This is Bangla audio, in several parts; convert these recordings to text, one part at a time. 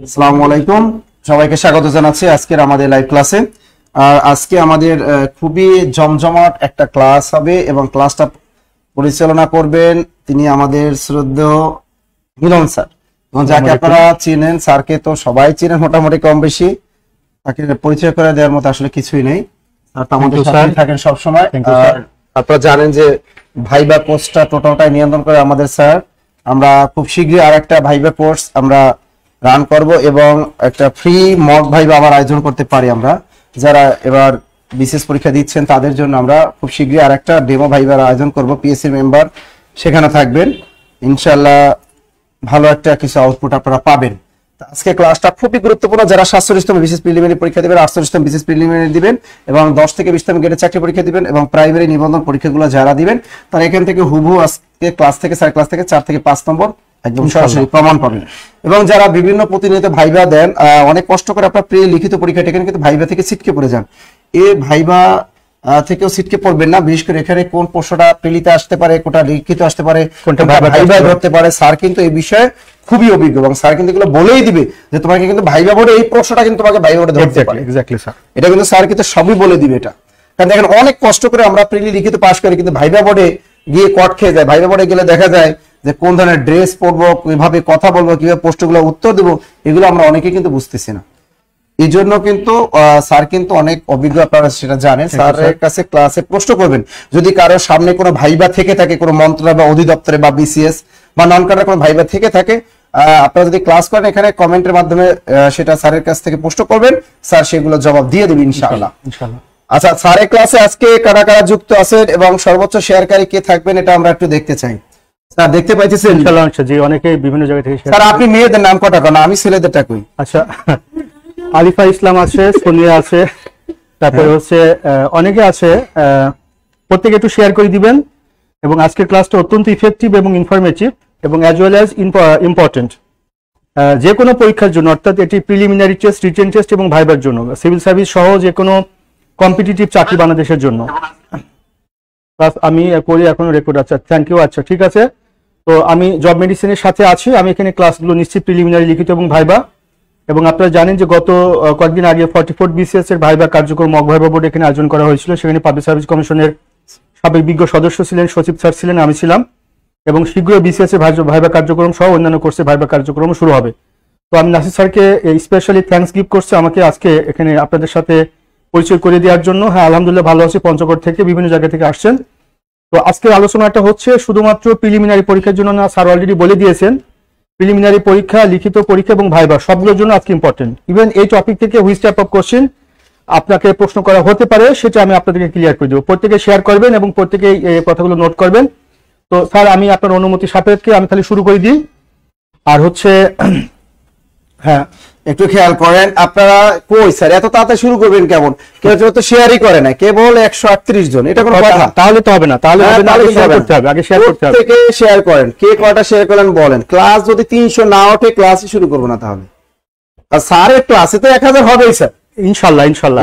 আসসালামু আলাইকুম, সবাইকে স্বাগত জানাচ্ছি আজকের আমাদের লাইভ ক্লাসে। আর আজকে আমাদের খুবই জমজমাট একটা ক্লাস হবে এবং ক্লাসটা পরিচালনা করবেন তিনি আমাদের শ্রদ্ধেয় মিলন স্যার, যাকে আপনারা চিনেন। স্যারকে তো সবাই চিনেন মোটামুটি কম বেশি, তাকে পরিচয় করে দেওয়ার মতো আসলে কিছুই নেই। আর আমাদের সাথে থাকেন সবসময়। আপনারা জানেন যে ভাইবা কোর্সটা টোটালটাই নিয়ন্ত্রণ করে আমাদের স্যার। আমরা খুব শীঘ্রই আর একটা ভাইবা কোর্স আমরা রান করব এবং একটা ফ্রি মক ভাইবা আবার আয়োজন করতে পারি আমরা। যারা এবার বিশেষ পরীক্ষা দিচ্ছেন তাদের জন্য আমরা খুব শীঘ্রই আর একটা ডেমো ভাইবার আয়োজন করব। পিএসসি মেম্বার সেখানে থাকবেন, ইনশাআল্লাহ ভালো একটা কিছু আউটপুট আপনারা পাবেন। আজকে ক্লাসটা খুবই গুরুত্বপূর্ণ। যারা 47তম বিশেষ প্রিলিমিনারি পরীক্ষা দিবেন, 48তম বিশেষ প্রিলিমিনারি দিবেন এবং 10 থেকে 20তম গ্রেডের চাকরি পরীক্ষা দিবেন এবং প্রাইমারি নিবন্ধন পরীক্ষাগুলো যারা দিবেন তারা এখান থেকে হুবহু আজকে ক্লাস থেকে 4 থেকে 5 নম্বর একদম সরাসরি প্রমাণ পাবেন। এবং যারা বিভিন্ন প্রতিনিয়ত ভাইবা দেন, অনেক কষ্ট করে আপনার প্রি লিখিত পরীক্ষাটা এখানে কিন্তু ভাইবা থেকে ছিটকে পড়ে যান। এই ভাইবা থেকেও ছিটকে পড়বেন না, বিশেষ করে এখানে কোন প্রশ্নটা প্রিলিতে আসতে পারে, কোনটা লিখিত আসতে পারে, কোনটা ভাইবা ধরতে পারে। স্যার কিন্তু এই বিষয়ে খুবই অভিজ্ঞ এবং স্যার কিন্তু এগুলো বলেই দিবে যে তোমাকে কিন্তু ভাইবা বোর্ডে এই প্রশ্নটা কিন্তু তোমাকে ভাইবা বোর্ডে ধরতে পারে। এক্স্যাক্টলি স্যার, এটা কিন্তু স্যার কিন্তু সবই বলে দিবে এটা। কারণ দেখেন অনেক কষ্ট করে আমরা প্রিলি লিখিত পাস করি কিন্তু ভাইবা বোর্ডে গিয়ে কট খেয়ে যায়। ভাইবা বোর্ডে গেলে দেখা যায় যে কোন ধরনের ড্রেস পরবো, কিভাবে কথা বলবো, কিভাবে প্রশ্নগুলো উত্তর দেবো, এগুলো আমরা অনেকে কিন্তু বুঝতেছি না। এই জন্য কিন্তু স্যার কিন্তু অনেক অভিজ্ঞ, আপনারা সেটা জানেন। স্যারের কাছে ক্লাসে প্রশ্ন করবেন। যদি কারো সামনে কোনো ভাইবা থেকে থাকে, কোনো মন্ত্রণালয় বা অধিদপ্তরে বা বিসিএস বা নন কাটার কোনো ভাইবা থেকে থাকে, আপনারা যদি ক্লাস করেন এখানে কমেন্টের মাধ্যমে সেটা স্যারের কাছ থেকে প্রশ্ন করবেন, স্যার সেগুলো জবাব দিয়ে দেবে ইনশাআল্লাহ। আচ্ছা, স্যারের ক্লাসে আজকে কারা কারা যুক্ত আছেন এবং সর্বোচ্চ শেয়ারকারী কে থাকবেন এটা আমরা একটু দেখতে চাই। স্যার দেখতে পাইতেছেন? ইনশাআল্লাহ জি, অনেকে বিভিন্ন জায়গা থেকে শেয়ার। স্যার আপনি মেয়েদের নাম কটা কোন, আমি ছেলেদেরটা কই? আচ্ছা, আলিফা ইসলাম আছে, সোনিয়া আছে, তারপরে হচ্ছে অনেকে আছে। প্রত্যেকে একটু শেয়ার করে দিবেন। এবং আজকের ক্লাসটা অত্যন্ত ইফেক্টিভ এবং ইনফরমেটিভ এবং অ্যাজ ওয়েল অ্যাজ ইম্পর্টেন্ট যে কোনো পরীক্ষার জন্য, অর্থাৎ এটি প্রিলিমিনারি টেস্ট, রিটেন টেস্ট এবং ভাইবার জন্য, সিভিল সার্ভিস সহ যে কোনো কম্পিটিটিভ চাকরি বাংলাদেশের জন্য। আমি করি এখনো রেকর্ড। আচ্ছা, থ্যাংক ইউ। আচ্ছা ঠিক আছে, তো আমি জব মেডিসিনের সাথে আছি, আমি এখানে ক্লাসগুলো নিচ্ছি, প্রিলিমিনারি লিখিত এবং ভাইবা। এবং আপনারা জানেন যে গত কয়েকদিন আগে 44 বিসিএস এর ভাইবা কার্যক্রম মক ভাইবা বোর্ড এখানে আয়োজন করা হয়েছিল। সেখানে পাবলিক সার্ভিস কমিশনের সাবেক বিজ্ঞ সদস্য ছিলেন, সচিব স্যার ছিলেন, আমি ছিলাম। এবং শীঘ্রই বিসিএস এর ভাইবা কার্যক্রম সহ অন্যান্য কোর্সে ভাইবা কার্যক্রম শুরু হবে। তো আমি নাসির স্যারকে স্পেশালি থ্যাঙ্কস গিভ করছি আমাকে আজকে এখানে আপনাদের সাথে পরিচয় করে দেওয়ার জন্য। হ্যাঁ, আলহামদুলিল্লাহ ভালো আছি, পঞ্চগড় থেকে বিভিন্ন জায়গা থেকে আসছেন। তো আজকের আলোচনাটা হচ্ছে শুধুমাত্র প্রিলিমিনারি পরীক্ষার জন্য না, স্যার অলরেডি বলে দিয়েছেন প্রিলিমিনারি পরীক্ষা, লিখিত পরীক্ষা এবং ভাইবা সবগুলোর জন্য আজকে ইম্পর্টেন্ট। ইভেন এই টপিক থেকে হুইচ টাইপ অফ কোশ্চেন আপনাকে প্রশ্ন করা হতে পারে সেটা আমি আপনাদেরকে ক্লিয়ার করে দেবো। প্রত্যেকে শেয়ার করবেন এবং প্রত্যেকে এই কথাগুলো নোট করবেন। তো স্যার আমি আপনার অনুমতি সাপেক্ষে আমি তাহলে শুরু করে দিই। আর হচ্ছে হ্যাঁ, একটু খেয়াল করেন আপনারা, কই স্যার এত তাড়াতাড়ি শুরু করবেন কেমন? কেউ তো শেয়ারই করে না, কেবল 138 জন। এটা কোনো কথা? তাহলে তো হবে না, তাহলে হবে না, আগে শেয়ার করতে হবে, আগে শেয়ার করতে হবে। থেকে শেয়ার করেন, কে কয়টা শেয়ার করেন বলেন। ক্লাস যদি 300 না ওঠে ক্লাসই শুরু করব না তাহলে। আর স্যারের ক্লাসে তো 1000 হবেই স্যার, ইনশাআল্লাহ ইনশাআল্লাহ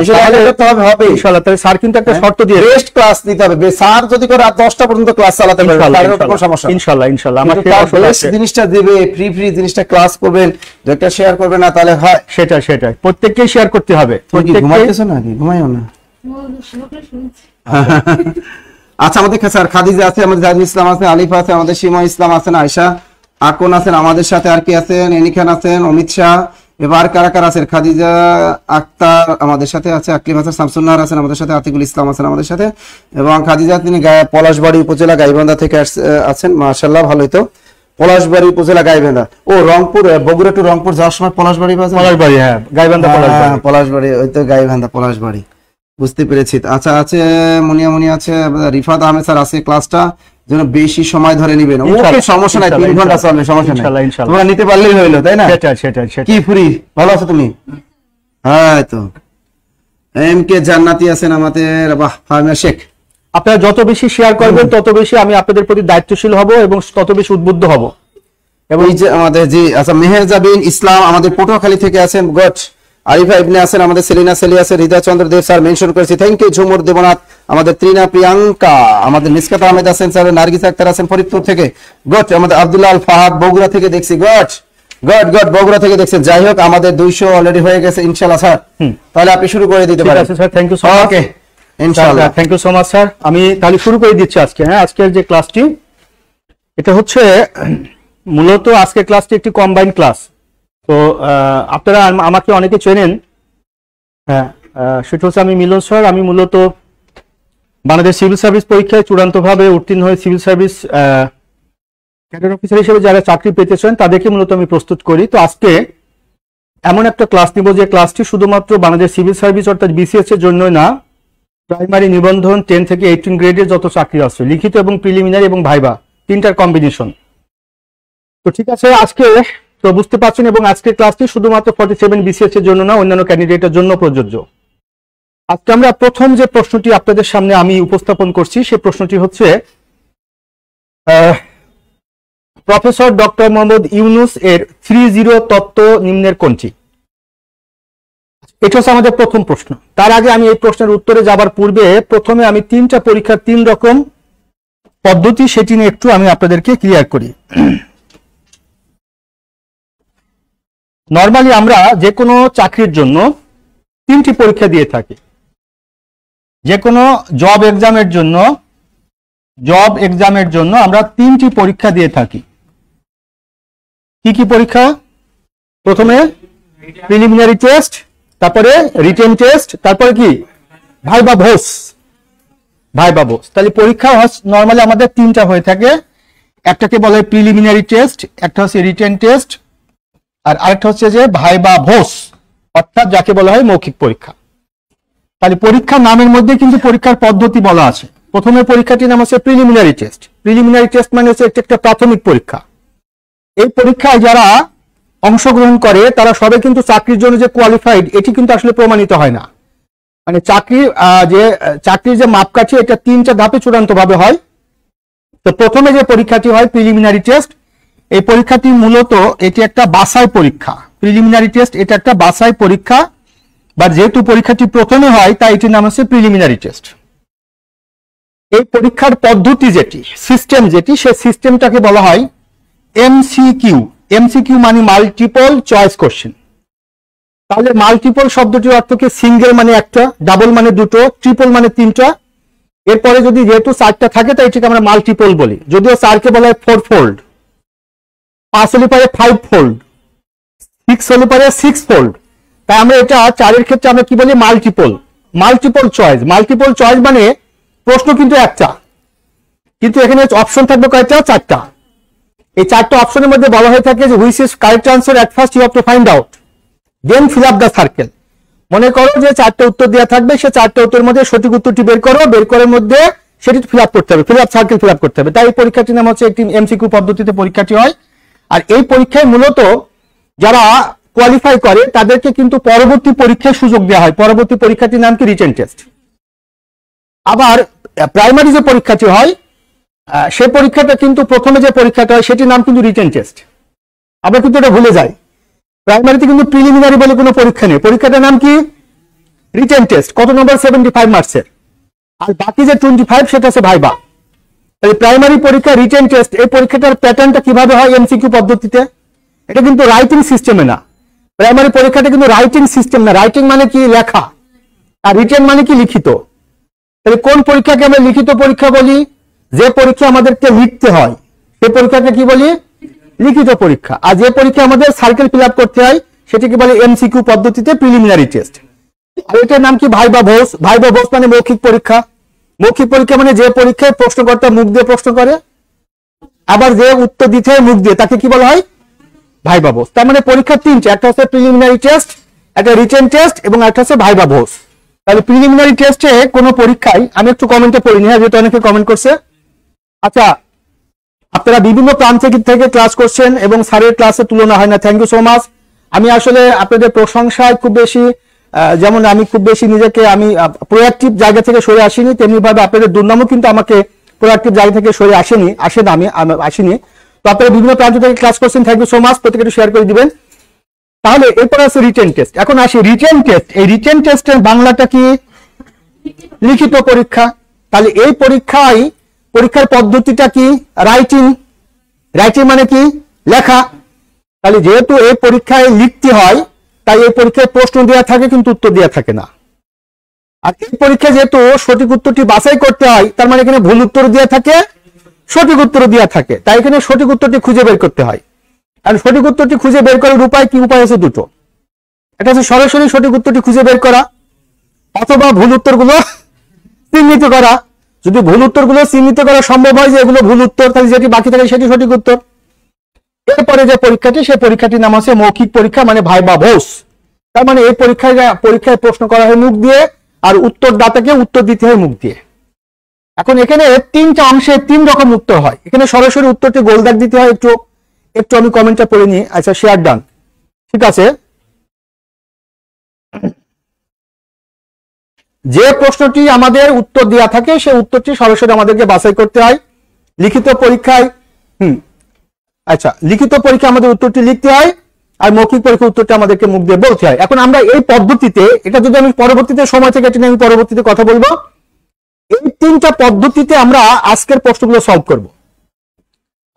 হবে ইনশাআল্লাহ। তাহলে স্যার কিন্তু একটা শর্ত দিয়ে বেস্ট ক্লাস দিতে হবে। স্যার যদি করে রাত 10টা পর্যন্ত ক্লাস চালাতে পারে তাহলে কোনো সমস্যা ইনশাআল্লাহ ইনশাআল্লাহ। আমাকে বেস্ট জিনিসটা দিবে, ফ্রি জিনিসটা ক্লাস করবেন, যেটা শেয়ার করবে না তাহলে হয়। সেটাই প্রত্যেককেই শেয়ার করতে হবে। প্রত্যেককে ঘুমাইতেছো নাকি? ঘুমাইও না। আচ্ছা, আমাদের স্যার খাদিজা আছে, আমাদের জাহিদ ইসলাম আছে, আলিফা আছে, আমাদের সীমা ইসলাম আছেন, আয়েশা আকন আছেন আমাদের সাথে, আর কি আছেন, এনিখান আছেন, অমিত শাহ। এবার কারা কারা আছেন? খাদিজা আক্তার আমাদের সাথে আছে, আকলিম হাসান, শামসুন্নাহার আছেন আমাদের সাথে, আতিকুল ইসলাম আছেন আমাদের সাথে। এবং খাদিজা তিনি পলাশবাড়ি উপজেলা গাইবান্ধা থেকে আছেন। মাশাআল্লাহ, ভালোই তো। পলাশবাড়ি উপজেলা গাইবান্ধা, ও রংপুর, বগুড়া টু রংপুর যাওয়ার সময় পলাশবাড়ি, পলাশবাড়ি, হ্যাঁ গাইবান্ধা পলাশবাড়ি, ওই তো গাইবান্ধা পলাশবাড়ি, বুঝতে পেরেছি। আচ্ছা আছে মুনিয়া আছে, রিফাত আহমেদ স্যার আছে। ক্লাসটা যেন বেশি সময় ধরে নিবেন, ওকে সমস্যা নাই, 3 ঘন্টা চলবে, সমস্যা নাই, তোমরা নিতে পারলেই হইলো, তাই না? সেটাই। কি ফুরি, ভালো আছো তুমি? হ্যাঁ তো এম কে জান্নাতি আছেন আমাদের, বাহ, ফাহিমা শেখ। আপনারা যত বেশি শেয়ার করবেন তত বেশি আমি আপনাদের প্রতি দায়িত্বশীল হব এবং তত বেশি উদ্বুদ্ধ হব। এবং এই যে আমাদের জি আচ্ছা মেহেরজাবিন ইসলাম আমাদের পটুয়াখালী থেকে আছেন, গট। আরিফা ইবনে আছেন আমাদের, সেলিনা সেলি আছে, হৃদয় চন্দ্র দেব স্যার মেনশন করেছি, থ্যাংক ইউ। ঝুমুর দেবনাথ আমাদের ত্রিনা প্রিয়াঙ্কা, আমাদের মিসকাত আহমেদ আছেন স্যার, নার্গিস আক্তার আছেন ফরিদপুর থেকে, গুড। আমাদের আব্দুল্লাহ আল ফাহাদ বগুড়া থেকে দেখছি, গুড গুড গুড, বগুড়া থেকে দেখছেন। যাই হোক, আমাদের 200 অলরেডি হয়ে গেছে ইনশাআল্লাহ স্যার। তাহলে আপনি শুরু করে দিতে পারেন। ঠিক আছে sir, thank you so much. Okay ইনশাআল্লাহ, thank you so much sir. আমি তাহলে শুরু করে দিচ্ছি আজকে। হ্যাঁ, আজকের যে ক্লাসটি, এটা হচ্ছে মূলত আজকের ক্লাসটি একটি কম্বাইন ক্লাস। তো আপনারা আমাকে অনেকে চেনেন। হ্যাঁ, সেটা হচ্ছে আমি মিলন স্যার। আমি মূলত বাংলাদেশ সিভিল সার্ভিস পরীক্ষায় চূড়ান্তভাবে উত্তীর্ণ হয়ে সিভিল সার্ভিস ক্যাডার অফিসার হিসেবে যারা চাকরি পেতে চান তাদেরকে মূলত আমি প্রস্তুত করি। তো আজকে এমন একটা ক্লাস নিব যে ক্লাসটি শুধুমাত্র বাংলাদেশ সিভিল সার্ভিস অর্থাৎ বিসিএস এর জন্যই না, প্রাইমারি নিবন্ধন 10 থেকে 18 গ্রেডের যত চাকরি আছে, লিখিত এবং প্রিলিমিনারি এবং ভাইবা, তিনটার কম্বিনেশন। তো ঠিক আছে, আজকে তো বুঝতে পারছেন, এবং আজকের ক্লাসটি শুধুমাত্র 47 বিসিএস এর জন্য না, অন্যান্য ক্যান্ডিডেটের জন্য প্রযোজ্য। আজকে আমরা প্রথম যে প্রশ্নটি আপনাদের সামনে আমি উপস্থাপন করছি, সেই প্রশ্নটি হচ্ছে প্রফেসর ডক্টর মোহাম্মদ ইউনুস এর 30 তত্ত্ব নিম্নের কোনটি? এটা হচ্ছে আমাদের প্রথম প্রশ্ন। তার আগে আমি এই প্রশ্নের উত্তরে যাবার পূর্বে প্রথমে আমি তিনটা পরীক্ষার 3 রকম পদ্ধতি, সেটি নিয়ে একটু আমি আপনাদেরকে ক্লিয়ার করি। নরমালি আমরা যে কোনো চাকরির জন্য 3টি পরীক্ষা দিয়ে থাকি। যে কোনো জব এক্সামের জন্য আমরা 3টি পরীক্ষা দিয়ে থাকি। কি কি পরীক্ষা? প্রথমে প্রিলিমিনারি টেস্ট, তারপরে রিটেন টেস্ট, তারপরে কি ভাইবা ভোস। তাহলে পরীক্ষা নরমালি আমাদের 3টা হয়ে থাকে। একটাকে বলে প্রিলিমিনারি টেস্ট, একটা হচ্ছে রিটেন টেস্ট, আর আরেকটা হচ্ছে যে ভাইবা ভোস, অর্থাৎ যাকে বলা হয় মৌখিক পরীক্ষা। তাহলে পরীক্ষার নামের মধ্যে কিন্তু পরীক্ষার পদ্ধতি বলা আছে। প্রথমে পরীক্ষাটির নাম হচ্ছে প্রিলিমিনারি টেস্ট। প্রিলিমিনারি টেস্ট মানে হচ্ছে একটা প্রাথমিক পরীক্ষা। এই পরীক্ষায় যারা অংশগ্রহণ করে তারা সবাই কিন্তু চাকরির জন্য যে কোয়ালিফাইড, এটি কিন্তু আসলে প্রমাণিত হয় না। মানে চাকরির যে মাপকাঠি, এটা 3টা ধাপে চূড়ান্ত ভাবে হয়। তো প্রথমে যে পরীক্ষাটি হয় প্রিলিমিনারি টেস্ট, এই পরীক্ষাটি মূলত এটি একটা বাছাই পরীক্ষা। প্রিলিমিনারি টেস্ট এটা একটা বাছাই পরীক্ষা, বা যেহেতু পরীক্ষাটি প্রথমে হয় তাই এটির নাম হচ্ছে প্রিলিমিনারি টেস্ট। এই পরীক্ষার পদ্ধতি সিস্টেম সেই সিস্টেমটাকে বলা হয় এমসিকিউ। এমসিকিউ মানে মাল্টিপল চয়েস কোশ্চেন। তাহলে মাল্টিপল শব্দটির অর্থ কি? সিঙ্গেল মানে একটা, ডাবল মানে দুটো, ট্রিপল মানে 3টা। এরপরে যদি যেহেতু 4টা থাকে তাই এটাকে আমরা মাল্টিপল বলি। যদিও 4কে বলা হয় 4 ফোল্ড, 5 হলে পারে 5 ফোল্ড, 6 হলে পারে 6 ফোল্ড। তাই আমরা এটা 4-এর ক্ষেত্রে আমরা কি বলি? Multiple choice. মাল্টিপল চয়েস মানে প্রশ্ন কিন্তু একটা, কিন্তু এখানে অপশন থাকবে কয়টা? 4টা। এই 4টা অপশনের মধ্যে বলা হয়ে থাকে যে which is correct answer, at first you have to find out, then fill up the circle. মনে করো যে 4টা উত্তর দেওয়া থাকবে, সে 4টা উত্তরের মধ্যে সঠিক উত্তরটি বের করো, বের করার মধ্যে সেটি ফিল আপ করতে হবে, সার্কেল ফিল আপ করতে হবে। তাই এই পরীক্ষাটির নাম হচ্ছে একটি এমসিকিউ পদ্ধতিতে পরীক্ষাটি হয়। আর এই পরীক্ষায় মূলত যারা কোয়ালিফাই করে তাদেরকে কিন্তু পরবর্তী পরীক্ষায় সুযোগ দেওয়া হয়। পরবর্তী পরীক্ষাটির নাম কি? Written test. আবার প্রাইমারি যে পরীক্ষাটি হয়, সেই পরীক্ষাটা কিন্তু প্রথমে যে পরীক্ষাটা হয় সেটির নাম কিন্তু রিটেন টেস্ট। আমরা কিন্তু এটা ভুলে যাই। প্রাইমারিতে কিন্তু প্রিলিমিনারি বলে কোনো পরীক্ষা নেই, পরীক্ষাটার নাম কি? Written test. কত নম্বর? 75 মার্কসের। আর বাকি যে 25 সেটা হচ্ছে ভাইবা। তাহলে প্রাইমারি পরীক্ষা রিটেন টেস্ট, এই পরীক্ষাটার প্যাটার্নটা কিভাবে হয়? এমসিকিউ পদ্ধতিতে। এটা কিন্তু রাইটিং সিস্টেমে না। প্রাইমারি পরীক্ষাটা কিন্তু রাইটিং সিস্টেম না। রাইটিং মানে কি? লেখা। আর রিটেন মানে কি? লিখিত। তাহলে কোন পরীক্ষাকে আমরা লিখিত পরীক্ষা বলি? যে পরীক্ষা আমাদেরকে লিখতে হয় সেই পরীক্ষাকে কি বলি? লিখিত পরীক্ষা। আর যে পরীক্ষা আমাদের সার্কেল ফিল আপ করতে হয় সেটাকে বলে এমসিকিউ পদ্ধতিতে প্রিলিমিনারি টেস্ট। আর এটার নাম কি? ভাইবা ভোস। ভাইবা ভোস মানে মৌখিক পরীক্ষা। মৌখিক পরীক্ষা মানে যে পরীক্ষায় প্রশ্নকর্তা মুখ দিয়ে প্রশ্ন করে, আবার যে উত্তর দিতে হয় মুখ দিয়ে, তাকে কি বলা হয়? ভাইবা ভোস। তার মানে পরীক্ষা 3টা, একটা হচ্ছে প্রিলিমিনারি টেস্ট, একটা রিটেন টেস্ট, এবং একটা হচ্ছে ভাইবা ভোস। তাহলে প্রিলিমিনারি টেস্টে কোনো পরীক্ষায়, আমি একটু কমেন্টে পড়িনি, হ্যাঁ, যেহেতু অনেকে কমেন্ট করছে। আচ্ছা, আপনারা বিভিন্ন প্রান্ত থেকে ক্লাস করছেন এবং স্যারের ক্লাসে তুলনা হয় না, থ্যাংক ইউ সো মাচ। আমি আসলে আপনাদের প্রশংসায় খুব বেশি, যেমন আমি খুব বেশি নিজেকে আমি প্রোঅ্যাক্টিভ জায়গা থেকে সরে আসিনি, তেমনি ভাবে আপনাদের দুর্নামও কিন্তু আমাকে প্রোঅ্যাক্টিভ জায়গা থেকে সরে আসেনি। আমি আসিনি। তো আপনারা বিভিন্ন প্রান্ত থেকে ক্লাস করছেন, থ্যাংক ইউ সো মাচ। প্রত্যেকে শেয়ার করে দিবেন। তাহলে এরপর আছে রিটেন টেস্ট। এখন আসি রিটেন টেস্ট। এই রিটেন টেস্টের বাংলাটা কি? লিখিত পরীক্ষা। তাহলে এই পরীক্ষার পদ্ধতিটা কি? রাইটিং। রাইটিং মানে কি? লেখা। তাহলে যেহেতু এই পরীক্ষায় লিখতে হয়, তাই এই পরীক্ষায় প্রশ্ন দেওয়া থাকে কিন্তু উত্তর দেওয়া থাকে না। আর এই পরীক্ষায় যেহেতু সঠিক উত্তরটি বাছাই করতে হয়, তার মানে এখানে ভুল উত্তর দেওয়া থাকে, সঠিক উত্তর দেওয়া থাকে। তাই এখানে সঠিক উত্তরটি খুঁজে বের করতে হয়। আর সঠিক উত্তরটি খুঁজে বের করার উপায় কি? উপায় আছে দুটো। এটা হচ্ছে সরাসরি সঠিক উত্তরটি খুঁজে বের করা, অথবা ভুল উত্তরগুলো চিহ্নিত করা। যদি ভুল উত্তরগুলো চিহ্নিত করা সম্ভব হয় যে এগুলো ভুল উত্তর, তাহলে যেটি বাকি থাকে সেটি সঠিক উত্তর। এরপরে যে পরীক্ষাটি, সেই পরীক্ষাটির নাম আছে মৌখিক পরীক্ষা, মানে ভাইবা ভোস। তার মানে এই পরীক্ষায় প্রশ্ন করা হয় মুখ দিয়ে, আর উত্তরদাতাকে উত্তর দিতে হয় মুখ দিয়ে। এখন এখানে 3টা অংশে 3 রকম উত্তর হয়। এখানে সরাসরি উত্তরটি গোল দাগ দিতে হয়। একটু আমি কমেন্টটা পড়ে নিই। আচ্ছা, শেয়ার ডান, ঠিক আছে। যে প্রশ্নটি আমাদের উত্তর দেওয়া থাকে সেই উত্তরটি সরাসরি আমাদেরকে বাছাই করতে হয়। লিখিত পরীক্ষায় আচ্ছা, লিখিত পরীক্ষা আমাদের উত্তরটি লিখতে হয়, আর মৌখিক পরীক্ষা উত্তরটি আমাদেরকে মুখ দিয়ে বলতে হয়। এখন আমরা এই পদ্ধতিতে, এটা যদি আমি পরবর্তীতে সময় থেকে, এটা নিয়ে আমি পরবর্তীতে কথা বলবো। এই 3টা পদ্ধতিতে আমরা আজকের প্রশ্নগুলো সলভ করব।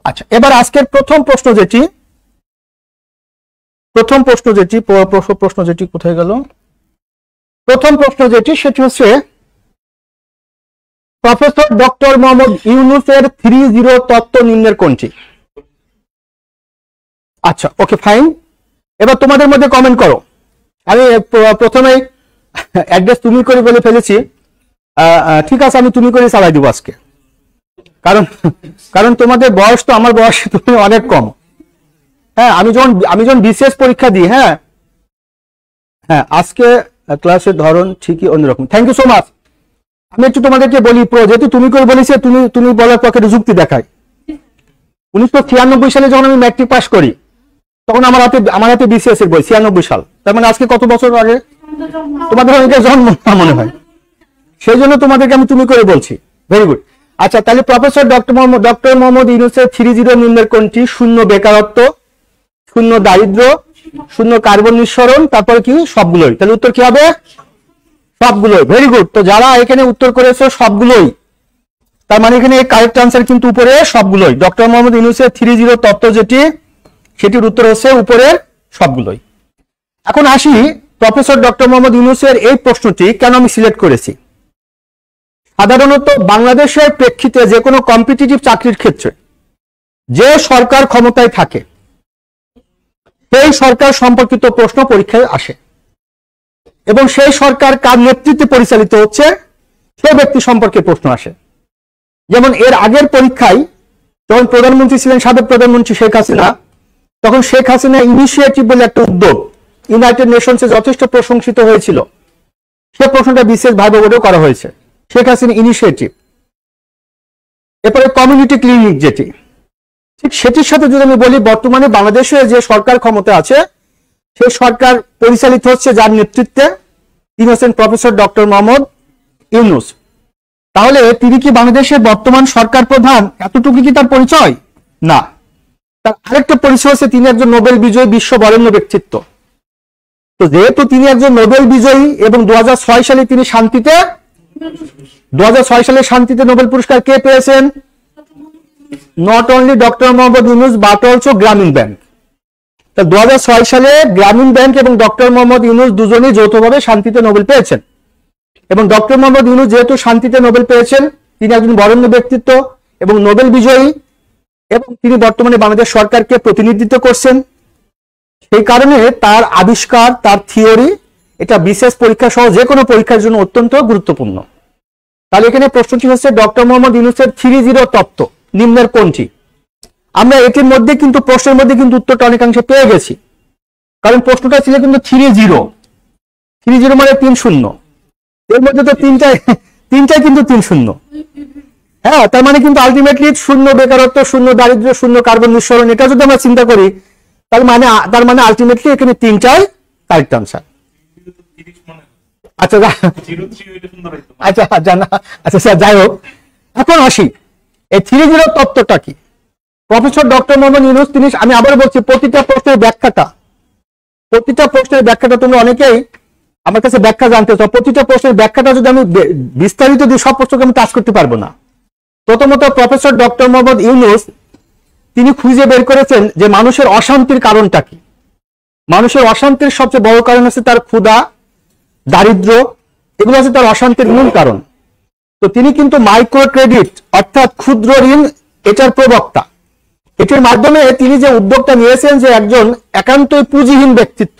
আচ্ছা, এবার আজকের প্রথম প্রশ্ন যেটি কোথায় গেল? প্রথম প্রশ্ন যেটি, সেটি হচ্ছে প্রফেসর ডক্টর মোহাম্মদ ইউনূসের 3-0 তত্ত্ব নিম্নের কোনটি? আচ্ছা, ওকে, ফাইন। এবার তোমাদের মধ্যে কমেন্ট করো। আমি প্রথমেই অ্যাড্রেস তুমি করে বলে ফেলেছি। ঠিক আছে, আমি তুমি করে চালাই দিব আজকে, কারণ তোমাদের বয়স তো আমার বয়স তুমি অনেক কম। হ্যাঁ, আমি যখন বিশেষ পরীক্ষা দিই, হ্যাঁ, আজকে ক্লাসের ধরন ঠিকই অন্যরকম। Thank you so much. আমি একটু তোমাদেরকে বলি, যেহেতু তুমি করে বলেছে, তুমি বলার পক্ষে যুক্তি দেখায়। 1996 সালে যখন আমি ম্যাট্রিক পাস করি, তখন আমার হাতে বিসিএস এর বই, 96 সাল। তার মানে আজকে কত বছর আগে? তোমাদের অনেকের জন্ম মনে হয়, সেই জন্য তোমাদেরকে আমি তুমি করে বলছি। Very good. আচ্ছা, তাহলে প্রফেসর ডক্টর মোহাম্মদ ইউনূসের 3-0 নিম্নের কোনটি? 0 বেকারত্ব, 0 দারিদ্র, 0 কার্বন নিঃসরণ, তারপরে কি? সবগুলোই। তাহলে উত্তর কি হবে? সবগুলোই। Very good. তো যারা এখানে উত্তর করেছে সবগুলোই, তার মানে এখানে কারেক্ট আনসার কিন্তু উপরে সবগুলোই। ডক্টর মোহাম্মদ ইউনূসের 3-0 তত্ত্ব যেটি, সেটির উত্তর হচ্ছে উপরে সবগুলোই। এখন আসি প্রফেসর ডক্টর মোহাম্মদ ইউনূসের এই প্রশ্নটি কেন আমি সিলেক্ট করেছি। সাধারণত বাংলাদেশের প্রেক্ষিতে যে কোনো কম্পিটিটিভ চাকরির ক্ষেত্রে যে সরকার ক্ষমতায় থাকে, সেই সরকার সম্পর্কিত প্রশ্ন পরীক্ষায় আসে, এবং সেই সরকার কার নেতৃত্বে পরিচালিত হচ্ছে সেই ব্যক্তি সম্পর্কে প্রশ্ন আসে। যেমন এর আগের পরীক্ষায় যখন প্রধানমন্ত্রী ছিলেন সাবেক প্রধানমন্ত্রী শেখ হাসিনা, তখন শেখ হাসিনা ইনিশিয়েটিভ বলে একটা উদ্যোগ ইউনাইটেড নেশনসে যথেষ্ট প্রশংসিত হয়েছিল। সে প্রশ্নটা বিশেষ ভাইবা বোর্ডেও করা হয়েছে, শেখ হাসিনা ইনিশিয়েটিভ। এরপরে কমিউনিটি ক্লিনিক যেটি, ঠিক সেটির সাথে যদি আমি বলি, বর্তমানে বাংলাদেশে যে সরকার ক্ষমতা আছে, সেই সরকার পরিচালিত হচ্ছে যার নেতৃত্বে, তিনি হচ্ছেন প্রফেসর ডক্টর মোহাম্মদ ইউনূস। তাহলে তিনি কি বাংলাদেশের বর্তমান সরকার প্রধান? এতটুকু কি তার পরিচয়? না, তার আরেকটা পরিচয় হচ্ছে তিনি একজন নোবেল বিজয়ী বিশ্ব বরেণ্য ব্যক্তিত্ব। তো যেহেতু তিনি একজন নোবেল বিজয়ী, এবং 2006 সালে তিনি শান্তিতে 2006 সালে শান্তিতে নোবেল পুরস্কার কে পেয়েছেন? Not only doctor Mohammad Yunus but also গ্রামীণ ব্যাংক। 2006 সালে গ্রামীণ ব্যাংক এবং ডক্টর মোহাম্মদ ইউনূস দুজনেই যৌথভাবে শান্তিতে নোবেল পেয়েছেন। এবং ডক্টর মোহাম্মদ ইউনূস যেহেতু শান্তিতে নোবেল পেয়েছেন, তিনি একজন বরেণ্য ব্যক্তিত্ব এবং নোবেল বিজয়ী, এবং তিনি বর্তমানে বাংলাদেশ সরকারকে প্রতিনিধিত্ব করছেন। সেই কারণে তার আবিষ্কার, তার থিওরি, এটা বিশেষ পরীক্ষা সহ যে কোনো পরীক্ষার জন্য অত্যন্ত গুরুত্বপূর্ণ। তাহলে এখানে প্রশ্নটি হচ্ছে ডক্টর মোহাম্মদ ইউনূসের 3-0 তত্ত্ব নিম্নের কোনটি? আমরা এটির মধ্যে কিন্তু প্রশ্নের মধ্যে কিন্তু উত্তরটা অনেকাংশে পেয়ে গেছি, কারণ প্রশ্নটা ছিল কিন্তু 3-0 মানে 3-0। এর মধ্যে তো তিনটাই কিন্তু 3-0। হ্যাঁ, তার মানে কিন্তু আলটিমেটলি 0 বেকারত্ব, 0 দারিদ্র, 0 কার্বন নিঃসরণ, এটা যদি আমরা চিন্তা করি, তার মানে আলটিমেটলি এখানে 3টাই কারেক্ট আনসার। আচ্ছা স্যার, যাই হোক, এখন আসি এই 3-0 তত্ত্বটা কি। প্রফেসর ডক্টর মোহাম্মদ ইউনূস তিনি, আমি আবার বলছি, প্রতিটা প্রশ্নের ব্যাখ্যাটা তোমরা অনেকেই আমার কাছে ব্যাখ্যা জানতে চাও, প্রতিটা প্রশ্নের ব্যাখ্যাটা যদি আমি বিস্তারিত দিই সব প্রশ্নকে আমি টাচ করতে পারবো না। প্রথমত প্রফেসর ডক্টর মোহাম্মদ ইউনূস তিনি খুঁজে বের করেছেন যে মানুষের অশান্তির কারণটা কি। মানুষের অশান্তির সবচেয়ে বড় কারণ হচ্ছে তার ক্ষুধা, দারিদ্র, এগুলো হচ্ছে তার অশান্তির মূল কারণ। তো তিনি কিন্তু মাইক্রো ক্রেডিট অর্থাৎ ক্ষুদ্র ঋণ এটার প্রবক্তা। এটির মাধ্যমে তিনি যে উদ্যোগটা নিয়েছেন যে একজন একান্তই পুঁজিহীন ব্যক্তিত্ব,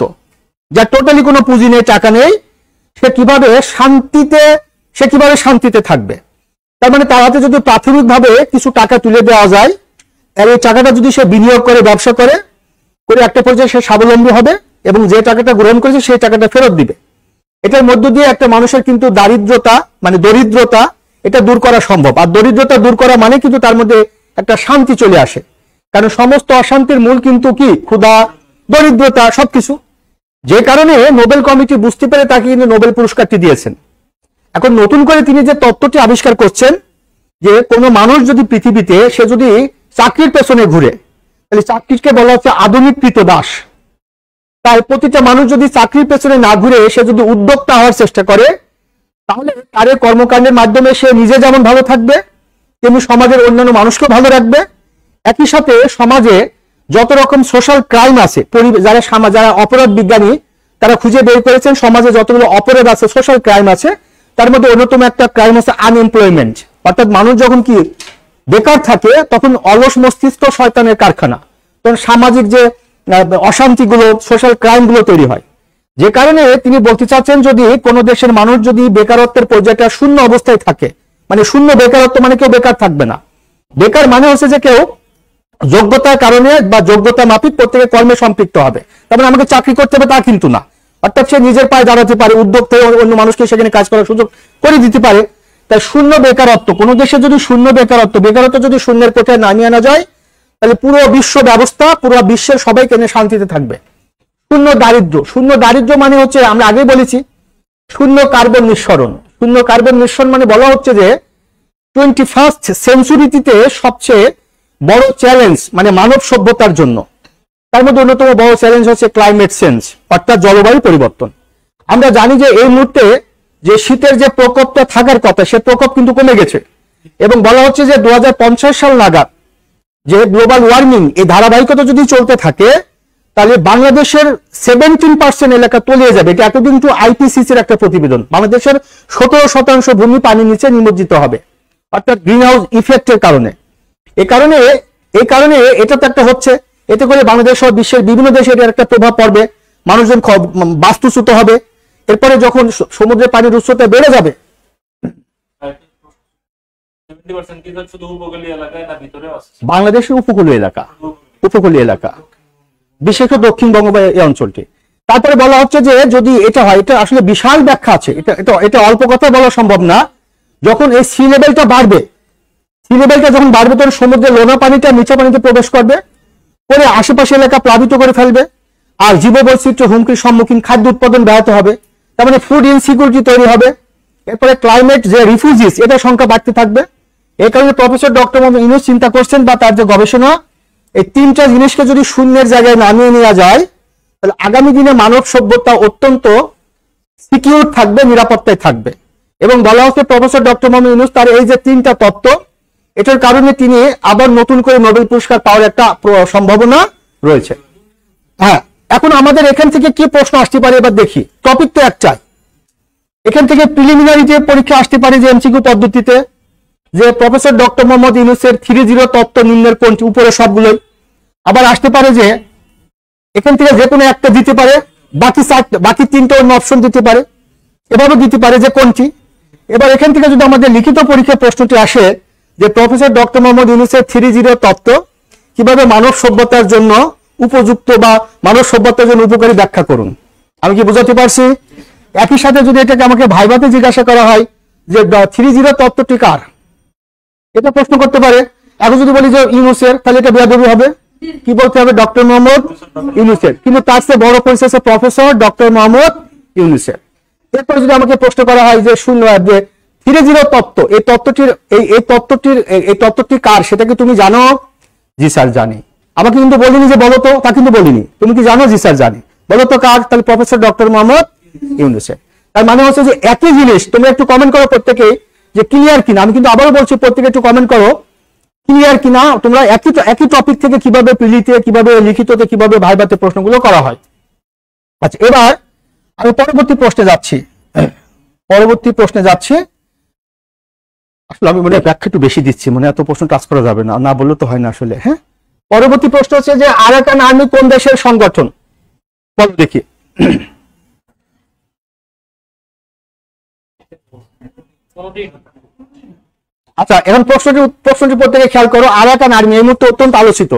যার টোটালি কোনো পুঁজি নেই, টাকা নেই, সে কিভাবে শান্তিতে থাকবে। তার মানে তার হাতে যদি প্রাথমিকভাবে কিছু টাকা তুলে দেওয়া যায়, আর এই টাকাটা যদি সে বিনিয়োগ করে, ব্যবসা করে একটা পর্যায়ে সে স্বাবলম্বী হবে এবং যে টাকাটা গ্রহণ করেছে সেই টাকাটা ফেরত দিবে। এটার মধ্য দিয়ে একটা মানুষের কিন্তু দরিদ্রতা এটা দূর করা সম্ভব। আর দরিদ্রতা দূর করা মানে কিন্তু তার মধ্যে একটা শান্তি চলে আসে, কারণ সমস্ত অশান্তির মূল কিন্তু কি? ক্ষুধা, দরিদ্রতা, সবকিছু। যে কারণে নোবেল কমিটি বুঝতে পেরে তাকে কিন্তু নোবেল পুরস্কারটি দিয়েছেন। এখন নতুন করে তিনি যে তত্ত্বটি আবিষ্কার করছেন যে কোনো মানুষ যদি পৃথিবীতে সে যদি চাকরির পেছনে ঘুরে, তাহলে চাকরিকে বলা হচ্ছে আধুনিক কৃতদাস। তাই প্রতিটা মানুষ যদি চাকরির পেছনে না ঘুরে সে যদি উদ্যোক্তা হওয়ার চেষ্টা করে, তাহলে তার কর্মকাণ্ডের মাধ্যমে সে নিজে যেমন ভালো থাকবে, তেমনি সমাজের অন্যান্য মানুষকেও ভালো রাখবে। একই সাথে সমাজে যত রকম সোশ্যাল ক্রাইম আছে, যারা অপরাধ বিজ্ঞানী তারা খুঁজে বের করেছেন সমাজে যতগুলো অপরাধ আছে, সোশ্যাল ক্রাইম আছে, তার মধ্যে অন্যতম একটা ক্রাইম হচ্ছে আনএমপ্লয়মেন্ট। অর্থাৎ মানুষ যখন কি বেকার থাকে তখন অলস মস্তিষ্ক শয়তানের কারখানা, তখন সামাজিক যে অশান্তিগুলো, সোশ্যাল ক্রাইমগুলো তৈরি হয়। যে কারণে তিনি বলতে চাচ্ছেন যদি কোনো দেশের মানুষ যদি বেকারত্বের পর্যায়টা শূন্য অবস্থায় থাকে, মানে শূন্য বেকারত্ব মানে কেউ বেকার থাকবে না। বেকার মানে হচ্ছে যে কেউ যোগ্যতার কারণে বা যোগ্যতা মাফিক প্রত্যেকে কর্মে সম্পৃক্ত হবে, তার মানে আমাকে চাকরি করতে হবে তা কিন্তু না। অর্থাৎ সে নিজের পায়ে দাঁড়াতে পারে, উদ্যোগ থেকে অন্য মানুষকে সেখানে কাজ করার সুযোগ করে দিতে পারে। তাই শূন্য বেকারত্ব, কোন দেশে যদি শূন্য বেকারত্ব যদি শূন্যের কোঠায় নামিয়ে আনা যায়, তাহলে পুরো বিশ্ব ব্যবস্থা, পুরো বিশ্বের সবাই কেনে শান্তিতে থাকবে। শূন্য দারিদ্র মানে হচ্ছে, আমরা আগে বলেছি, শূন্য কার্বন নিঃসরণ। শূন্য কার্বন নিঃসরণ মানে বলা হচ্ছে যে 21st সেঞ্চুরিতে সবচেয়ে বড় চ্যালেঞ্জ মানে মানব সভ্যতার জন্য, তার মধ্যে অন্যতম বড় চ্যালেঞ্জ হচ্ছে ক্লাইমেট চেঞ্জ অর্থাৎ জলবায়ু পরিবর্তন। আমরা জানি যে এই মুহূর্তে যে শীতের যে প্রকোপটা থাকার কথা, সে প্রকোপ কিন্তু কমে গেছে এবং বলা হচ্ছে যে 2050 সাল নাগাদ যে গ্লোবাল ওয়ার্মিং এই ধারাবাহিকতা যদি চলতে থাকে, তাহলে বাংলাদেশের 17% এলাকা তলিয়ে যাবে। এটা এতদিন টু আইপিসিসির একটা প্রতিবেদন। বাংলাদেশের 17% ভূমি পানির নিচে নিমজ্জিত হবে, অর্থাৎ গ্রিন হাউস ইফেক্টের কারণে। এই কারণে এটা তো একটা হচ্ছে, এতে করে বাংলাদেশ সহ বিশ্বের বিভিন্ন দেশে এটার একটা প্রভাব পড়বে, মানুষজন বাস্তুচ্যুত হবে। এরপরে যখন সমুদ্রের পানির উচ্চতা বেড়ে যাবে, বাংলাদেশের উপকূলীয় এলাকা বিশেষ করে দক্ষিণবঙ্গ এই অঞ্চলটি। তারপরে বলা হচ্ছে যে যদি এটা হয়, এটা আসলে বিশাল ব্যাখ্যা আছে, এটা অল্প কথা বলা সম্ভব না। যখন এই সি লেভেলটা বাড়বে, যখন বাড়বে তখন সমুদ্রের লোনা পানিটা নিচে পানিতে প্রবেশ করবে, করে আশেপাশে এলাকা প্লাবিত করে ফেলবে, আর জীববৈচিত্র্য হুমকির সম্মুখীন, খাদ্য উৎপাদন ব্যাহত হবে, তার মানে ফুড ইনসিকিউরিটি তৈরি হবে। এরপরে ক্লাইমেট যে রিফিউজিস, এটা সংখ্যা বাড়তে থাকবে। এই কারণে প্রফেসর ডক্টর মোহাম্মদ ইউনূস চিন্তা করছেন বা তার যে গবেষণা, এই তিনটা জিনিসকে যদি শূন্যের জায়গায় নামিয়ে নেওয়া যায়, তাহলে আগামী দিনে মানব সভ্যতা অত্যন্ত সিকিউর থাকবে, নিরাপত্তায় থাকবে। এবং বলা হচ্ছে প্রফেসর ডক্টর মোহাম্মদ ইউনূস তার এই যে তিনটা তত্ত্ব, এটার কারণে তিনি আবার নতুন করে নোবেল পুরস্কার পাওয়ার একটা সম্ভাবনা রয়েছে। হ্যাঁ, এখন আমাদের এখান থেকে কি প্রশ্ন আসতে পারে এবার দেখি। টপিক তো একটাই, এখান থেকে প্রিলিমিনারি যে পরীক্ষা আসতে পারে যে এমসিকিউ পদ্ধতিতে, যে প্রফেসর ডক্টর মোহাম্মদ ইউনূসের 3-0 তত্ত্ব নিম্নের কোনটি, উপরে সবগুলোই। আবার আসতে পারে যে এখান থেকে যে কোনো একটা দিতে পারে, বাকি তিনটা অন্য অপশন দিতে পারে, এভাবে দিতে পারে যে কোনটি। এবার এখান থেকে যদি আমাদের লিখিত পরীক্ষা প্রশ্নটি আসে যে প্রফেসর ডক্টর মোহাম্মদ ইউনূসের 3-0 তত্ত্ব কিভাবে মানব সভ্যতার জন্য উপযুক্ত বা মানব সভ্যতার জন্য উপকারী ব্যাখ্যা করুন, আমি কি বোঝাতে পারছি? একই সাথে যদি এটাকে আমাকে ভাইভাতে জিজ্ঞাসা করা হয় যে 3-0 তত্ত্বটি কার, এটা প্রশ্ন করতে পারে। এখন যদি বলি যে ইউনূসের, তাহলে এটা বেয়াদবি হবে, কি বলতে হবে? ডক্টর মোহাম্মদ ইউনূসের। কিন্তু তার চেয়ে বড় পরিচয় আছে প্রফেসর ডক্টর মোহাম্মদ ইউনূসের। এরপর যদি আমাকে প্রশ্ন করা হয় যে 3-0 তত্ত্ব, এই তত্ত্বটি কার, সেটা কি তুমি জানো? জি স্যার জানি। আমাকে কিন্তু বলিনি যে বলো তো, তা কিন্তু বলিনি। তুমি কি জানো? জি স্যার জানি। বলো তো কার? তাহলে প্রফেসর ডক্টর মোহাম্মদ ইউনিসেফ। তার মানে হচ্ছে যে একই জিনিস, তোমরা একটু কমেন্ট করো প্রত্যেকে যে ক্লিয়ার কিনা। আমি কিন্তু আবারও বলছি প্রত্যেকে একটু কমেন্ট করো ক্লিয়ার কিনা তোমরা একই টপিক থেকে কিভাবে প্রিলিতে, কিভাবে লিখিততে, কিভাবে ভাইভাতে প্রশ্নগুলো করা হয়। আচ্ছা, এবার আমি পরবর্তী প্রশ্নে যাচ্ছি। আসলে আমি মনে হয় ব্যাখ্যা একটু বেশি দিচ্ছি, মনে এত প্রশ্ন টাচ করা যাবে না, না বললে তো হয় না আসলে। হ্যাঁ, পরবর্তী প্রশ্ন হচ্ছে যে আরাকান আর্মি কোন দেশের সংগঠন, বলো দেখি। আচ্ছা, এখন প্রশ্নটি প্রত্যেকে খেয়াল করো। আরাকান আর্মি এই মুহূর্তে অত্যন্ত আলোচিত,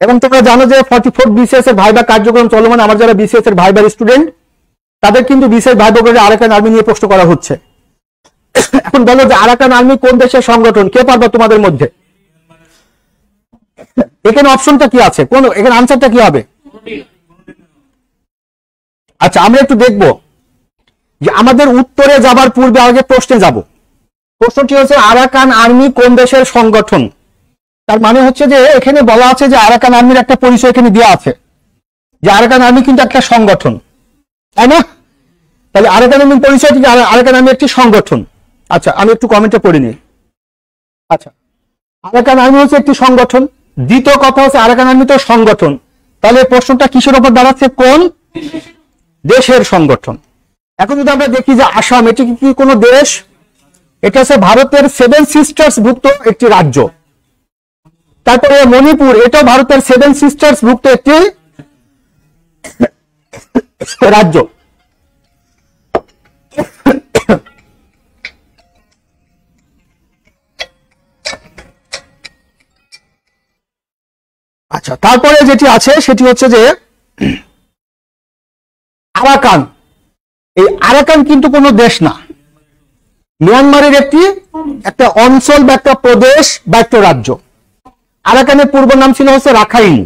এবং তোমরা জানো যে 44 বিসিএস এর ভাইবা কার্যক্রম চলমান। আমার যারা বিসিএস এর ভাইবার স্টুডেন্ট তাদের কিন্তু বিসিএস ভাইবা করে আরাকান আর্মি নিয়ে প্রশ্ন করা হচ্ছে। এখন বলো যে আরাকান আর্মি কোন দেশের সংগঠন, কে পারবে তোমাদের মধ্যে? এখানে অপশনটা কি আছে, কোন এখানে আনসারটা কি হবে? আচ্ছা, আমরা একটু দেখবো যে আমাদের উত্তরে যাবার পূর্বে আগে প্রশ্নে যাব। প্রশ্নটি হচ্ছে আরাকান আর্মি কোন দেশের সংগঠন। তার মানে হচ্ছে যে এখানে বলা আছে যে আরাকান আর্মির একটা পরিচয় এখানে দেওয়া আছে, যে আরাকান আর্মি কিন্তু একটা সংগঠন, তাই না? তাহলে আরাকান আর্মির পরিচয় কি? আরাকান আর্মি একটি সংগঠন। আচ্ছা, আমি একটু কমেন্টে পড়ে নিই। আচ্ছা, আরাকান আর্মি হচ্ছে একটি সংগঠন। দ্বিতীয় কথা হচ্ছে আরাকান আর্মি তো সংগঠন, তাহলে প্রশ্নটা কিসের উপর দাঁড়াচ্ছে? কোন দেশের সংগঠন। এখন যদি আমরা দেখি যে আসাম, এটি কি কোনো দেশ? এটা হচ্ছে ভারতের 7 সিস্টার্স ভুক্ত একটি রাজ্য। তারপরে মণিপুর, এটাও ভারতের 7 সিস্টার্স ভুক্ত একটি রাজ্য। আচ্ছা, তারপরে যেটি আছে সেটি হচ্ছে যে আরাকান। এই আরাকান কিন্তু কোনো দেশ না, মিয়ানমারের একটা অঞ্চল বা একটা প্রদেশ বা একটা রাজ্য। আরাকানের পূর্ব নাম ছিল হচ্ছে রাখাইন।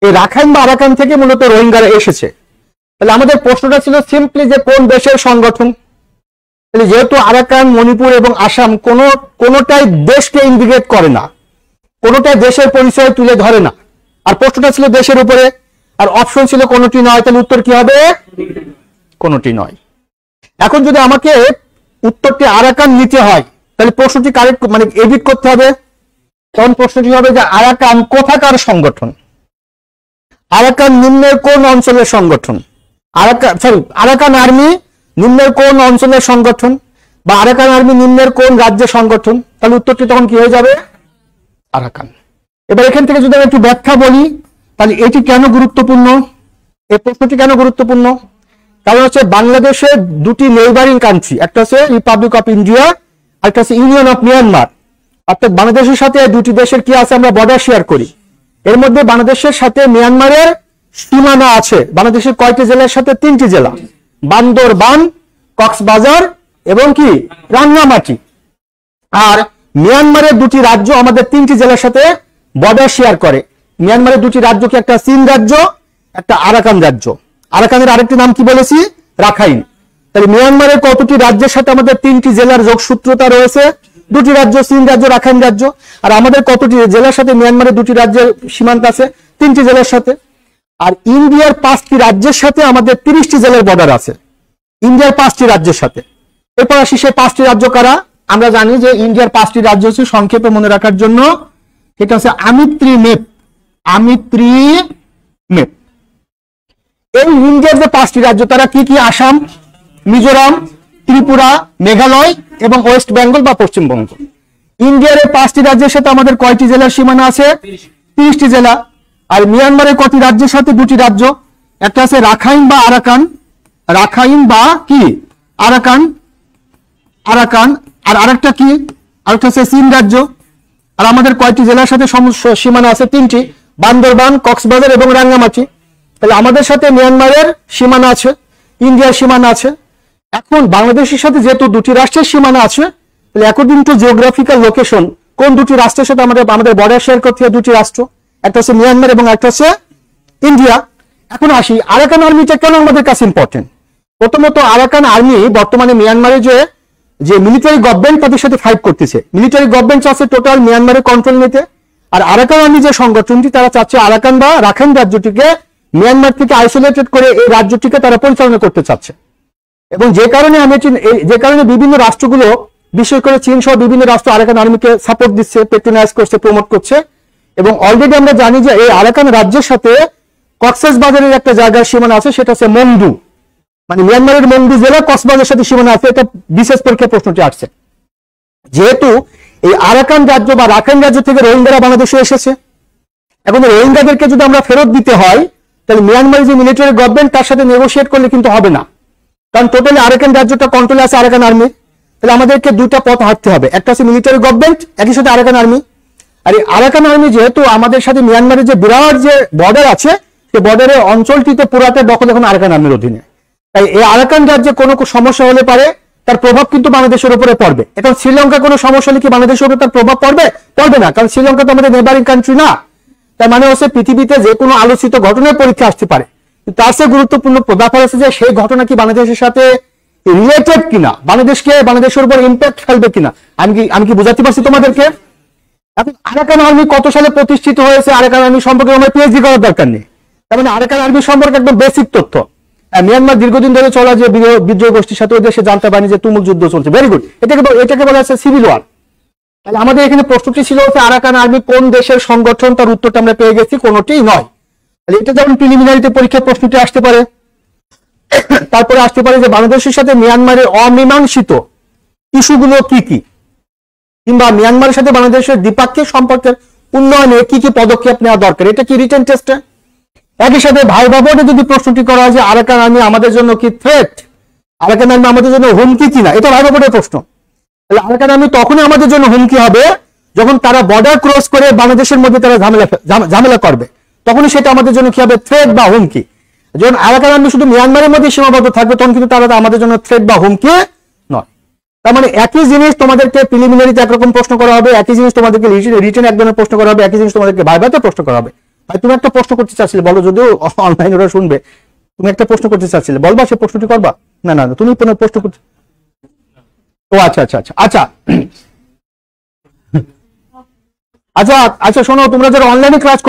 এই রাখাইন বা আরাকান থেকে মূলত রোহিঙ্গারা এসেছে। তাহলে আমাদের প্রশ্নটা ছিল সিম্পলি যে কোন দেশের সংগঠন। তাহলে যেহেতু আরাকান, মণিপুর এবং আসাম কোনোটাই দেশকে ইন্ডিকেট করে না, কোনোটাই দেশের পরিচয় তুলে ধরে না, আর প্রশ্নটা ছিল দেশের উপরে, আর অপশন ছিল কোনোটি নয়, তাহলে উত্তর কি হবে? কোনোটি নয়। এখন যদি আমাকে উত্তরটি আরাকান নিতে হয় তাহলে প্রশ্নটি কারেক্ট মানে এডিট করতে হবে। তখন প্রশ্নটি হবে যে আরাকান কোথাকার সংগঠন, আরাকান নিম্নের কোন অঞ্চলের সংগঠন, আরাকান আর্মি নিম্নের কোন অঞ্চলের সংগঠন, বা আরাকান আর্মি নিম্নের কোন রাজ্যের সংগঠন। তাহলে উত্তরটি তখন কি হয়ে যাবে? আরাকান। এবার এখান থেকে যদি আমি একটু ব্যাখ্যা বলি, তাহলে এটি কেন গুরুত্বপূর্ণ, এই প্রশ্নটি কেন গুরুত্বপূর্ণ? কারণ হচ্ছে বাংলাদেশের দুটি নেইবারিং কান্ট্রি, একটা হচ্ছে রিপাবলিক অফ ইন্ডিয়া, একটা হচ্ছে ইউনিয়ন অফ মিয়ানমার। অর্থাৎ বাংলাদেশের সাথে দুটি দেশের কি আছে, আমরা বর্ডার শেয়ার করি। এর মধ্যে বাংলাদেশের সাথে মিয়ানমারের সীমানা আছে। বাংলাদেশের কয়টি জেলার সাথে? 3টি জেলা, বান্দরবান, কক্সবাজার এবং কি রাঙ্গামাটি। আর মিয়ানমারের দুটি রাজ্য আমাদের 3টি জেলার সাথে বর্ডার শেয়ার করে। মিয়ানমারের দুটি রাজ্য কি? একটা চীন রাজ্য, একটা আরাকান রাজ্য। আরাকানের আরেকটি নাম কি বলেছি? রাখাইন। তাহলে মিয়ানমারের কতটি রাজ্যের সাথে আমাদের 3টি জেলার যোগসূত্রতা রয়েছে? 2টি রাজ্য, চীন রাজ্য, রাখাইন রাজ্য। আর আমাদের কতটি জেলার সাথে মিয়ানমারের 2টি রাজ্যের সীমান্ত আছে? 3টি জেলার সাথে। আর ইন্ডিয়ার 5টি রাজ্যের সাথে আমাদের 30টি জেলার বর্ডার আছে, ইন্ডিয়ার 5টি রাজ্যের সাথে। এরপর আসি সেই 5টি রাজ্য কারা। আমরা জানি যে ইন্ডিয়ার 5টি রাজ্য হচ্ছে, সংক্ষেপে মনে রাখার জন্য, এটা হচ্ছে আমিত্রি মেপ। আমিত্রি মেপ। এই ইন্ডিয়ার যে 5টি রাজ্য তারা কি কি? আসাম, মিজোরাম, ত্রিপুরা, মেঘালয় এবং ওয়েস্ট বেঙ্গল বা পশ্চিমবঙ্গ। ইন্ডিয়ার 5টি রাজ্যের সাথে আমাদের কয়টি জেলার সীমানা আছে? 30টি জেলা। আর মিয়ানমারের কয়টি রাজ্যের সাথে? 2টি রাজ্য, একটা আছে রাখাইন বা আরাকান, রাখাইন বা কি আরাকান, আরাকান। আর আরেকটা কি? আরেকটা হচ্ছে চীন রাজ্য। আর আমাদের কয়টি জেলার সাথে সীমানা আছে? 3টি, বান্দরবান, কক্সবাজার এবং রাঙ্গামাটি। তাহলে আমাদের সাথে মিয়ানমারের সীমানা আছে, ইন্ডিয়ার সীমানা আছে। এখন বাংলাদেশের সাথে যেহেতু 2টি রাষ্ট্রের সীমানা আছে, তাহলে অ্যাকর্ডিং টু জিওগ্রাফিক্যাল লোকেশন কোন 2টি রাষ্ট্রের সাথে আমাদের বর্ডার শেয়ার করতে হয়? 2টি রাষ্ট্র, একটা হচ্ছে মিয়ানমার এবং একটা হচ্ছে ইন্ডিয়া। এখন আসি আরাকান আর্মিটা কেন আমাদের কাছে ইম্পর্টেন্ট। প্রথমত আরাকান আর্মি বর্তমানে মিয়ানমারে যে মিলিটারি গভর্নমেন্ট তাদের সাথে ফাইট করতেছে। মিলিটারি গভর্নমেন্ট চাচ্ছে টোটাল মিয়ানমারের কন্ট্রোল নিতে, আর আরাকান আর্মি যে সংগঠনটি তারা চাচ্ছে আরাকান বা রাখাইন রাজ্যটিকে মিয়ানমার থেকে আইসোলেটেড করে এই রাজ্যটিকে তারা পরিচালনা করতে চাচ্ছে। এবং যে কারণে বিভিন্ন রাষ্ট্রগুলো, বিশেষ করে চীন সহ বিভিন্ন রাষ্ট্র আরাকান আর্মিকে সাপোর্ট দিচ্ছে, পেট্রোনাইজ করছে, প্রমোট করছে। এবং অলরেডি আমরা জানি যে এই আরাকান রাজ্যের সাথে কক্সেস বাজারের একটা জায়গার সীমানা আছে, সেটা হচ্ছে মংডু, মানে মিয়ানমারের মংডু জেলা কক্সবাজারের সাথে সীমানা আছে। এটা বিশেষ পরীক্ষা প্রশ্নটি আসছে। যেহেতু এই আরাকান রাজ্য বা রাখাইন রাজ্য থেকে রোহিঙ্গারা বাংলাদেশে এসেছে, এখন রোহিঙ্গাদেরকে যদি আমরা ফেরত দিতে হয়, তাহলে মিয়ানমারের যে মিলিটারি গভর্নমেন্ট তার সাথে নেগোশিয়েট করলে কিন্তু হবে না, কারণ টোটালি আরাকান রাজ্যটা কন্ট্রোলে আছে আরাকান আর্মি। তাহলে আমাদেরকে দুটা পথ হাঁটতে হবে, একটা হচ্ছে মিলিটারি গভর্নমেন্ট, একই সাথে আরাকান আর্মি। আর এই আরাকান আর্মি যেহেতু আমাদের সাথে মিয়ানমারের যে বিরাট যে বর্ডার আছে, সেই বর্ডারের অঞ্চলটিতে পুরাটা দখল এখন আরাকান আর্মির অধীনে। তাই এই আরাকান রাজ্যে কোনো সমস্যা হলে পারে তার প্রভাব কিন্তু বাংলাদেশের উপরে পড়বে। এখন শ্রীলঙ্কা কোনো সমস্যা হলে কি বাংলাদেশের উপরে তার প্রভাব পড়বে? পড়বে না, কারণ শ্রীলঙ্কা তো আমাদের নেবারিং কান্ট্রি না। তার মানে হচ্ছে পৃথিবীতে যে কোনো আলোচিত ঘটনার পরীক্ষা আসতে পারে, তার চেয়ে গুরুত্বপূর্ণ ব্যাপার হচ্ছে যে সেই ঘটনা কি বাংলাদেশের সাথে রিলেটেড কিনা, বাংলাদেশের উপর ইম্প্যাক্ট ফেলবে কিনা। আমি কি বুঝাতে পারছি তোমাদেরকে? এখন আরাকান আর্মি কত সালে প্রতিষ্ঠিত হয়েছে, আরাকান আর্মি সম্পর্কে আমার পিএইচডি করার দরকার নেই। তার মানে আরাকান আর্মি সম্পর্কে একদম বেসিক তথ্য। মিয়ানমার দীর্ঘদিন ধরে চলা যে বিদ্রোহী গোষ্ঠীর সাথে ওই দেশে জানতে পারেনি যে তুমুল যুদ্ধ চলছে। ভেরি গুড, এটাকে বলা হচ্ছে সিভিল ওয়ার। তাহলে আমাদের এখানে প্রশ্নটি ছিল যে আরাকান আর্মি কোন দেশের সংগঠন, তার উত্তরটা আমরা পেয়ে গেছি, কোনোটিই নয়। তাহলে এটা যেমন প্রিলিমিনারিতে পরীক্ষার প্রশ্নটি আসতে পারে। তারপরে আসতে পারে যে বাংলাদেশের সাথে মিয়ানমারের অমীমাংসিত ইস্যুগুলো কি কি, কিংবা মিয়ানমারের সাথে বাংলাদেশের দ্বিপাক্ষিক সম্পর্কের উন্নয়নে কি কি পদক্ষেপ নেওয়া দরকার, এটা কি রিটেন টেস্টে। একই সাথে ভাইবা বোর্ডে যদি প্রশ্নটি করা হয় যে আরাকান আর্মি আমাদের জন্য কি থ্রেট, আরাকান আর্মি আমাদের জন্য হুমকি কিনা, এটা ভাইবা বোর্ডের প্রশ্ন। তাহলে আরাকান আর্মি তখনই আমাদের জন্য হুমকি হবে যখন তারা বর্ডার ক্রস করে বাংলাদেশের মধ্যে তারা ঝামেলা করবে, তখনই সেটা আমাদের জন্য কি হবে, থ্রেট বা হুমকি। যখন আরাকান আর্মি শুধু মিয়ানমারের মধ্যে সীমাবদ্ধ থাকবে, তখন কিন্তু তারা আমাদের জন্য থ্রেট বা হুমকি নয়। তার মানে একই জিনিস তোমাদেরকে প্রিলিমিনারিতে একরকম প্রশ্ন করা হবে, একই জিনিস তোমাদেরকে রিটেন এক ধরনের প্রশ্ন করা হবে, একই জিনিস তোমাদেরকে ভাইভাতে প্রশ্ন করা হবে। ভাই তুমি একটা প্রশ্ন করতে চাচ্ছিলে, বলো, যদিও অনলাইন ওরা শুনবে। তুমি একটা প্রশ্ন করতে চাচ্ছিলে, বলবা সে প্রশ্নটি করবা? না না তুমি প্রশ্ন করতে, ও আচ্ছা আচ্ছা আচ্ছা আচ্ছা আচ্ছা আচ্ছা শোনো, তোমরা যারা অনলাইনে ক্লাস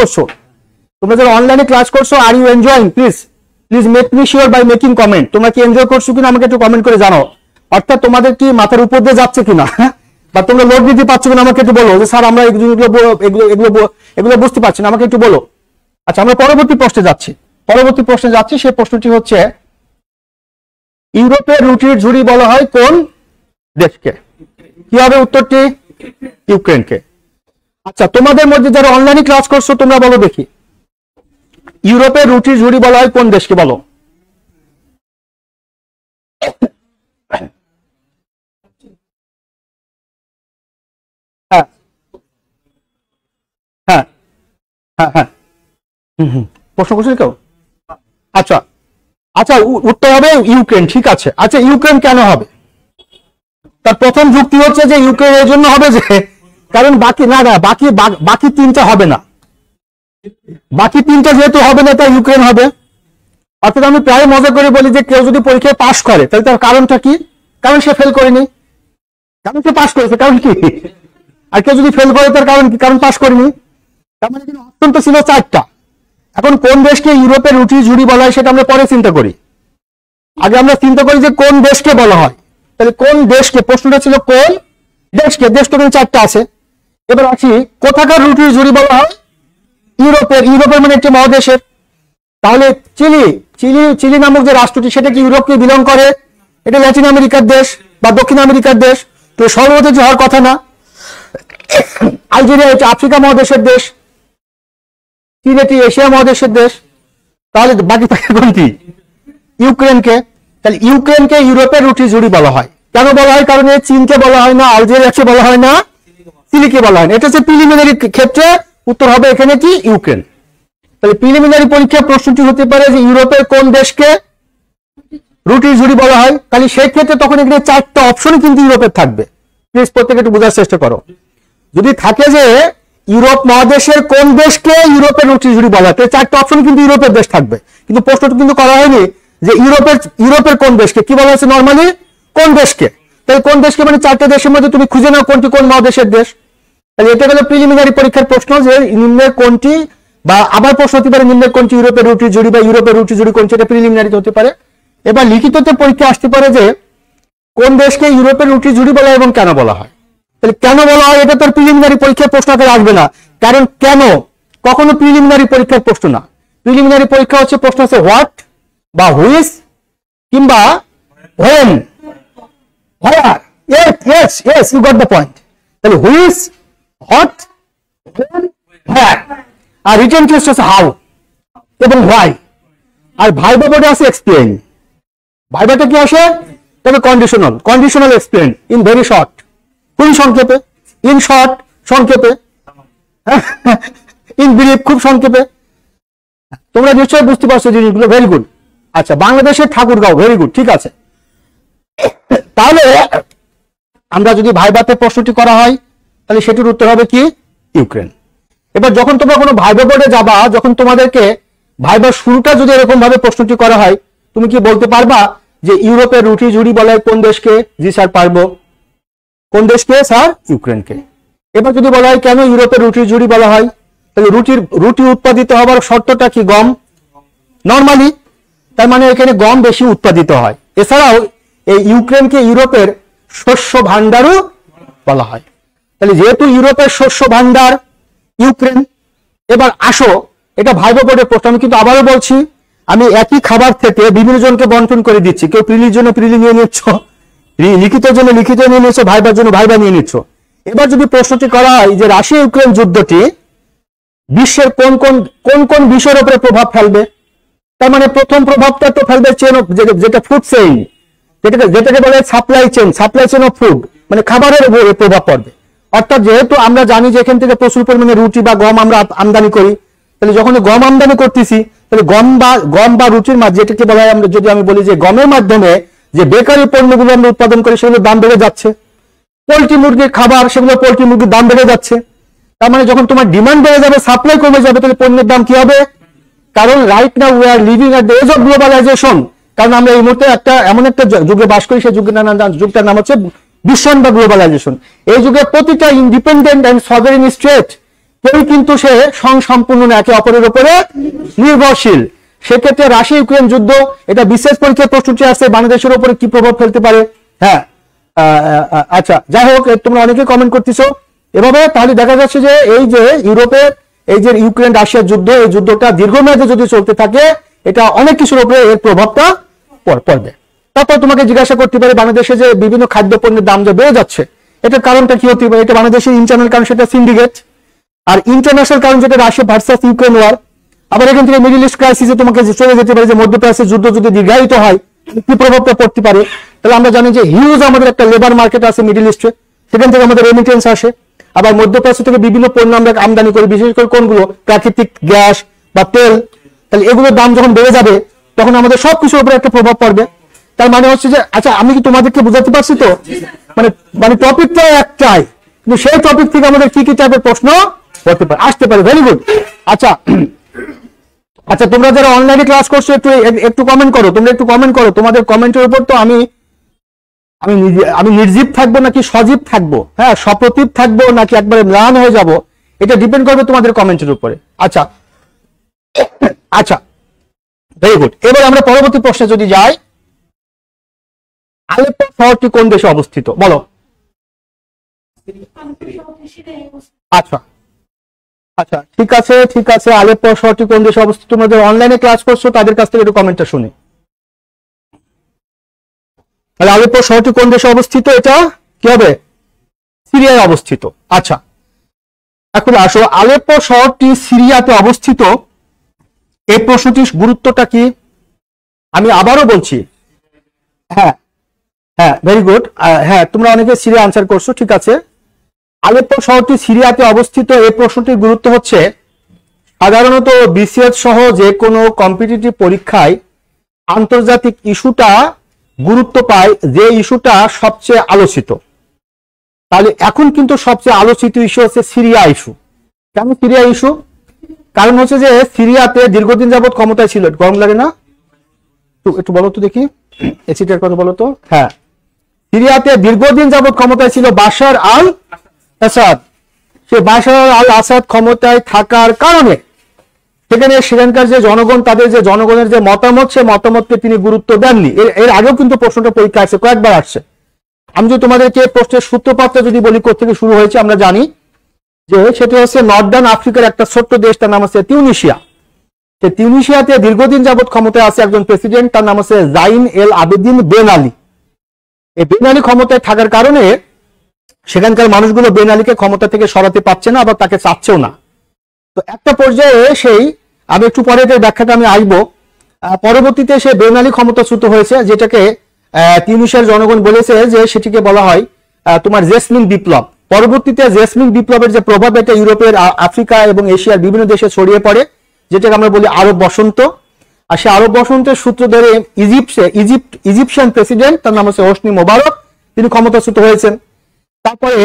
করছো, are you enjoying? Please make me sure bye making comment. তোমরা কি এনজয় করছো কিনা আমাকে একটু কমেন্ট করে জানাও। অর্থাৎ তোমাদের কি মাথার উপর দিয়ে যাচ্ছে কিনা, বা তোমরা লোড দিতে পারছো কিনা আমাকে একটু বলো, যে স্যার আমরা এগুলো বুঝতে পারছি না, আমাকে একটু বলো। আচ্ছা, আমরা পরবর্তী প্রশ্নে যাচ্ছি। সেই প্রশ্নটি হচ্ছে, ইউরোপের রুটির ঝুড়ি বলা হয় কোন দেশকে? কি হবে উত্তরটি? ইউক্রেনকে। আচ্ছা, তোমাদের মধ্যে যারা অনলাইনে ক্লাস করছো তোমরা বলো দেখি, ইউরোপের রুটির ঝুড়ি বলা হয় কোন দেশকে? বলো। হ্যাঁ হ্যাঁ হ্যাঁ হ্যাঁ প্রশ্ন করছিল কেউ? আচ্ছা আচ্ছা, উত্তর হবে ইউক্রেন। ঠিক আছে। আচ্ছা, ইউক্রেন কেন হবে? তার প্রথম যুক্তি হচ্ছে যে ইউক্রেন এর জন্য হবে যে কারণ বাকি তিনটা হবে না, বাকি তিনটা যেহেতু হবে না তাই ইউক্রেন হবে। অর্থাৎ আমি প্রায় মজা করে বলি যে কেউ যদি পরীক্ষায় পাশ করে তাহলে তার কারণটা কি? কারণ সে ফেল করেনি, কারণ সে পাশ করেছে, কারণ কি? আর কেউ যদি ফেল করে তার কারণ কি? কারণ পাশ করেনি। তার মানে অত্যন্ত ছিল চারটা। এখন কোন দেশকে ইউরোপের রুটি ঝুড়ি বলা হয় সেটা আমরা পরে চিন্তা করি। আগে আমরা চিন্তা করি যে কোন দেশকে বলা হয়। তাহলে কোন দেশকে, প্রশ্নটা ছিল কোন দেশকে, দেশ তো কিন্তু চারটা আছে। এবার আসি, কোথাকার রুটির ঝুড়ি বলা হয়? ইউরোপের মানে একটি মহাদেশের। তাহলে চিলি নামক যে রাষ্ট্রটি, সেটা কি ইউরোপকে বিলং করে? এটা ল্যাটিন আমেরিকার দেশ বা দক্ষিণ আমেরিকার দেশ, তো সর্বপ্রথম হওয়ার কথা না। আলজেরিয়া হচ্ছে আফ্রিকা মহাদেশের দেশ, চীন এটি এশিয়া মহাদেশের দেশ। তাহলে বাকি থাকে কোনটি? ইউক্রেনকে। তাহলে ইউক্রেনকে ইউরোপের রুটি ঝুড়ি বলা হয়। কেন বলা হয়? কারণ চীনকে বলা হয় না, আলজেরিয়াকে বলা হয় না, চিলিকে বলা হয় না। এটা হচ্ছে প্রিলিমিনারি ক্ষেত্রে উত্তর হবে এখানে কি? ইউক্রেন। তাহলে প্রিলিমিনারি পরীক্ষার প্রশ্নটি হতে পারে যে ইউরোপের কোন দেশকে রুটির ঝুড়ি বলা হয়। তাহলে সেই ক্ষেত্রে তখন এখানে চারটা অপশনই কিন্তু ইউরোপের থাকবে। প্লিজ প্রত্যেকে একটু বোঝার চেষ্টা করো। যদি থাকে যে ইউরোপ মহাদেশের কোন দেশকে ইউরোপের রুটির ঝুড়ি বলা হয়, তাহলে চারটা অপশন কিন্তু ইউরোপের দেশ থাকবে। কিন্তু প্রশ্নটা কিন্তু করা হয়নি যে ইউরোপের কোন দেশকে, কি বলা হয়েছে নর্মালি কোন দেশকে। তাহলে কোন দেশকে মানে চারটা দেশের মধ্যে তুমি খুঁজে নাও কোনটি কোন মহাদেশের দেশ। তাহলে এটা হলো প্রিলিমিনারি পরীক্ষার প্রশ্ন যে নিম্নের কোনটি বা আবার প্রশ্ন হতে পারে নিম্নের কোনটি ইউরোপের রুটির জুড়ি বা ইউরোপের রুটির জুড়ি কোনটি, এটা প্রিলিমিনারিতে হতে পারে। এবার লিখিততে পরীক্ষা আসতে পারে যে কোন দেশকে ইউরোপের রুটির জুড়ি বলা হয় এবং কেন বলা হয়। তাহলে কেন বলা হয় এটা তোর প্রিলিমিনারি পরীক্ষায় প্রশ্ন আকারে আসবে না, কারণ কেন কখনো প্রিলিমিনারি পরীক্ষার প্রশ্ন না। প্রিলিমিনারি পরীক্ষা হচ্ছে প্রশ্ন আছে হোয়াট বা হুইচ কিংবা when, where. Yes yes you got the point. তাহলে হুইচ, হোয়াট, হোয়েন, হোয়ার। আর রিটেন টেস্ট আছে হাউ এবং হোয়াই। আর ভাইবা বোর্ডে আছে এক্সপ্লেইন। ভাইবাতে কি আসে, তবে conditional, conditional explain in very short, খুবই সংক্ষেপে, ইন শর্ট সংক্ষেপে, ইন ব্রিফ খুব সংক্ষেপে। তোমরা নিশ্চয়ই বুঝতে পারছো জিনিসগুলো, ভেরি গুড। আচ্ছা, বাংলাদেশের ঠাকুরগাঁও, ভেরি গুড, ঠিক আছে। তাহলে আমরা যদি ভাইবাতে প্রশ্নটি করা হয় তাহলে সেটির উত্তর হবে কি, ইউক্রেন। এবার যখন তোমরা কোনো ভাইবা বোর্ডে যাবা, যখন তোমাদেরকে ভাইবার শুরুটা যদি এরকম ভাবে প্রশ্নটি করা হয়, তুমি কি বলতে পারবা যে ইউরোপের রুটি জুড়ি বলা হয় কোন দেশকে? জি স্যার পারবো। কোন দেশকে স্যার? ইউক্রেনকে। এবার যদি বলা হয় কেন ইউরোপের রুটি জুড়ি বলা হয়, তাহলে রুটি উৎপাদিত হবার শর্তটা কি? গম, নরমালি। তার মানে এখানে গম বেশি উৎপাদিত হয়। এছাড়াও এই ইউক্রেনকে ইউরোপের শস্য ভান্ডারও বলা হয়। তাহলে যেহেতু ইউরোপের শস্য ভান্ডার ইউক্রেন, এবার আসো এটা ভাইবা বোর্ডের প্রশ্ন। আমি কিন্তু আবারও বলছি, আমি একই খাবার থেকে বিভিন্ন জনকে বন্টন করে দিচ্ছি। কেউ প্রিলির জন্য প্রিলি নিয়ে নিচ্ছ, লিখিতের জন্য লিখিত নিয়ে নিচ্ছ, ভাইবার জন্য ভাইবা নিয়ে নিচ্ছ। এবার যদি প্রশ্নটি করা হয় যে রাশিয়া ইউক্রেন যুদ্ধটি বিশ্বের কোন কোন কোন কোন বিষয়ের উপরে প্রভাব ফেলবে, তার মানে প্রথম প্রভাবটা তো ফেলবে চেন অফ, যেটা ফুড চেইন, যেটাকে বলে সাপ্লাই চেন অফ ফুড, মানে খাবারের উপরে প্রভাব পড়বে। অর্থাৎ যেহেতু আমরা জানি যে এখান থেকে প্রচুর পরিমাণে রুটি বা গম আমরা আমদানি করি, তাহলে যখন গম আমদানি করতেছি, তাহলে গম বা রুটির মাধ্যমে, যেটাকে বলা হয়, আমরা যদি আমি বলি যে গমের মাধ্যমে যে বেকারি পণ্যগুলো আমরা উৎপাদন করি সেগুলোর দাম বেড়ে যাচ্ছে। পোল্ট্রি মুরগির খাবার, সেগুলো পোল্ট্রি মুরগির দাম বেড়ে যাচ্ছে। তার মানে যখন তোমার ডিমান্ড বেড়ে যাবে, সাপ্লাই কমে যাবে, তাহলে পণ্যের দাম কি হবে? কারণ right now we are living at the age of globalisation. কারণ আমরা এই মুহূর্তে এমন একটা যুগে বাস করি, সেই যুগটার নাম হচ্ছে বিশ্বায়ন বা গ্লোবালাইজেশন। এই যুগে প্রতিটা ইন্ডিপেন্ডেন্ট এন্ড সভারেন স্টেট কেউ কিন্তু সে সম্পূর্ণ একে অপরের উপরে নির্ভরশীল। সেক্ষেত্রে রাশিয়া ইউক্রেন যুদ্ধ, এটা বিশেষ পরীক্ষার প্রশ্নটি আসছে বাংলাদেশের উপরে কি প্রভাব ফেলতে পারে। হ্যাঁ, আচ্ছা, যাই হোক, তোমরা অনেকে কমেন্ট করতেছো এভাবে। তাহলে দেখা যাচ্ছে যে এই যে ইউরোপের এই যে ইউক্রেন রাশিয়ার যুদ্ধ, এই যুদ্ধটা দীর্ঘমেয়াদে যদি চলতে থাকে, এটা অনেক কিছুর উপরে এর প্রভাবটা পড়বে। তারপর তোমাকে জিজ্ঞাসা করতে পারে বাংলাদেশে যে বিভিন্ন খাদ্য পণ্যের দাম যে বেড়ে যাচ্ছে, এটার কারণটা কি হতে পারে? এটা বাংলাদেশের ইন্টারনাল কারণ, সেটা সিন্ডিকেট। আর ইন্টারন্যাশনাল কারণ যেটা রাশিয়া ভার্সাস ইউক্রেন ওয়ার। আবার এখান থেকে মিডল ইস্ট ক্রাইসিসে তোমাকে চলে যেতে পারে, যে মধ্যপ্রাচ্যের যুদ্ধ যদি দীর্ঘায়িত হয় কি প্রভাবটা পড়তে পারে। তাহলে আমরা জানি যে হিউজ আমাদের একটা লেবার মার্কেট আছে মিডল ইস্টে, সেখান থেকে আমাদের রেমিটেন্স আসে। আবার মধ্যপ্রাচ্য থেকে বিভিন্ন পণ্য আমরা আমদানি করি, বিশেষ করে কোনগুলো? প্রাকৃতিক গ্যাস বা তেল। তাহলে এগুলোর দাম যখন বেড়ে যাবে, তখন আমাদের সবকিছুর উপরে একটা প্রভাব পড়বে। তার মানে হচ্ছে যে, আচ্ছা আমি কি তোমাদেরকে বোঝাতে পারছি তো? মানে টপিকটা একটাই, কিন্তু সেই টপিক থেকে আমাদের কি কি টাইপের প্রশ্ন করতে পারে, আসতে পারে। Very good. আচ্ছা আচ্ছা, তোমরা যারা অনলাইনে ক্লাস করছো একটু কমেন্ট করো, তোমরা একটু কমেন্ট করো। তোমাদের কমেন্টের উপর তো আমি নির্জীব থাকবো নাকি সজীব থাকবো, হ্যাঁ, সপ্রতিভ থাকবো নাকি একবারে ম্লান হয়ে যাব, এটা ডিপেন্ড করবে তোমাদের কমেন্টের উপরে। আচ্ছা আচ্ছা, ভেরি গুড। এবার আমরা পরবর্তী প্রশ্নে যদি যাই, আলেপ্পো শহরটি কোন দেশে অবস্থিত? বলো। আচ্ছা আচ্ছা, ঠিক আছে ঠিক আছে, আলেপ্পো শহরটি কোন দেশে অবস্থিত? তোমাদের অনলাইনে ক্লাস করছো, তাদের কাছ থেকে একটু কমেন্টটা শুনি। তাহলে আলেপ্পো শহরটি কোন দেশে অবস্থিত? এটা কি হবে? সিরিয়ায় অবস্থিত। আচ্ছা, এখন আসো, আলেপ্পো শহরটি সিরিয়াতে অবস্থিত, এই প্রশ্নটির গুরুত্বটা কি? আমি আবারও বলছি। হ্যাঁ হ্যাঁ, ভেরি গুড। হ্যাঁ, তোমরা অনেকে সিরিয়া আনসার করছো, ঠিক আছে। আলেপ্পো শহরটি সিরিয়াতে অবস্থিত, এই প্রশ্নটির গুরুত্ব হচ্ছে, সাধারণত বিসিএস সহ যে কোনো কম্পিটিটিভ পরীক্ষায় আন্তর্জাতিক ইস্যুটা গুরুত্ব পায়, যে ইস্যুটা সবচেয়ে আলোচিত। তাহলে এখন কিন্তু সবচেয়ে আলোচিত ইস্যু হচ্ছে সিরিয়া ইস্যু। কেন সিরিয়া ইস্যু? কারণ হচ্ছে যে সিরিয়াতে দীর্ঘদিন যাবত ক্ষমতায় ছিল। গরম লাগে না? একটু বলো তো দেখি, এসিটার কথা বলো তো। হ্যাঁ, সিরিয়াতে দীর্ঘদিন যাবত ক্ষমতায় ছিল বাশার আল আসাদ। সে বাশার আল আসাদ ক্ষমতায় থাকার কারণে সেখানে সেখানকার যে জনগণ, তাদের যে জনগণের যে মতামত, সে মতামতকে তিনি গুরুত্ব দেননি। এর আগেও কিন্তু প্রশ্নটা পরীক্ষা আসছে, কয়েকবার আসছে। আমি যদি তোমাদেরকে প্রশ্নের সূত্রপাতটা যদি বলি কোথেকে শুরু হয়েছে, আমরা জানি যে সেটা হচ্ছে নর্দার্ন আফ্রিকার একটা ছোট্ট দেশ, তার নাম হচ্ছে তিউনিসিয়া। সেই তিউনিসিয়াতে দীর্ঘদিন যাবৎ ক্ষমতায় আছে একজন প্রেসিডেন্ট, তার নাম হচ্ছে জাইন এল আবেদিন বেন আলী। এই বেন আলী ক্ষমতায় থাকার কারণে সেখানকার মানুষগুলো বেন আলীকে ক্ষমতা থেকে সরাতে পারছে না, আবার তাকে চাচ্ছেও না। তো একটা পর্যায়ে সেই, আমি একটু পরে এর ব্যাখ্যাটা আমি আসবো, পরবর্তীতে সে বেন আলী ক্ষমতাচ্যুত হয়েছে, যেটাকে তিউনিসিয়ার জনগণ বলেছে যে সেটিকে বলা হয় তোমার জেসমিন বিপ্লব। পরবর্তীতে জেসমিন বিপ্লবের যে প্রভাব, এটা ইউরোপের, আফ্রিকা এবং এশিয়ার বিভিন্ন দেশে ছড়িয়ে পড়ে, যেটাকে আমরা বলি আরব বসন্ত। আর সে আরব বসন্তের সূত্র ধরে ইজিপশিয়ান প্রেসিডেন্ট, তার নাম হচ্ছে হোসনি মোবারক, তিনি ক্ষমতাচ্যুত হয়েছেন। তারপরে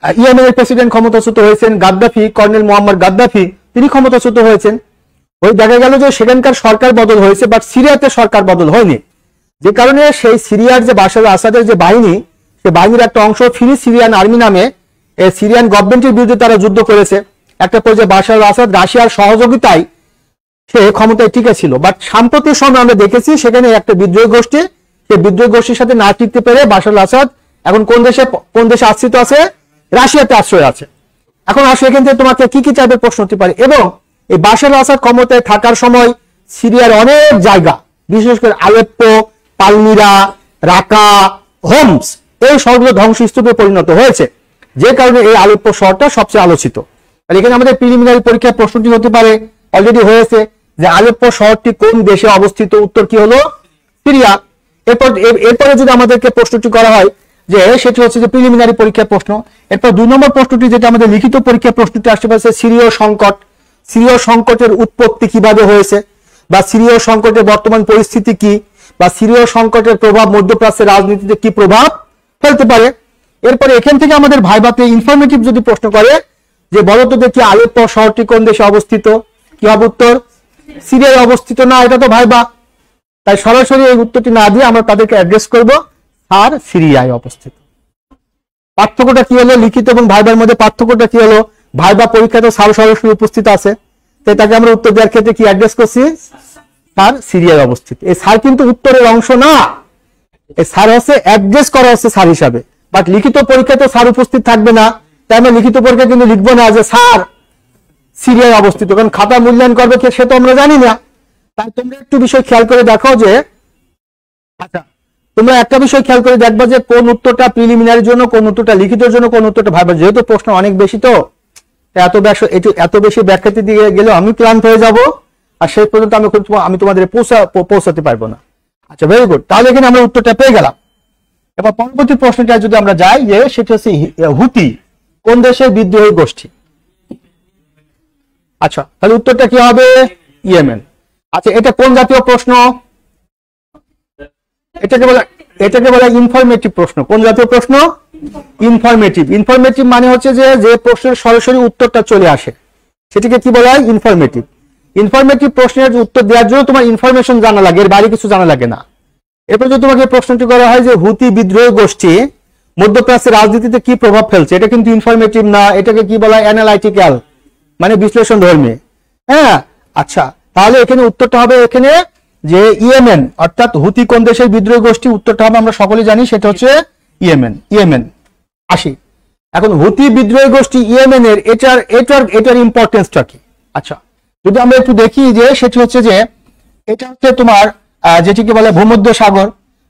ইয়েমেনের প্রেসিডেন্ট ক্ষমতাচ্যুত হয়েছেন, গাদ্দাফি, কর্নেল মোহাম্মদ গাদ্দাফি, তিনি ক্ষমতাচ্যুত হয়েছেন। ওই দেখা গেল যে সেখানকার সরকার বদল হয়েছে, বাট সিরিয়াতে সরকার বদল হয়নি, যে কারণে সেই সিরিয়ার যে বাশার আসাদের যে বাহিনী, সে বাহিনীর একটা অংশ ফ্রি সিরিয়ান আর্মি নামে সিরিয়ান গভর্নমেন্টের বিরুদ্ধে তারা যুদ্ধ করেছে। একটা পর্যায়ে বাশার আসাদ রাশিয়ার সহযোগিতায় সে ক্ষমতায় টিকে ছিল। বাট সাম্প্রতিক সময় আমরা দেখেছি সেখানে একটা বিদ্রোহী গোষ্ঠী, সেই বিদ্রোহী গোষ্ঠীর সাথে না টিকতে পেরে বাশার আসাদ এখন কোন দেশে আশ্রিত আছে? রাশিয়াতে আশ্রয় আছে। এখন আসলে এখান থেকে তোমাকে কি কি চাইবে প্রশ্ন হতে পারে। এবং এই বাশার আসাদ ক্ষমতায় থাকার সময় সিরিয়ার অনেক জায়গা, বিশেষ করে আলেপ্পো, পালমিরা, রাকা, হোমস, এই শহরগুলো ধ্বংসস্তূপে পরিণত হয়েছে, যে কারণে এই আলেপ্পো শহরটা সবচেয়ে আলোচিত। আর এখানে আমাদের প্রিলিমিনারি পরীক্ষার প্রশ্নটি হতে পারে, অলরেডি হয়েছে, যে আলেপ্পো শহরটি কোন দেশে অবস্থিত? উত্তর কি হলো? সিরিয়া। এরপরে যদি আমাদেরকে প্রশ্নটি করা হয় যে সেটি হচ্ছে যে প্রিলিমিনারি পরীক্ষার প্রশ্ন, এরপর 2 নম্বর প্রশ্নটি যেটা আমাদের লিখিত পরীক্ষার প্রশ্নটি আসতে পারছে, সিরীয় সংকট। সিরীয় সংকটের উৎপত্তি কিভাবে হয়েছে, বা সিরীয় সংকটের বর্তমান পরিস্থিতি কি, বা সিরীয় সংকটের প্রভাব মধ্যপ্রাচ্যের রাজনীতিতে কি প্রভাব ফেলতে পারে। এরপরে এখান থেকে আমাদের ভাইভাতে ইনফরমেটিভ যদি প্রশ্ন করে যে বলো তো দেখি আলেপ্পো শহরটি কোন দেশে অবস্থিত, কি হবে উত্তর? সিরিয়ায় অবস্থিত না, এটা তো ভাইবা। তাই সরাসরি এই উত্তরটি না দিয়ে আমরা তাদেরকে অ্যাড্রেস করব, আর সিরিয়ায় অবস্থিত। পার্থক্যটা কি হলো? লিখিত এবং ভাইবার মধ্যে পার্থক্যটা কি হলো? ভাইবা পরীক্ষাতে স্যার সরাসরি উপস্থিত আছে, তাই তাকে আমরা উত্তর দেওয়ার ক্ষেত্রে কি অ্যাড্রেস করছি? স্যার সিরিয়ায় অবস্থিত। এই স্যার কিন্তু উত্তরের অংশ না, এই স্যার হচ্ছে অ্যাড্রেস করা হচ্ছে স্যার হিসাবে। বাট লিখিত পরীক্ষাতে স্যার উপস্থিত থাকবে না, তাই আমরা লিখিত পরীক্ষা কিন্তু লিখবো না যে স্যার সিরিয়ায় অবস্থিত, কারণ খাতা মূল্যায়ন করবে কে সে তো আমরা জানি না। তাই তোমরা একটু বিষয় খেয়াল করে দেখো যে, আচ্ছা তোমরা একটা বিষয় খেয়াল করে দেখবা যে কোন উত্তরটা প্রিলিমিনারির জন্য, কোন উত্তরটা লিখিতের জন্য, কোন উত্তরটা ভাইবার। যেহেতু প্রশ্ন অনেক বেশি, তো এত বেশি ব্যাখ্যাতে দিয়ে গেলেও আমি ক্লান্ত হয়ে যাব, আর সেই পর্যন্ত আমি তোমাদের পৌঁছাতে পারবো না। আচ্ছা, ভেরি গুড। তাহলে এখানে আমরা উত্তরটা পেয়ে গেলাম। এবার পরবর্তী প্রশ্নটা যদি আমরা যাই, যে সেটা হচ্ছে হুতি কোন দেশের বিদ্রোহী গোষ্ঠী? আচ্ছা, তাহলে উত্তরটা কি হবে? ইয়েমেন। আচ্ছা, এটা কোন জাতীয় প্রশ্ন? এটাকে বলা ইনফরমেটিভ প্রশ্ন। কোন জাতীয় প্রশ্ন? ইনফরমেটিভ। ইনফরমেটিভ মানে হচ্ছে যে প্রশ্নের সরাসরি উত্তরটা চলে আসে, সেটাকে কি বলা হয়? ইনফরমেটিভ। ইনফরমেটিভ প্রশ্নের উত্তর দেওয়ার জন্য তোমার ইনফরমেশন জানা লাগে, এর বাইরে কিছু জানা লাগে না। এরপর যদি তোমাকে প্রশ্নটি করা হয় যে হুতি বিদ্রোহী গোষ্ঠী মধ্যপ্রাচ্যের রাজনীতিতে কি প্রভাব ফেলছে, এটা কিন্তু ইনফরমেটিভ না, এটাকে কি বলা হয়? অ্যানালাইটিক্যাল, মানে বিশ্লেষণ ধর্মী। হ্যাঁ, আচ্ছা, তাহলে এখানে উত্তরটা হবে এখানে যে ইয়েমেন, অর্থাৎ হুতি কোন দেশের বিদ্রোহী গোষ্ঠী? উত্তরটা হবে, আমরা সকলে জানি, সেটা হচ্ছে ইয়েমেন। ইয়েমেন। আসি এখন হুতি বিদ্রোহী গোষ্ঠী ইয়েমেনের, এটার ইম্পর্টেন্সটা কি? আচ্ছা, যদি আমরা একটু দেখি যে সেটি হচ্ছে যে এটা হচ্ছে তোমার যেটিকে বলে ভূমধ্য সাগর।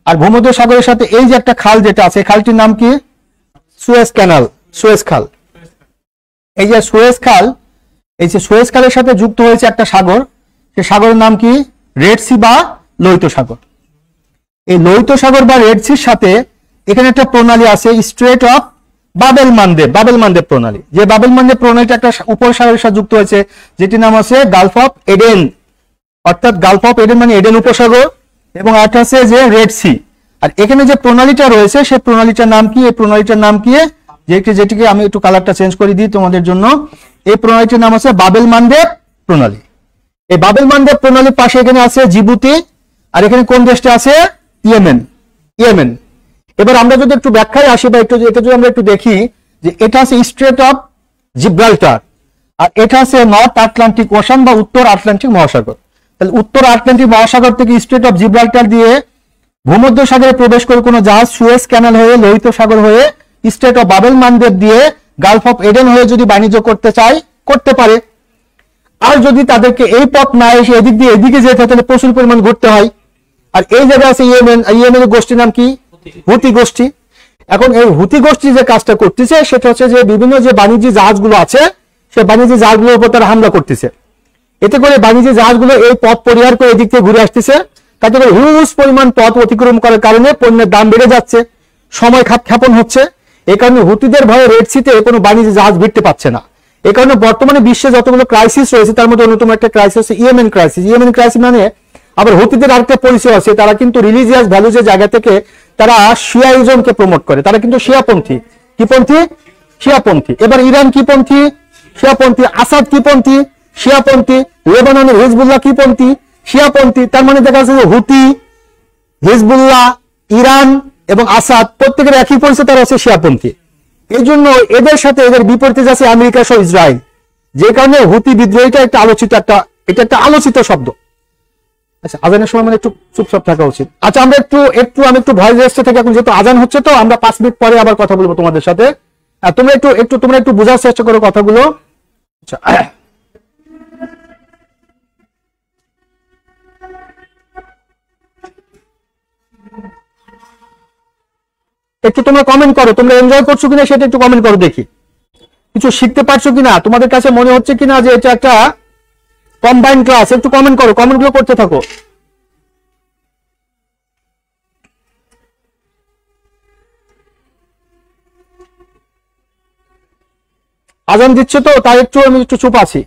আর ভূমধ্য সাগরের সাথে এই যে একটা খাল যেটা আছে, খালটির নাম কি? সুয়েজ ক্যানাল, সুয়েজ খাল। এই যে সুয়েজ খাল, এই যে সুয়েজ খালের সাথে যুক্ত হয়েছে একটা সাগর, সেই সাগরের নাম কি? রেড সি বা লোহিত সাগর। এই লোহিত সাগর বা রেড সির সাথে এখানে একটা প্রণালী আছে, স্ট্রেট অফ বাবেল মানদেব প্রণালী। যে বাবেল মানদেব প্রণালীটা একটা উপসাগরের সাথে যুক্ত হয়েছে, যেটির নাম আছে গালফ অফ এডেন, অর্থাৎ গালফ অফ এডেন মানে এডেন উপসাগর, এবং আরেকটা আছে যে রেড সি। আর এখানে যে প্রণালীটা রয়েছে, সেই প্রণালীটার নাম কি? এই প্রণালীটার নাম কি? যেটিকে আমি একটু কালারটা চেঞ্জ করে দিই তোমাদের জন্য। এই প্রণালীটির নাম আছে বাবেল মানদেব প্রণালী। এই বাবেল মানদেব প্রণালীর পাশে এখানে আছে জিবুতি, আর এখানে কোন দেশটা আছে? ইয়েমেন। এবার আমরা যদি একটু ব্যাখ্যায় আসি, বা এটা যদি আমরা একটু দেখি যে এটা আছে স্ট্রেট অফ জিব্রাল্টার, আর এটা হচ্ছে নর্থ আটলান্টিক ওশান বা উত্তর আটলান্টিক মহাসাগর। তাহলে উত্তর আটলান্টিক মহাসাগর থেকে স্ট্রেট অফ জিব্রাল্টার দিয়ে ভূমধ্য সাগরে প্রবেশ করে কোনো জাহাজ সুয়েজ ক্যানাল হয়ে লোহিত সাগর হয়ে স্ট্রেট অফ বাবেল মানদেব দিয়ে গালফ অফ এডেন হয়ে যদি বাণিজ্য করতে চায় করতে পারে। আর যদি তাদেরকে এই পথ না এসে এদিক দিয়ে এদিকে যেতে হয় তাহলে প্রচুর পরিমাণ ঘুরতে হয়। আর এই জায়গায় আছে ইয়েমেন, ইয়েমেনের গোষ্ঠীর নাম কি? হুতি গোষ্ঠী। এখন এই হুতি গোষ্ঠী যে কাজটা করতেছে সেটা হচ্ছে যে বিভিন্ন যে বাণিজ্যিক জাহাজগুলো আছে সে বাণিজ্যিক জাহাজগুলোর উপর তারা হামলা করতেছে। এতে করে বাণিজ্যিক জাহাজগুলো এই পথ পরিহার করে এদিক থেকে ঘুরে আসতেছে, তাতে করে হিউজ পরিমাণ পথ অতিক্রম করার কারণে পণ্যের দাম বেড়ে যাচ্ছে, সময় ক্ষেপণ হচ্ছে। এই কারণে হুতিদের ভয়ে রেড সিতে কোনো বাণিজ্যিক জাহাজ ভিড়তে পারছে না। এই কারণে বর্তমানে বিশ্বে যতগুলো ক্রাইসিস রয়েছে তার মধ্যে অন্যতম একটা ক্রাইসিস হচ্ছে ইয়েমেন ক্রাইসিস। ইয়েমেন ক্রাইসিস মানে আবার হুতিদের আরেকটা পরিচয় আছে, তারা কিন্তু রিলিজিয়াস ভ্যালুজের জায়গা থেকে তারা শিয়াইজমকে প্রমোট করে, তারা কিন্তু শিয়াপন্থী। কি পন্থী? শিয়াপন্থী। এবার ইরান কি পন্থী? শিয়াপন্থী। আসাদ কি পন্থী? শিয়াপন্থী। লেবাননের হিজবুল্লাহ কি পন্থী? শিয়াপন্থী। তার মানে দেখা যাচ্ছে যে হুতি, হিজবুল্লাহ, ইরান এবং আসাদ প্রত্যেকের একই পরিচয়, তারা হচ্ছে শিয়াপন্থী। এই জন্য এদের সাথে এদের বিপরীতে যাচ্ছে আমেরিকা সহ ইসরায়েল, যে কারণে হুতি বিদ্রোহীটা এটা একটা আলোচিত শব্দ। আচ্ছা, আজানের সময় মানে একটু চুপচাপ থাকা উচিত। আচ্ছা, আমরা আমি একটু ভয়েস রেস্টে থাকি এখন, যেহেতু আজান হচ্ছে তো আমরা 5 মিনিট পরে আবার কথা বলবো তোমাদের সাথে। তোমরা একটু বোঝার চেষ্টা করো কথাগুলো। আচ্ছা, একটু তোমরা কমেন্ট করো, তোমরা এনজয় করছো কিনা সেটা একটু কমেন্ট করো, দেখি কিছু শিখতে পারছো কিনা, তোমাদের কাছে মনে হচ্ছে কিনা যে এটা একটা কম্বাইন্ড ক্লাস। একটু কমেন্ট করো, কমেন্টগুলো করতে থাকো। আজান দিচ্ছে তো তাই আমি একটু চুপ আছি।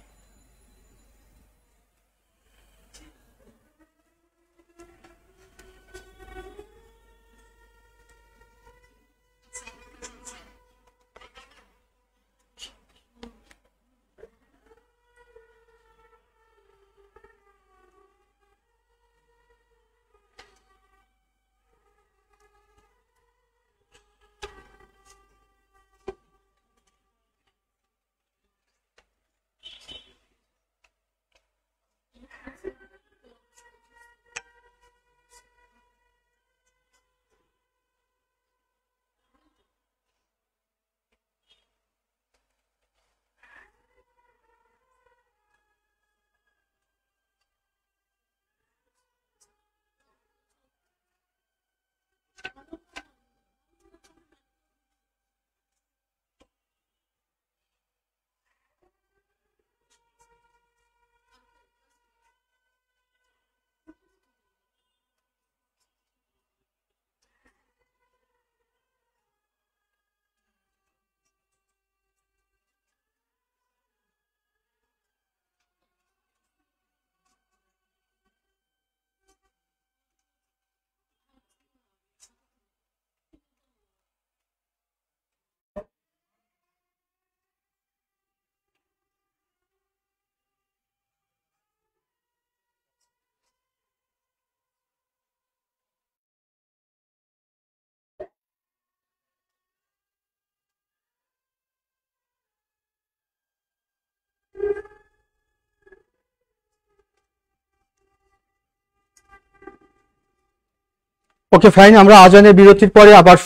ওকে ফাইন, আমরা আজানের বিরতির পরে আবার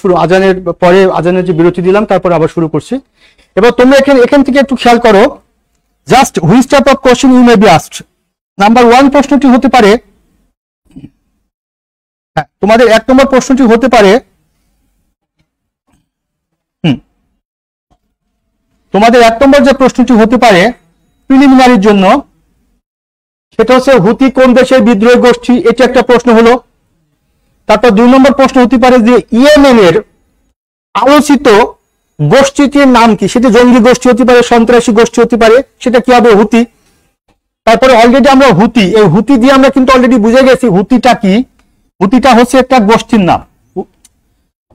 আজানের যে বিরতি দিলাম তারপরে আবার শুরু করছি। এবার তোমরা এখান থেকে একটু খেয়াল করো, just which type of question you may be asked. Number 1 প্রশ্নটি হতে পারে, তোমাদের 1 নম্বর প্রশ্নটি হতে পারে, তোমাদের 1 নম্বর যে প্রশ্নটি হতে পারে প্রিলিমিনারির জন্য সেটা হচ্ছে হুতি কোন দেশের বিদ্রোহী গোষ্ঠী, এটা একটা প্রশ্ন হলো। তারপর 2 নম্বর প্রশ্ন হতে পারে যে ইয়েমেনের আলোচিত গোষ্ঠীটির নাম কি, সেটা জঙ্গি গোষ্ঠী হতে পারে, সন্ত্রাসী গোষ্ঠী হতে পারে, সেটা কি হবে? হুতি। তারপরে অলরেডি আমরা এই হুতি দিয়ে আমরা কিন্তু অলরেডি বুঝে গেছি হুতিটা কি। হুতিটা হচ্ছে একটা গোষ্ঠীর নাম,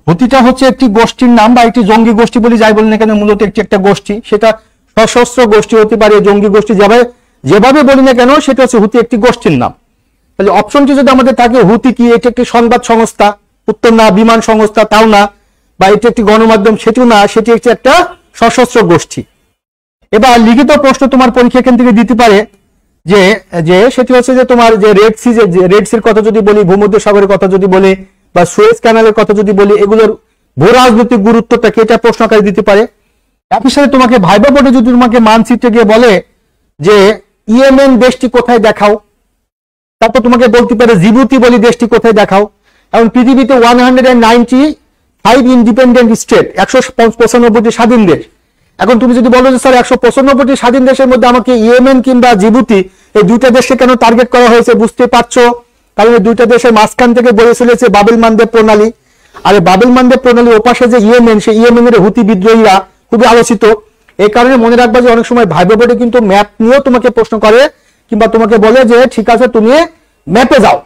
হুতিটা হচ্ছে একটি গোষ্ঠীর নাম বা একটি জঙ্গি গোষ্ঠী বলি যাই বলি না কেন, মূলত একটা গোষ্ঠী, সেটা সশস্ত্র গোষ্ঠী হতে পারে, জঙ্গি গোষ্ঠী যেভাবে বলি না কেন সেটা হচ্ছে হুতি একটি গোষ্ঠীর নাম। তাহলে অপশনটি যদি আমাদের থাকে হুতি কি, এটা একটি সংবাদ সংস্থা, উত্তর না, বিমান সংস্থা তাও না, বা এটি একটি গণমাধ্যম সেটিও না, সেটি হচ্ছে একটা সশস্ত্র গোষ্ঠী। এবার লিখিত প্রশ্ন তোমার পরীক্ষা এখান থেকে দিতে পারে যে যে সেটি হচ্ছে যে তোমার যে রেড সির কথা যদি বলি, ভূমধ্য সাগরের কথা যদি বলি, বা সুয়েজ ক্যানালের কথা যদি বলি, এগুলোর ভূ রাজনৈতিক গুরুত্বটাকে এটা প্রশ্ন আকারে দিতে পারে। একই সাথে তোমাকে ভাইবা বোর্ডে যদি তোমাকে মানচিত্রে গিয়ে বলে যে ইয়েমেন দেশটি কোথায় দেখাও, তারপর তোমাকে বলতে পারে জিবুতি বলি দেশটি কোথায় দেখাও। এখন পৃথিবীতে 195 ইন্ডিপেন্ডেন্ট স্টেট, 195টি স্বাধীন দেশ। এখন তুমি যদি বলো যে স্যার 195টি স্বাধীন দেশের মধ্যে আমাকে ইয়েমেন কিংবা জিবুতি এই দুইটা দেশকে কেন টার্গেট করা হয়েছে বুঝতে পারছো, কারণ এই দুইটা দেশের মাঝখান থেকে বলে চলেছে বাবেল মানদেব প্রণালী। আর এই বাবেল মানদেব প্রণালীর ওপাশে যে ইয়েমেন, সেই ইয়েমেনের হুতি বিদ্রোহীরা খুবই আলোচিত। এই কারণে মনে রাখবা যে অনেক সময় ভাইবা বোর্ডে কিন্তু ম্যাপ নিয়েও তোমাকে প্রশ্ন করে, কিংবা তোমাকে বলে যে ঠিক আছে তুমি ম্যাপে যাও।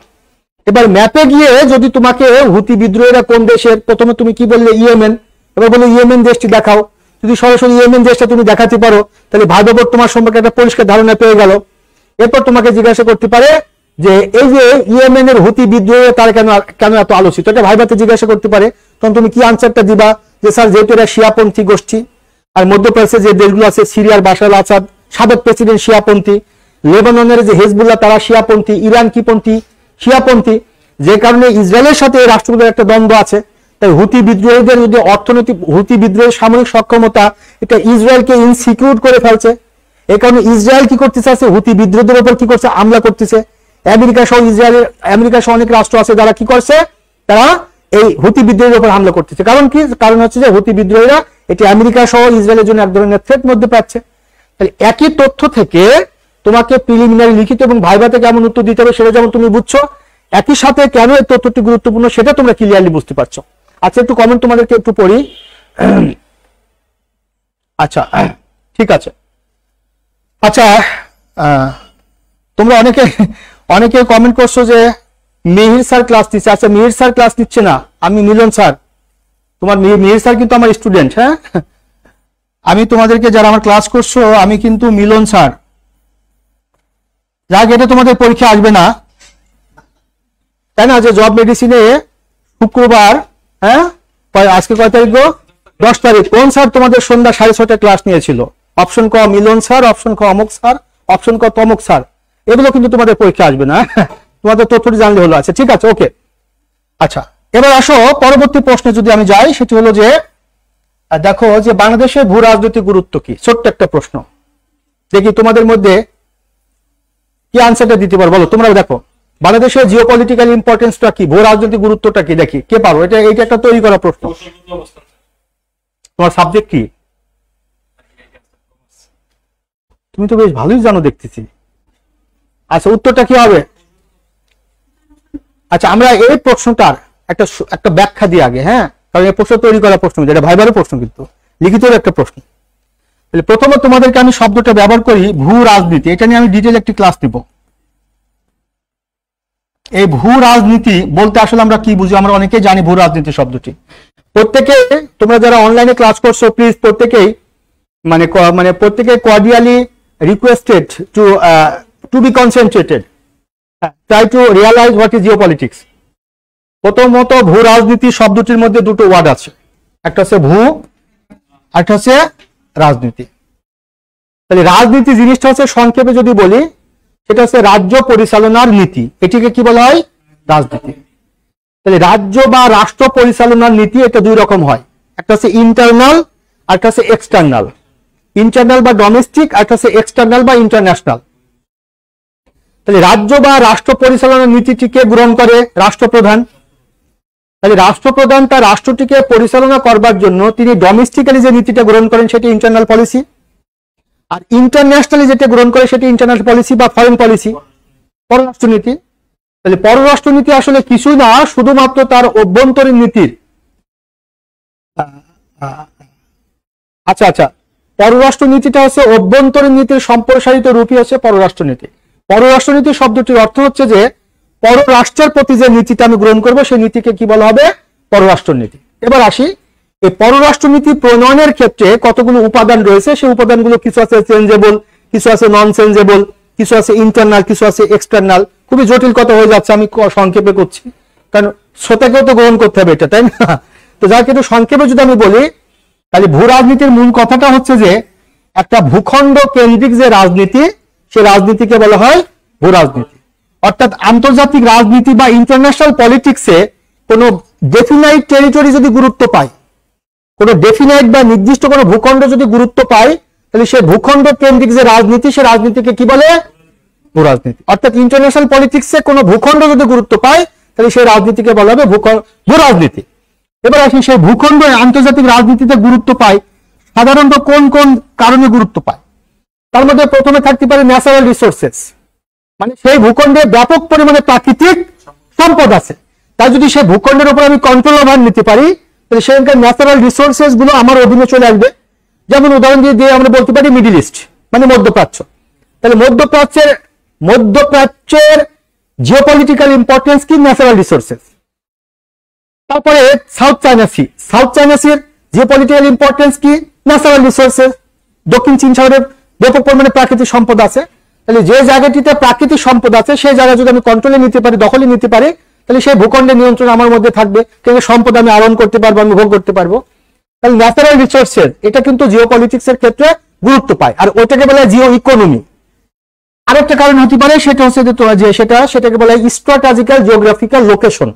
এবার ম্যাপে গিয়ে যদি তোমাকে হুতি বিদ্রোহীরা কোন দেশের, প্রথমে তুমি কি বললে ইয়েমেন, এবার বলে ইয়েমেন দেশটি দেখাও। যদি সরাসরি ইয়েমেন দেশটা তুমি দেখাতে পারো তাহলে ভাইবা বোর্ড তোমার সম্পর্কে একটা পরিষ্কার ধারণা পেয়ে গেল। এরপর তোমাকে জিজ্ঞাসা করতে পারে যে এই যে ইয়েমেনের হুতি বিদ্রোহী তারা কেন এত আলোচিত, এটা ভাইবাতে জিজ্ঞাসা করতে পারে। তখন তুমি কি আনসারটা দিবা যে স্যার যেহেতু এরা শিয়াপন্থী গোষ্ঠী, আর মধ্যপ্রাচ্যে যে দেশগুলো আছে সিরিয়ার বাশার আল আসাদ সাবেক প্রেসিডেন্ট শিয়াপন্থী, লেবাননের যে হিজবুল্লাহ তারা শিয়াপন্থী, ইরান কিপন্থী শিয়াপন্থী, যে কারণে ইসরায়েলের সাথে এই রাষ্ট্রগুলোর একটা দ্বন্দ্ব আছে। তাই হুতি বিদ্রোহীদের যদি অর্থনৈতিক, হুতি বিদ্রোহের সামরিক সক্ষমতা এটা ইসরায়েলকে ইনসিকিউর করে ফেলছে। এই কারণে ইসরায়েল কি করতেছে, আছে হুতি বিদ্রোহীদের উপর কি করছে, হামলা করতেছে। আমেরিকা সহ ইসরায়েলের, আমেরিকা সহ অনেক রাষ্ট্র আছে যারা কি করছে, তারা এই হুতি বিদ্রোহীদের উপর হামলা করতেছে। কারণ কি, কারণ হচ্ছে যে হুতি বিদ্রোহীরা এটি আমেরিকা সহ ইসরায়েলের জন্য এক ধরনের থ্রেট মধ্যে পাচ্ছে। তাহলে একই তথ্য থেকে তোমাকে প্রিলিমিনারি লিখিত এবং ভাইভাতে কেমন উত্তর দিতে হবে সেটা যেমন তুমি বুঝছো, একই সাথে কেন এই তথ্যটি গুরুত্বপূর্ণ সেটা তোমরা ক্লিয়ারলি বুঝতে পারছো। আচ্ছা, একটু কমেন্ট তোমাদেরকে একটু পড়ি। আচ্ছা ঠিক আছে। আচ্ছা তোমরা অনেকে কমেন্ট করছো যে মিহির স্যার ক্লাস নিচ্ছে। আচ্ছা, মিহির স্যার ক্লাস নিচ্ছে না, আমি মিলন স্যার। তোমার মিহির স্যার কিন্তু আমার স্টুডেন্ট। হ্যাঁ, আমি তোমাদেরকে যারা আমার ক্লাস করছো আমি কিন্তু মিলন স্যার। যাক, এটা তোমাদের পরীক্ষা আসবে না, তাই না? যে জব মেডিসিনে শুক্রবার, হ্যাঁ আজকে কয় তারিখ গো, 10 তারিখ, কোন স্যার তোমাদের সন্ধ্যা 6:30টায় ক্লাস নিয়েছিল? অপশন ক মিলন স্যার, অপশন ক অমুক স্যার, অপশন ক তমুক স্যার। এগুলো কিন্তু তোমাদের পরীক্ষা আসবে না, তোমাদের তথ্যটি জানলে হলো। আচ্ছা ঠিক আছে, ওকে। আচ্ছা, এবার আসো পরবর্তী প্রশ্নে যদি আমি যাই, সেটি হলো যে দেখো যে বাংলাদেশের ভূ রাজনৈতিক গুরুত্ব কি। ছোট্ট একটা প্রশ্ন, দেখি তোমাদের মধ্যে কি আনসারটা দিতে পারো, বলো তোমরা। দেখো বাংলাদেশের জিওপলিটিক্যাল ইম্পর্টেন্সটা কি, ভূ রাজনৈতিক গুরুত্বটা কি, দেখি কে পারো। এটা একটা তৈরি করা প্রশ্ন। তোমার সাবজেক্ট কি? তুমি তো বেশ ভালোই জানো দেখতেছি। আচ্ছা, উত্তরটা কি হবে? আচ্ছা, আমরা এই প্রশ্নটার একটা ব্যাখ্যা দিই আগে, হ্যাঁ, কারণ এই প্রশ্ন তৈরি করা প্রশ্ন, যেটা ভাইবারের প্রশ্ন কিন্তু লিখিত একটা প্রশ্ন। তাহলে প্রথমে তোমাদেরকে আমি শব্দটা ব্যবহার করি ভূ রাজনীতি। এটা নিয়ে আমি ডিটেইল একটি ক্লাস নিব। এই ভূ রাজনীতি বলতে আসলে আমরা কি বুঝি? আমরা অনেকেই জানি ভূ রাজনীতি শব্দটি। প্রত্যেকে তোমরা যারা অনলাইনে ক্লাস করছো প্লিজ প্রত্যেকেই মানে প্রত্যেকে cordially requested to be concentrated, try to realise what is geopolitics. প্রথমত ভূ রাজনীতি শব্দটির মধ্যে দুটো ওয়ার্ড আছে, একটা হচ্ছে ভূ, একটা হচ্ছে রাজনীতি। তাহলে রাজনীতি জিনিসটা হচ্ছে সংক্ষেপে যদি বলি সেটা হচ্ছে রাজ্য পরিচালনার নীতি, এটিকে কি বলা হয়? রাজনীতি। তাহলে রাজ্য বা রাষ্ট্র পরিচালনার নীতি এটা দুই রকম হয়, একটা হচ্ছে ইন্টারনাল আর একটা হচ্ছে এক্সটার্নাল। ইন্টারনাল বা ডোমেস্টিক, আর একটা হচ্ছে এক্সটার্নাল বা ইন্টারন্যাশনাল। তাহলে রাজ্য বা রাষ্ট্র পরিচালনার নীতিটিকে গ্রহণ করে রাষ্ট্রপ্রধান। তাহলে রাষ্ট্রপ্রধান তার রাষ্ট্রটিকে পরিচালনা করবার জন্য তিনি ডোমেস্টিক্যালি যে নীতিটা গ্রহণ করেন সেটি ইন্টারনাল পলিসি, আর ইন্টারন্যাশনালি যেটা গ্রহণ করে সেটি ইন্টারন্যাশনাল পলিসি বা ফরেন পলিসি, পররাষ্ট্রনীতি। তাহলে পররাষ্ট্রনীতি আসলে কিছুই না, শুধুমাত্র তার অভ্যন্তরীণ নীতির আচ্ছা পররাষ্ট্রনীতিটা হচ্ছে অভ্যন্তরীণ নীতির সম্প্রসারিত রূপই হচ্ছে পররাষ্ট্রনীতি। পররাষ্ট্রনীতি শব্দটির অর্থ হচ্ছে যে পররাষ্ট্রের প্রতি যে নীতিটা আমি গ্রহণ করবো সেই নীতিকে কি বলা হবে? পররাষ্ট্রনীতি। এবার আসি, এই পররাষ্ট্রনীতি প্রণয়নের ক্ষেত্রে কতগুলো উপাদান রয়েছে। সেই উপাদানগুলো কিছু আছে চেঞ্জেবল, কিছু আছে নন চেঞ্জেবল, কিছু আছে ইন্টারনাল, কিছু আছে এক্সটার্নাল। খুবই জটিল কথা হয়ে যাচ্ছে, আমি সংক্ষেপে করছি কারণ শ্রোতাকেও তো গ্রহণ করতে হবে এটা, তাই না? তো যাকে একটু সংক্ষেপে যদি আমি বলি, তাহলে ভূ রাজনীতির মূল কথাটা হচ্ছে যে একটা ভূখণ্ড কেন্দ্রিক যে রাজনীতি, সেই রাজনীতিকে বলা হয় ভূ রাজনীতি। অর্থাৎ আন্তর্জাতিক রাজনীতি বা ইন্টারন্যাশনাল পলিটিক্সে কোনো ডেফিনাইট টেরিটরি যদি গুরুত্ব পায়, কোনো ডেফিনাইট বা নির্দিষ্ট কোনো ভূখণ্ড যদি গুরুত্ব পায়, তাহলে সেই ভূখণ্ড কেন্দ্রিক যে রাজনীতি, সেই রাজনীতিকে কি বলে? ভূ রাজনীতি। অর্থাৎ ইন্টারন্যাশনাল পলিটিক্সে কোনো ভূখণ্ড যদি গুরুত্ব পায়, তাহলে সেই রাজনীতিকে বলা হবে ভূ রাজনীতি। এবার আসি সেই ভূখণ্ড আন্তর্জাতিক রাজনীতিতে গুরুত্ব পায় সাধারণত কোন কোন কারণে গুরুত্ব পায়। তার মধ্যে প্রথমে থাকতে পারে ন্যাচারাল রিসোর্সেস, মানে সেই ভূখণ্ডে ব্যাপক পরিমাণে প্রাকৃতিক সম্পদ আছে, তাই যদি সেই ভূখণ্ডের উপর আমি কন্ট্রোল ওভার নিতে পারি, তাহলে সেখানকার ন্যাচারাল রিসোর্সেস গুলো আমার অধীনে চলে আসবে। যেমন উদাহরণ দিয়ে আমরা বলতে পারি মিডল ইস্ট, মানে মধ্যপ্রাচ্য। তাহলে মধ্যপ্রাচ্যের জিওপলিটিক্যাল ইম্পর্টেন্স কি? Natural resources. তারপরে সাউথ চায়না সির জিওপলিটিক্যাল ইম্পর্টেন্স কি? Natural resources. দক্ষিণ চীন সাগরের ব্যাপক পরিমাণে প্রাকৃতিক সম্পদ আছে, তাহলে যে জায়গাটিতে প্রাকৃতিক সম্পদ আছে সেই জায়গা যদি আমি কন্ট্রোলে নিতে পারি, দখলে নিতে পারি, তাহলে সেই ভূখণ্ডের নিয়ন্ত্রণ আমার মধ্যে থাকবে, কিন্তু সম্পদ আমি আহরণ করতে পারবো, আমি ভোগ করতে পারবো। তাহলে ন্যাচারাল রিসোর্সেস এটা কিন্তু জিওপলিটিক্স এর ক্ষেত্রে গুরুত্ব পায়, আর ওটাকে বলা হয় জিও ইকোনমি। আরেকটা কারণ হতে পারে সেটা হচ্ছে যে সেটাকে বলা হয় স্ট্র্যাটেজিক্যাল জিওগ্রাফিক্যাল লোকেশন,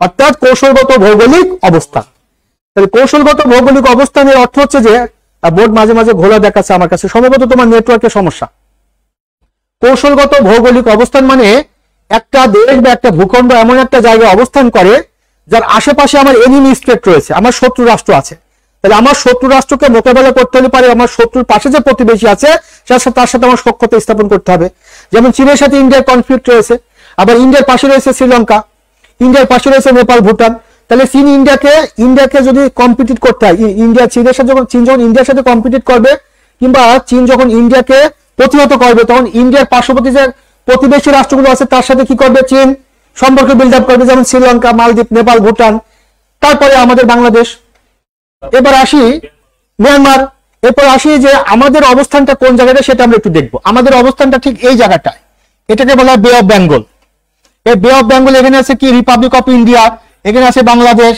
অর্থাৎ কৌশলগত ভৌগোলিক অবস্থান। তাহলে কৌশলগত ভৌগোলিক অবস্থানের অর্থ হচ্ছে যে, বোর্ড মাঝে মাঝে ঘোলা দেখাচ্ছে আমার কাছে, সম্ভবত তোমার নেটওয়ার্কের সমস্যা। কৌশলগত ভৌগোলিক অবস্থান মানে একটা দেশ বা একটা ভূখণ্ড এমন একটা জায়গায় অবস্থান করে যার আশেপাশে আমার এনিমি স্টেট রয়েছে, আমার শত্রু রাষ্ট্র আছে। তাহলে আমার শত্রু রাষ্ট্রকে মোকাবেলা করতে হলে পারে আমার শত্রুর পাশে যে প্রতিবেশী আছে তার সাথে আমার সখ্যতা স্থাপন করতে হবে। যেমন চীনের সাথে ইন্ডিয়ার কনফ্লিক্ট রয়েছে, আবার ইন্ডিয়ার পাশে রয়েছে শ্রীলঙ্কা, ইন্ডিয়ার পাশে রয়েছে নেপাল, ভুটান। তাহলে চীন ইন্ডিয়াকে যদি কম্পিটিট করতে হয়, চীন যখন ইন্ডিয়ার সাথে কম্পিটিট করবে, কিংবা চীন যখন ইন্ডিয়াকে প্রতিহত করবে, তখন ইন্ডিয়ার পার্শ্ববর্তী যে প্রতিবেশী রাষ্ট্রগুলো আছে তার সাথে কি করবে? চীন সম্পর্ক বিল্ড আপ করবে, যেমন শ্রীলঙ্কা, মালদ্বীপ, নেপাল, ভুটান, তারপরে আমাদের বাংলাদেশ। এবার আসি মিয়ানমার। এরপর আসি যে আমাদের অবস্থানটা কোন জায়গাটা সেটা আমরা একটু দেখবো। আমাদের অবস্থানটা ঠিক এই জায়গাটায়, এটাকে বলা হয় বে অফ বেঙ্গল। এই বে অফ বেঙ্গল, এখানে আছে কি? রিপাবলিক অফ ইন্ডিয়া, এখানে আছে বাংলাদেশ,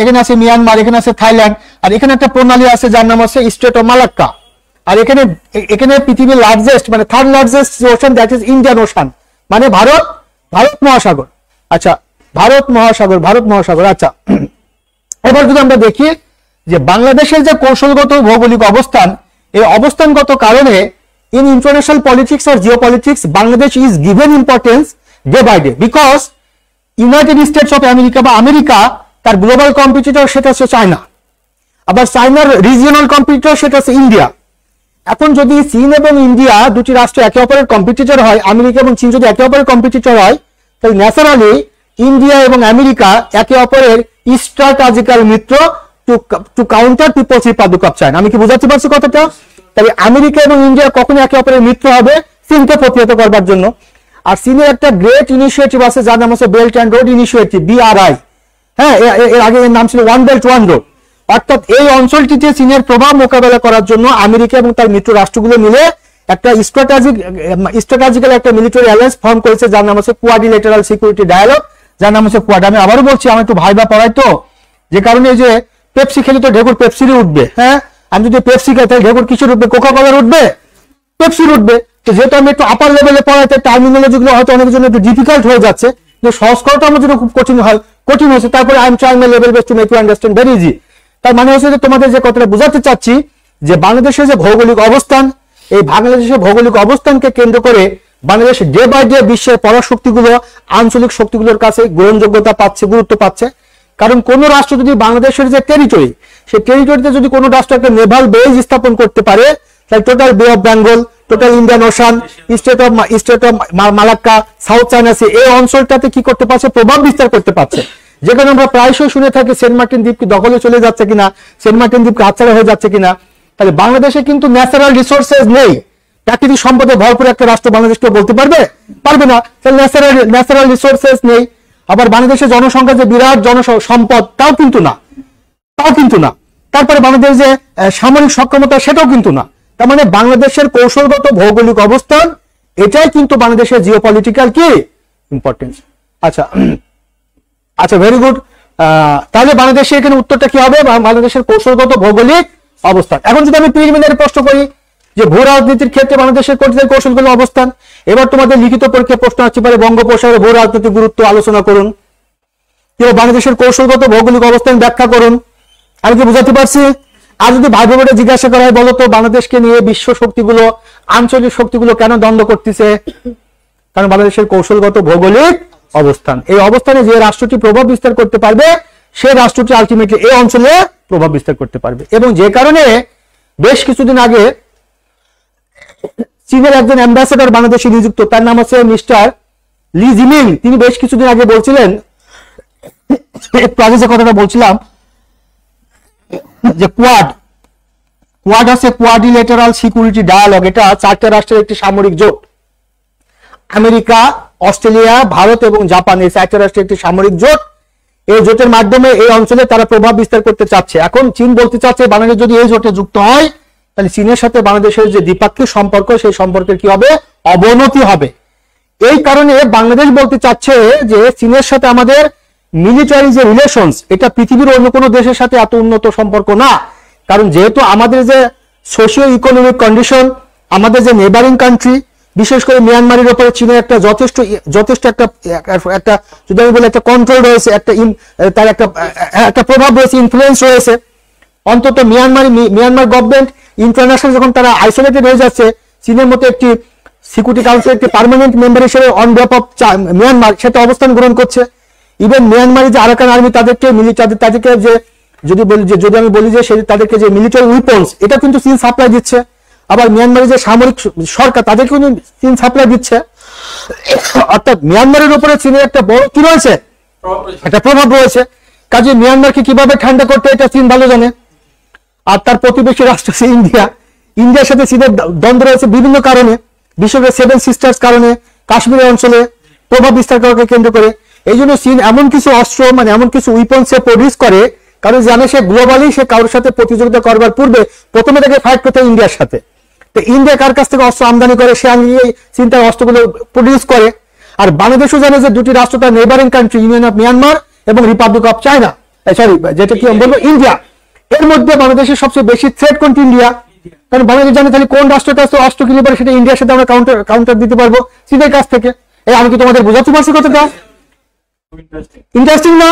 এখানে আছে মিয়ানমার, এখানে আছে থাইল্যান্ড, আর এখানে একটা প্রণালী আছে যার নাম আছে স্ট্রেট অফ মালাক্কা। আর এখানে পৃথিবীর লার্জেস্ট, মানে third largest ocean, that is Indian ocean, মানে ভারত মহাসাগর। আচ্ছা, ভারত মহাসাগর। আচ্ছা, এবার যদি আমরা দেখি যে বাংলাদেশের যে কৌশলগত ভৌগোলিক অবস্থান, এই অবস্থানগত কারণে ইন ইন্টারন্যাশনাল পলিটিক্স আর geopolitics Bangladesh is given importance day by day, because United States of America বা আমেরিকা তার গ্লোবাল কম্পিটিটর সেটা হচ্ছে চায়না, আবার চায়নার রিজিওনাল কম্পিটিটর সেটা হচ্ছে ইন্ডিয়া। এখন যদি চীন এবং ইন্ডিয়া দুটি রাষ্ট্র একে অপরের কম্পিটিটর হয়, আমেরিকা এবং চীন যদি একে অপরের কম্পিটিটর হয়, তাহলে ন্যাচারালি ইন্ডিয়া এবং আমেরিকা একে অপরের স্ট্র্যাটেজিক্যাল মিত্র to counter People's Republic of China. আমি কি বুঝাতে পারছি কথাটা? তাহলে আমেরিকা এবং ইন্ডিয়া কখনো একে অপরের মিত্র হবে চীনকে প্রতিহত করবার জন্য। আর চীনের একটা গ্রেট ইনিশিয়েটিভ আছে যার নাম হচ্ছে belt and road initiative, BRI। হ্যাঁ, এর আগে এর নাম ছিল ওয়ান বেল্ট ওয়ান রোড। অর্থাৎ এই অঞ্চলটিতে চীনের প্রভাব মোকাবেলা করার জন্য আমেরিকা এবং তার মিত্র রাষ্ট্রগুলো মিলে একটা স্ট্র্যাটেজিক্যাল একটা মিলিটারি অ্যালায়েন্স ফর্ম করেছে যার নাম হচ্ছে কোয়াড্রিলেটারাল সিকিউরিটি ডায়ালগ, যার নাম হচ্ছে কোয়াড। আমি আবারও বলছি, আমি একটু ভাইবা পড়াই তো, যে কারণে যে পেপসি খেলে তো ঢেকুর পেপসিরই উঠবে। হ্যাঁ, আমি যদি পেপসি খাই তাহলে ঢেকুর কিসের উঠবে? কোকা কোলার উঠবে, পেপসির উঠবে। তো যেহেতু আমি একটু আপার লেভেলে পড়াইতে, টার্মিনোলজি গুলো হয়তো অনেকের জন্য একটু ডিফিকাল্ট হয়ে যাচ্ছে, যে সহজ করাটা আমার জন্য খুব কঠিন হয়েছে। তারপরে I am trying my level best to make you understand very easy. তার মানে হচ্ছে যে তোমাদের যে কথাটা বোঝাতে চাচ্ছি, যে বাংলাদেশের যে ভৌগোলিক অবস্থান, এই বাংলাদেশের ভৌগোলিক অবস্থানকে কেন্দ্র করে বাংলাদেশ ডে বাই ডে বিশ্বের পরাশক্তিগুলো, আঞ্চলিক শক্তিগুলোর কাছে গ্রহণযোগ্যতা পাচ্ছে, গুরুত্ব পাচ্ছে। কারণ কোন রাষ্ট্র যদি বাংলাদেশের যে টেরিটরি, সেই টেরিটরিতে যদি কোনো রাষ্ট্র একটা নেভাল বেজ স্থাপন করতে পারে, তাহলে total Bay of Bengal, total Indian Ocean, state of Malacca, South China Sea, এই অঞ্চলটাতে কি করতে পারছে? প্রভাব বিস্তার করতে পারছে। যেখানে আমরা প্রায়শই শুনে থাকি সেন্ট মার্টিন দ্বীপ কি দখলে চলে যাচ্ছে কিনা, সেন্ট মার্টিন দ্বীপ হাতছাড়া হয়ে যাচ্ছে কিনা। তাহলে বাংলাদেশে কিন্তু ন্যাচারাল রিসোর্সেস নেই, প্রাকৃতিক সম্পদে ভরপুর একটা রাষ্ট্র বাংলাদেশকে বলতে পারবে না। তাহলে ন্যাচারাল রিসোর্সেস নেই। আবার বাংলাদেশের জনসংখ্যা যে বিরাট সম্পদ, তাও কিন্তু না। তারপরে বাংলাদেশ যে সামরিক সক্ষমতা, সেটাও কিন্তু না। তার মানে বাংলাদেশের কৌশলগত ভৌগোলিক অবস্থান, এটাই কিন্তু বাংলাদেশের জিওপলিটিক্যাল কি ইম্পর্টেন্স। আচ্ছা, ভেরি গুড। তাহলে বাংলাদেশে এখানে উত্তরটা কি হবে? বাংলাদেশের কৌশলগত ভৌগোলিক অবস্থান। এখন যদি আমি প্রিলিমিনারি প্রশ্ন করি যে ভূ রাজনীতির ক্ষেত্রে বাংলাদেশের কর্তৃত্বের কৌশলগুলো অবস্থান, এবার তোমাদের লিখিত পরীক্ষায় প্রশ্ন আসতে পারে বঙ্গোপসাগরে ভূ রাজনৈতিক গুরুত্ব আলোচনা করুন, কেউ বাংলাদেশের কৌশলগত ভৌগোলিক অবস্থান ব্যাখ্যা করুন। আমি কি বুঝাতে পারছি? আর যদি ভাইবে বোর্ডে জিজ্ঞাসা করা হয়, বলো তো বাংলাদেশকে নিয়ে বিশ্ব শক্তিগুলো আঞ্চলিক শক্তিগুলো কেন দ্বন্দ্ব করতেছে? কারণ বাংলাদেশের কৌশলগত ভৌগোলিক অবস্থান। এই অবস্থানে যে রাষ্ট্রটি প্রভাব বিস্তার করতে পারবে সে রাষ্ট্রটি আলটিমেটলি এই অঞ্চলে প্রভাব বিস্তার করতে পারবে। এবং যে কারণে বেশ কিছুদিন আগে চীনের একজন অ্যাম্বাসেডর বাংলাদেশে নিযুক্ত, তার নাম হচ্ছে মিস্টার লি জিমিং। তিনি বেশ কিছুদিন আগে বলছিলেন, একটু আগে যে কথাটা বলছিলাম যে কোয়াড হচ্ছে কোয়াড্রিলেটারাল সিকিউরিটি ডায়ালগ, এটা 4টা রাষ্ট্রের একটি সামরিক জোট। আমেরিকা, অস্ট্রেলিয়া, ভারত এবং জাপান, এই 4টা রাষ্ট্রের একটি সামরিক জোট। এই জোটের মাধ্যমে এই অঞ্চলে তারা প্রভাব বিস্তার করতে চাচ্ছে। এখন চীন বলতে চাচ্ছে বাংলাদেশ যদি এই জোটে যুক্ত হয় তাহলে চীনের সাথে বাংলাদেশের যে দ্বিপাক্ষিক সম্পর্ক সেই সম্পর্কের কি হবে? অবনতি হবে। এই কারণে বাংলাদেশ বলতে চাচ্ছে যে চীনের সাথে আমাদের মিলিটারি যে রিলেশনস, এটা পৃথিবীর অন্য কোনো দেশের সাথে এত উন্নত সম্পর্ক না। কারণ যেহেতু আমাদের যে সোশিও ইকোনমিক কন্ডিশন, আমাদের যে নেবারিং কান্ট্রি, বিশেষ করে মিয়ানমারের উপরে চীনের একটা যথেষ্ট একটা যদি আমি বলি একটা কন্ট্রোল রয়েছে, তার একটা প্রভাব রয়েছে, ইনফ্লুয়েন্স রয়েছে। অন্তত মিয়ানমার গভর্নমেন্ট ইন্টারন্যাশনাল যখন তারা আইসোলেটেড হয়ে যাচ্ছে, চীনের মতো একটি সিকিউরিটি কাউন্সিলের একটি পার্মানেন্ট মেম্বার হিসেবে অন বিহাফ অফ মিয়ানমার সেটা অবস্থান গ্রহণ করছে। ইভেন মিয়ানমারের যে আরাকান আর্মি তাদেরকে যে যদি আমি বলি যে তাদেরকে যে মিলিটারি উইপন্স, এটা কিন্তু চীন সাপ্লাই দিচ্ছে। আবার মিয়ানমারের যে সামরিক সরকার তাদেরকে চীন সাপ্লাই দিচ্ছে। অর্থাৎ মিয়ানমারের উপরে চীনের একটা বড় কি রয়েছে? একটা প্রভাব রয়েছে। কাজে মিয়ানমারকে কিভাবে ঠান্ডা করতে এটা চীন ভালো জানে। আর তার প্রতিবেশী রাষ্ট্র হচ্ছে ইন্ডিয়ার সাথে চীনের দ্বন্দ্ব রয়েছে বিভিন্ন কারণে, বিশেষ করে 7 সিস্টার্স কারণে, কাশ্মীরের অঞ্চলে প্রভাব বিস্তার করাকে কেন্দ্র করে। এই জন্য চীন এমন কিছু অস্ত্র এমন কিছু উইপন্স প্রডিউস করে, কারণ জানে সে গ্লোবালি সে কারোর সাথে প্রতিযোগিতা করবার পূর্বে প্রথমে তাকে ফাইট করতে ইন্ডিয়ার সাথে। তো ইন্ডিয়া কার কাছ থেকে অস্ত্র আমদানি করে সে চীন তার অস্ত্রগুলো প্রডিউস করে। আর বাংলাদেশও জানে যে দুটি রাষ্ট্র তার neighbouring country, union of Myanmar এবং রিপাবলিক অফ চায়না, সরি যেটা কি আমি বলবো ইন্ডিয়া। এর মধ্যে বাংলাদেশের সবচেয়ে বেশি থ্রেট কোনটি? ইন্ডিয়া। কারণ বাংলাদেশ জানে তাহলে কোন রাষ্ট্রের কাছে অস্ত্র কিনলে পারে সেটা ইন্ডিয়ার সাথে আমরা কাউন্টার দিতে পারবো চীনের কাছ থেকে। আমি কি তোমাদের বোঝাতে পারছি কথাটা? ইন্টারেস্টিং না?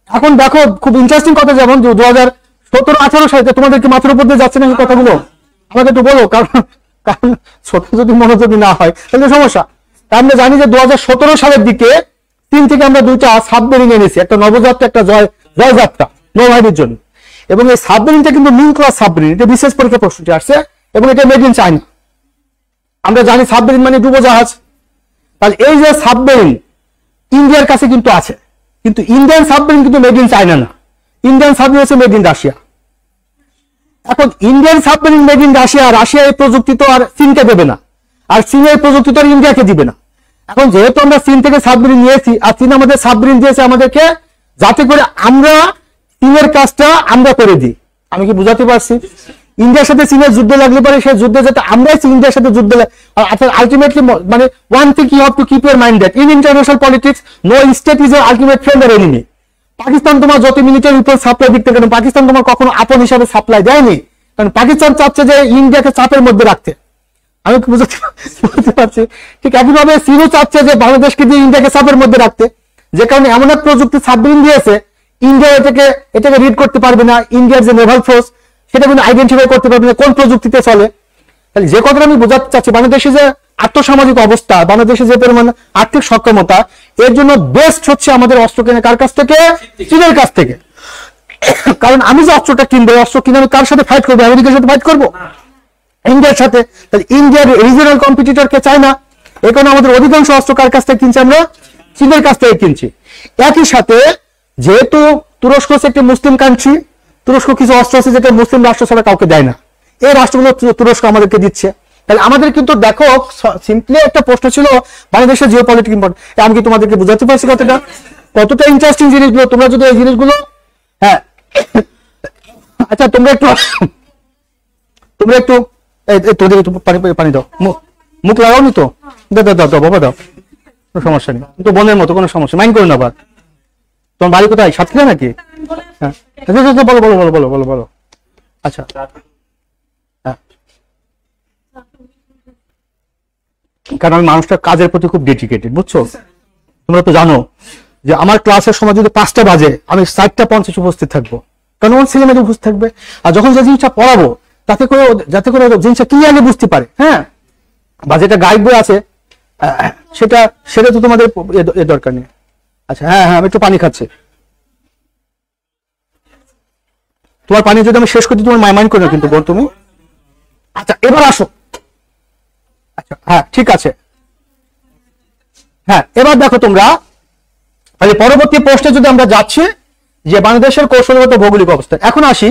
এখন দেখো খুব ইন্টারেস্টিং কথা, যেমন 2017-18 সালে তোমাদেরকে মাথার উপর দিয়ে যাচ্ছে না এই কথাগুলো? আমাকে একটু বলো, কারণ ছোট যদি মনোযোগী না হয় তাহলে সমস্যা। আমরা জানি যে 2017 সালের দিকে চীন থেকে আমরা 2টা সাবমেরিন এনেছি, একটা নবযাত্রা, একটা জয়যাত্রা নৌবাহিনীর জন্য। এবং এই সাবমেরিনটা কিন্তু মিং ক্লাস সাবমেরিন, এটা বিশেষ পরীক্ষা প্রশ্নটি আসছে এবং এটা মেড ইন চায়না। আমরা জানি সাবমেরিন মানে ডুবোজাহাজ। তাহলে এই যে সাবমেরিন ইন্ডিয়ার কাছে কিন্তু আছে, কিন্তু ইন্ডিয়ান সাবমেরিন কিন্তু মেড ইন চায়না না, ইন্ডিয়ান সাবমেরিন হচ্ছে মেড ইন রাশিয়া। এখন Indian submarine made in Russia, Russia এই প্রযুক্তি তো আর চীনকে দেবে না, আর চীনের প্রযুক্তি তো আর ইন্ডিয়াকে দিবে না। এখন যেহেতু আমরা চীন থেকে সাবমেরিন নিয়েছি আর চীন আমাদের সাবমেরিন দিয়েছে আমাদেরকে, যাতে করে আমরা চীনের কাজটা আমরা করে দিই। আমি কি বুঝাতে পারছি? ইন্ডিয়ার সাথে চীনের যুদ্ধ লাগলে পরে সেই যুদ্ধে যাতে আমরাই ইন্ডিয়ার সাথে যুদ্ধ আলটিমেটলি মানে one thing you have to keep your mind that in international politics no state is এর ultimate friend or enemy. Pakistan তোমার যত মিলিটারি উপর সাপ্লাই দিতে কেন, পাকিস্তান তোমার কখনো আপন হিসাবে সাপ্লাই দেয়নি, কারণ পাকিস্তান চাচ্ছে যে ইন্ডিয়াকে চাপের মধ্যে রাখতে। আমি কি বুঝতে পারছি? ঠিক একইভাবে চীনও চাচ্ছে যে বাংলাদেশকে দিয়ে ইন্ডিয়াকে চাপের মধ্যে রাখতে, যে কারণে এমন এক প্রযুক্তি সাবমেরিন দিয়েছে ইন্ডিয়া এটাকে রিড করতে পারবে না। ইন্ডিয়ার যে নেভাল ফোর্স সেটা কিন্তু আইডেন্টিফাই করতে পারবে না কোন প্রযুক্তিতে চলে। তাহলে যে কথাটা আমি বোঝাতে চাচ্ছি, বাংলাদেশে যে আর্থসামাজিক অবস্থা, বাংলাদেশে যে পরিমাণ আর্থিক সক্ষমতা, এর জন্য বেস্ট হচ্ছে আমাদের অস্ত্র কেনা কার কাছ থেকে? চীনের কাছ থেকে। কারণ আমি যে অস্ত্রটা কিনবো, অস্ত্র কিনে আমি কার সাথে ফাইট করবো? আমেরিকার সাথে ফাইট করবো? ইন্ডিয়ার সাথে। তাহলে ইন্ডিয়ার রিজিওনাল কম্পিটিটর কে চায় না। এই কারণে আমাদের অধিকাংশ অস্ত্র কার কাছ থেকে কিনছি? আমরা চীনের কাছ থেকে কিনছি। একই সাথে যেহেতু তুরস্ক হচ্ছে একটি মুসলিম কান্ট্রি, তুরস্ক কিছু অস্ত্র আছে যেটা মুসলিম রাষ্ট্র ছাড়া কাউকে দেয় না, এই রাষ্ট্রগুলো তুরস্ক আমাদেরকে দিচ্ছে। তাহলে আমাদের কিন্তু দেখো সিম্পলি একটা প্রশ্ন ছিল বাংলাদেশের জিও পলিটিক্স ইম্পর্টেন্ট। আমি কি তোমাদেরকে বুঝাতে পারছি কতটা ইন্টারেস্টিং জিনিসগুলো? তোমরা যদি এই জিনিসগুলো হ্যাঁ আচ্ছা তোমরা একটু তোদের একটু পানি দাও, মুখ লাগাও নি তো? দাও বাবা দাও, কোনো সমস্যা নেই, তো বোনের মতো কোনো সমস্যা মাইন্ড করো না। আবার তোমার বাড়ি কোথায়? সাতক্ষীরা নাকি? হ্যাঁ বলো। আচ্ছা হ্যাঁ, কারণ আমি মানুষটার কাজের প্রতি খুব ডেডিকেটেড, বুঝছো? তোমরা তো জানো যে আমার ক্লাসের সময় যদি 5টা বাজে আমি 4:50 উপস্থিত থাকবো, কারণ আমার ছেলে মেয়ে বুঝতে থাকবে। আর যখন যে জিনিসটা পড়াবো যাতে করে জিনিসটা ক্লিয়ারলি বুঝতে পারে, হ্যাঁ, বা যেটা গাইড বই আছে সেটা সেটা তো তোমাদের দরকার নেই। আচ্ছা হ্যাঁ হ্যাঁ, আমি একটু পানি খাচ্ছি। তোমার পানি যদি আমি শেষ করতে তোমার মাইন্ড করে নাও কিন্তু বল তুমি। আচ্ছা এবার আসো। আচ্ছা হ্যাঁ ঠিক আছে, হ্যাঁ এবার দেখো তোমরা, তাহলে পরবর্তী প্রশ্নে যদি আমরা যাচ্ছি যে বাংলাদেশের কৌশলগত ভৌগোলিক অবস্থা, এখন আসি।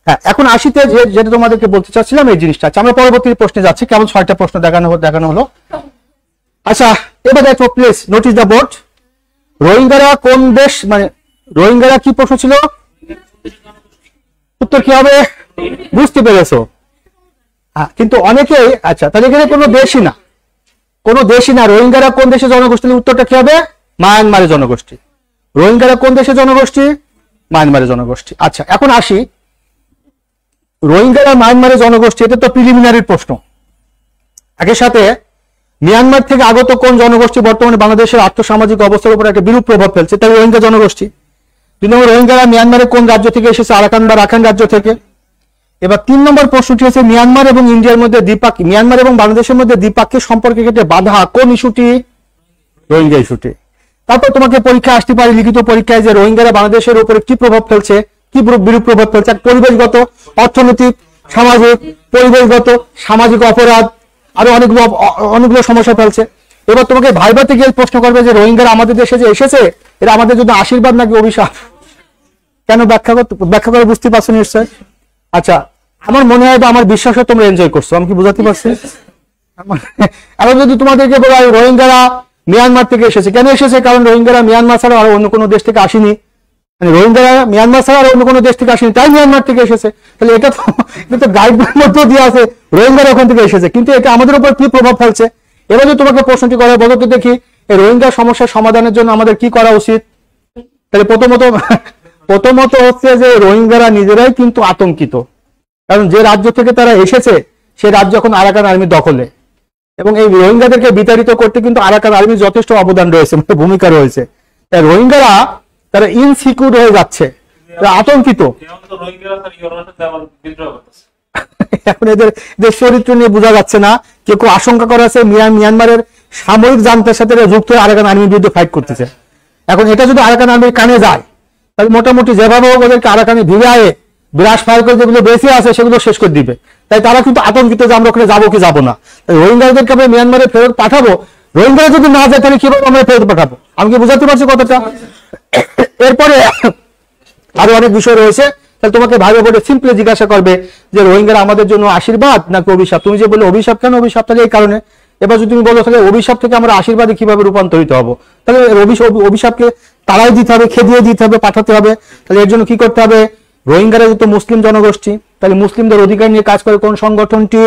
হ্যাঁ এখন আসিতে যেটা তোমাদেরকে বলতে চাচ্ছিলাম এই জিনিসটা। আচ্ছা আমরা পরবর্তী প্রশ্নে যাচ্ছি, কেবল 6টা প্রশ্ন দেখানো হলো। আচ্ছা এবার দেখো প্লিজ নোটিস দ্য বোর্ড। রোহিঙ্গারা কোন দেশ, মানে রোহিঙ্গারা কি প্রশ্ন ছিল, উত্তর কি হবে বুঝতে পেরেছো? হ্যাঁ কিন্তু অনেকেই, আচ্ছা তাহলে এখানে কোনো দেশই না, রোহিঙ্গারা কোন দেশের জনগোষ্ঠী, উত্তরটা কি হবে মায়ানমারের জনগোষ্ঠী। রোহিঙ্গারা কোন দেশের জনগোষ্ঠী, মায়ানমারের জনগোষ্ঠী। আচ্ছা এখন আসি, রোহিঙ্গারা মায়ানমারের জনগোষ্ঠী, এটা তো প্রিলিমিনারি প্রশ্ন। একই সাথে মিয়ানমার থেকে আগত কোন জনগোষ্ঠী বর্তমানে বাংলাদেশের আর্থসামাজিক অবস্থার উপর একটা বিরূপ প্রভাব ফেলছে, তাই রোহিঙ্গা জনগোষ্ঠী। 2 নম্বর, রোহিঙ্গারা মিয়ানমারের কোন রাজ্য থেকে এসেছে, আরাকান বা রাখাইন রাজ্য থেকে। এবার 3 নম্বর প্রশ্নটি হচ্ছে মিয়ানমার এবং ইন্ডিয়ার মধ্যে মিয়ানমার এবং বাংলাদেশের মধ্যে দ্বিপাক্ষিক সম্পর্কের ক্ষেত্রে বাধা কোন ইস্যুটি, রোহিঙ্গা ইস্যুটি। তারপর তোমাকে পরীক্ষা আসতে পারে লিখিত পরীক্ষায় যে রোহিঙ্গারা বাংলাদেশের উপরে কি প্রভাব ফেলছে, কি বিরূপ প্রভাব ফেলছে, পরিবেশগত, অর্থনৈতিক, সামাজিক, পরিবেশগত, সামাজিক অপরাধ, আরো অনেকগুলো সমস্যা ফেলছে। এবার তোমাকে ভাইভাতে গিয়ে প্রশ্ন করবে যে রোহিঙ্গারা আমাদের দেশে যে এসেছে এরা আমাদের জন্য আশীর্বাদ নাকি অভিশাপ, কেন ব্যাখ্যা করে বুঝতে পারছো নিশ্চয়। আচ্ছা আমার মনে হয় বা আমার বিশ্বাস হয় তোমরা এনজয় করছো, আমি কি বুঝাতে পারছি? এখন যদি তোমাদেরকে বলা হয় রোহিঙ্গারা মিয়ানমার থেকে এসেছে, কেন এসেছে, কারণ রোহিঙ্গারা মিয়ানমার ছাড়া আর অন্য কোনো দেশ থেকে আসেনি, মানে রোহিঙ্গারা মিয়ানমার ছাড়া আর অন্য কোনো দেশ থেকে আসেনি, তাই মিয়ানমার থেকে এসেছে। তাহলে এটা তো গাইডলাইনের মধ্যে দিয়ে আছে রোহিঙ্গারা ওখান থেকে এসেছে, কিন্তু এটা আমাদের উপর কি প্রভাব ফেলছে। এবার যদি তোমাকে প্রশ্নটি করা বলো তো দেখি, এই রোহিঙ্গা সমস্যার সমাধানের জন্য আমাদের কি করা উচিত। তাহলে প্রথমত হচ্ছে যে রোহিঙ্গারা নিজেরাই কিন্তু আতঙ্কিত, কারণ যে রাজ্য থেকে তারা এসেছে সে রাজ্য এখন আরাকান আর্মির দখলে, এবং এই রোহিঙ্গাদেরকে বিতাড়িত করতে কিন্তু আরাকান আর্মির যথেষ্ট অবদান রয়েছে, মানে ভূমিকা রয়েছে। তাই রোহিঙ্গারা তারা ইনসিকিউর হয়ে যাচ্ছে, আতঙ্কিত। এখন এদের চরিত্র নিয়ে বোঝা যাচ্ছে না, কেউ আশঙ্কা করা আছে মিয়ানমারের সামরিক জান্তার সাথে যুক্ত হয়ে আরাকান আর্মির বিরুদ্ধে ফাইট করতেছে। এখন এটা যদি আরাকান আর্মির কানে যায় তাহলে মোটামুটি যেভাবে ওদেরকে আরাকানে ভিড়ে আয়ে বিরাট ফায়ার করে যেগুলো বেঁচে আছে সেগুলো শেষ করে দিবে। তাই তারা কিন্তু আতঙ্কিত যে আমরা ওখানে যাবো কি যাবো না। রোহিঙ্গাদেরকে আমরা মিয়ানমারে ফেরত পাঠাবো, রোহিঙ্গারা যদি না যায় তাহলে কিভাবে আমরা ফেরত পাঠাবো, আমি কি বুঝাতে পারছি কথাটা? এরপরে আরো অনেক বিষয় রয়েছে। তাহলে তোমাকে ভাবে বলে সিম্পলি জিজ্ঞাসা করবে যে রোহিঙ্গারা আমাদের জন্য আশীর্বাদ নাকি অভিশাপ। তুমি যে বলে অভিশাপ, কেন অভিশাপ, তাহলে এই কারণে। এবার যদি তুমি বলো তাহলে অভিশাপ থেকে আমরা আশীর্বাদে কিভাবে রূপান্তরিত হবো, তাহলে অভিশাপকে তারাই দিতে হবে, খেদিয়ে দিতে হবে, পাঠাতে হবে। তাহলে এর জন্য কি করতে হবে, রোহিঙ্গারা যেহেতু মুসলিম জনগোষ্ঠী, তাহলে মুসলিমদের অধিকার নিয়ে কাজ করে কোন সংগঠনটি,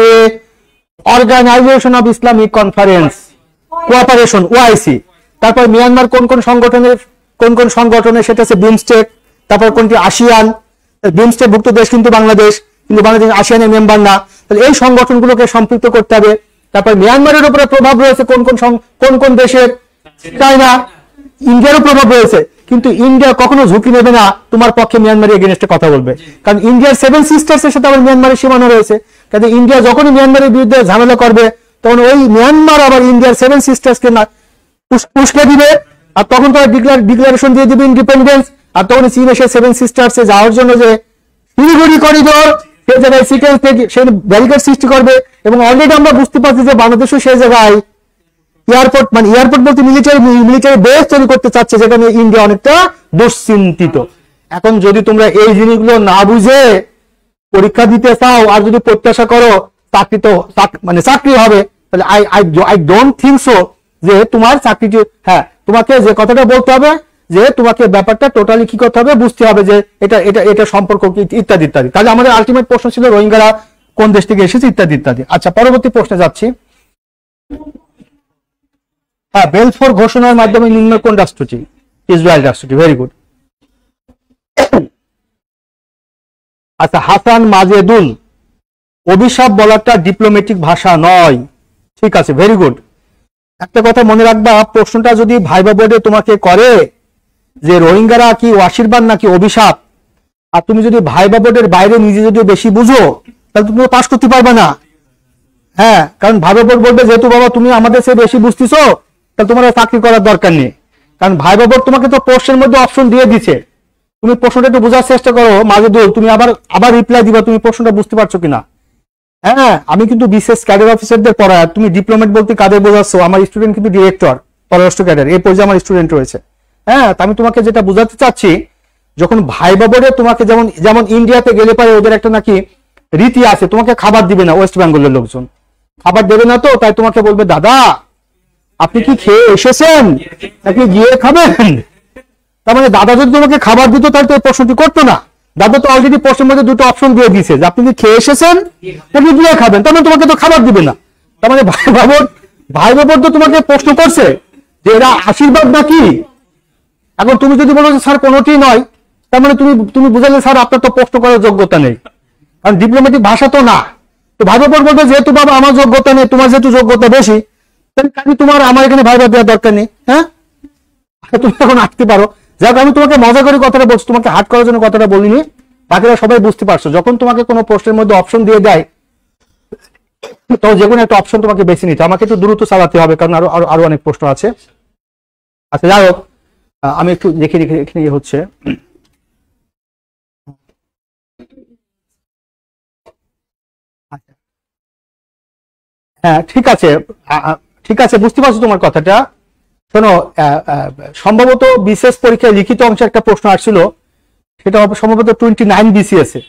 Organisation of Islamic Conference Cooperation, OIC. তারপর মিয়ানমার কোন কোন সংগঠনের, সেটা হচ্ছে বিমস্টেক। তারপর কোনটি, আসিয়ান। বিমস্টেক ভুক্ত দেশ কিন্তু বাংলাদেশ, কিন্তু বাংলাদেশ আসিয়ানের মেম্বার না। তাহলে এই সংগঠনগুলোকে সম্পৃক্ত করতে হবে। তারপর মিয়ানমারের উপরে প্রভাব রয়েছে কোন কোন দেশের, চায়না, ইন্ডিয়ারও প্রভাব রয়েছে, কিন্তু ইন্ডিয়া কখনো ঝুঁকি নেবে না তোমার পক্ষে মিয়ানমারের এগেইনস্টে কথা বলবে, কারণ ইন্ডিয়ার 7 সিস্টার্সের সাথে আবার মিয়ানমারের সীমানা রয়েছে। কাজে ইন্ডিয়া যখনই মিয়ানমারের বিরুদ্ধে ঝামেলা করবে তখন ওই মিয়ানমার আবার ইন্ডিয়ার 7 সিস্টার্সকে না উস্কে দিবে, আর তখন তারা ডিক্লারেশন দিয়ে দিবে ইন্ডিপেন্ডেন্স। আর তখন চীন এসে 7 সিস্টার্সে যাওয়ার জন্য যে শিলিগুড়ি করিডোর, সেই জায়গায় সিকেন্স থেকে সেই ব্যারিকেড সৃষ্টি করবে। এবং অলরেডি আমরা বুঝতে পারছি যে বাংলাদেশও সেই জায়গায় এয়ারপোর্ট, মানে এয়ারপোর্ট বলতে মিলিটারি বেস তৈরি করতে চাচ্ছে, যেখানে ইন্ডিয়া অনেকটা দুশ্চিন্তিত। এখন যদি তোমরা এই জিনিসগুলো না বুঝে পরীক্ষা দিতে চাও আর যদি প্রত্যাশা করো চাকরি হবে, তাহলে আই ডোন্ট থিঙ্ক সো যে তোমার চাকরিটি, হ্যাঁ তোমাকে যে কথাটা বলতে হবে যে তোমাকে ব্যাপারটা টোটালি কি করতে হবে, বুঝতে হবে যে এটা সম্পর্ক কি, ইত্যাদি ইত্যাদি। তাহলে আমাদের আলটিমেট প্রশ্ন ছিল রোহিঙ্গারা কোন দেশ থেকে এসেছে, ইত্যাদি ইত্যাদি। আচ্ছা পরবর্তী প্রশ্নে যাচ্ছি। হ্যাঁ, বেলফোর ঘোষণার মাধ্যমে নিম্ন কোন রাষ্ট্রটি, ইসরায়েল রাষ্ট্রটি। Very good. আচ্ছা, হাসান মাজেদুল, অভিশাপ বলাটা ডিপ্লোম্যাটিক ভাষা নয়। ঠিক আছে, ভেরি গুড। একটা কথা মনে রাখবা, প্রশ্নটা যদি ভাইবা বোর্ডে তোমাকে করে যে রোহিঙ্গারা কি আশীর্বাদ নাকি অভিশাপ, আর তুমি যদি ভাইবা বোর্ডের বাইরে নিজে যদি বেশি বুঝো, তাহলে তুমি পাস করতে পারবে না। হ্যাঁ, কারণ ভাইবা বোর্ড বলবে যেহেতু বাবা তুমি আমাদের চেয়ে বেশি বুঝতেছো, তাহলে তোমার চাকরি করার দরকার নেই। কারণ ভাইবা বোর্ড তোমাকে তো প্রশ্নের মধ্যে অপশন দিয়ে দিচ্ছে, তুমি প্রশ্নটা একটু বোঝার চেষ্টা করো মাজেদুল, তুমি আবার রিপ্লাই দিবা তুমি প্রশ্নটা বুঝতে পারছো কিনা। হ্যাঁ, আমি কিন্তু বিশেষ ক্যাডার অফিসারদের পড়ায়, তুমি ডিপ্লোমেট বলতে কাদের বোঝাচ্ছ? আমার স্টুডেন্ট কিন্তু ডিরেক্টর পররাষ্ট্র ক্যাডার, এই পর্যায়ে আমার স্টুডেন্ট রয়েছে। হ্যাঁ, আমি তোমাকে যেটা বোঝাতে চাচ্ছি, যখন ভাইবা বোর্ডে তোমাকে যেমন ইন্ডিয়াতে গেলে পারে ওদের একটা নাকি রীতি আছে, তোমাকে খাবার দিবে না, ওয়েস্ট বেঙ্গলের লোকজন খাবার দেবে না, তো তাই তোমাকে বলবে দাদা আপনি কি খেয়ে এসেছেন নাকি গিয়ে খাবেন। তার মানে দাদা যদি তোমাকে খাবার দিত তাহলে তো প্রশ্নটি করতো না। দাদা তো অলরেডি প্রশ্নের মধ্যে দুটো অপশন দিয়ে দিয়েছে যে আপনি কি খেয়ে এসেছেন নাকি গিয়ে খাবেন, তার মানে তোমাকে তো খাবার দিবে না। তার মানে ভাই বাবর তো তোমাকে প্রশ্ন করছে যে এরা আশীর্বাদ নাকি। এখন তুমি যদি বলো যে স্যার কোনোটি নয়, তার মানে তুমি বুঝালে স্যার আপনার তো প্রশ্ন করার যোগ্যতা নেই, কারণ ডিপ্লোম্যাটিক ভাষা তো না। তো ভাই বাবর বলবে যেহেতু বাবা আমার যোগ্যতা নেই, তোমার যেহেতু যোগ্যতা বেশি, তাহলে তোমার আমার এখানে ভাইবা দেওয়ার দরকার নেই। হ্যাঁ, তুমি এখন আসতে পারো। যাক, আমি তোমাকে মজা করে কথাটা বলছি, তোমাকে হার্ট করার জন্য কথাটা বলিনি, বাকিরা সবাই বুঝতে পারছো। যখন তোমাকে কোনো প্রশ্নের মধ্যে অপশন দিয়ে দেয়, তো যে কোনো একটা অপশন তোমাকে বেছে নিতে, আমাকে একটু দ্রুত চালাতে হবে কারণ আরো অনেক প্রশ্ন আছে। আচ্ছা, যাই হোক, আমি একটু দেখে রেখে এখানে হচ্ছে। হ্যাঁ, ঠিক আছে, ঠিক আছে, বুঝতে পারছো তোমার কথাটা। শোনো, সম্ভবত বিশেষ পরীক্ষায় লিখিত অংশে একটা প্রশ্ন আসছিল, সেটা সম্ভবত 29 BCS এ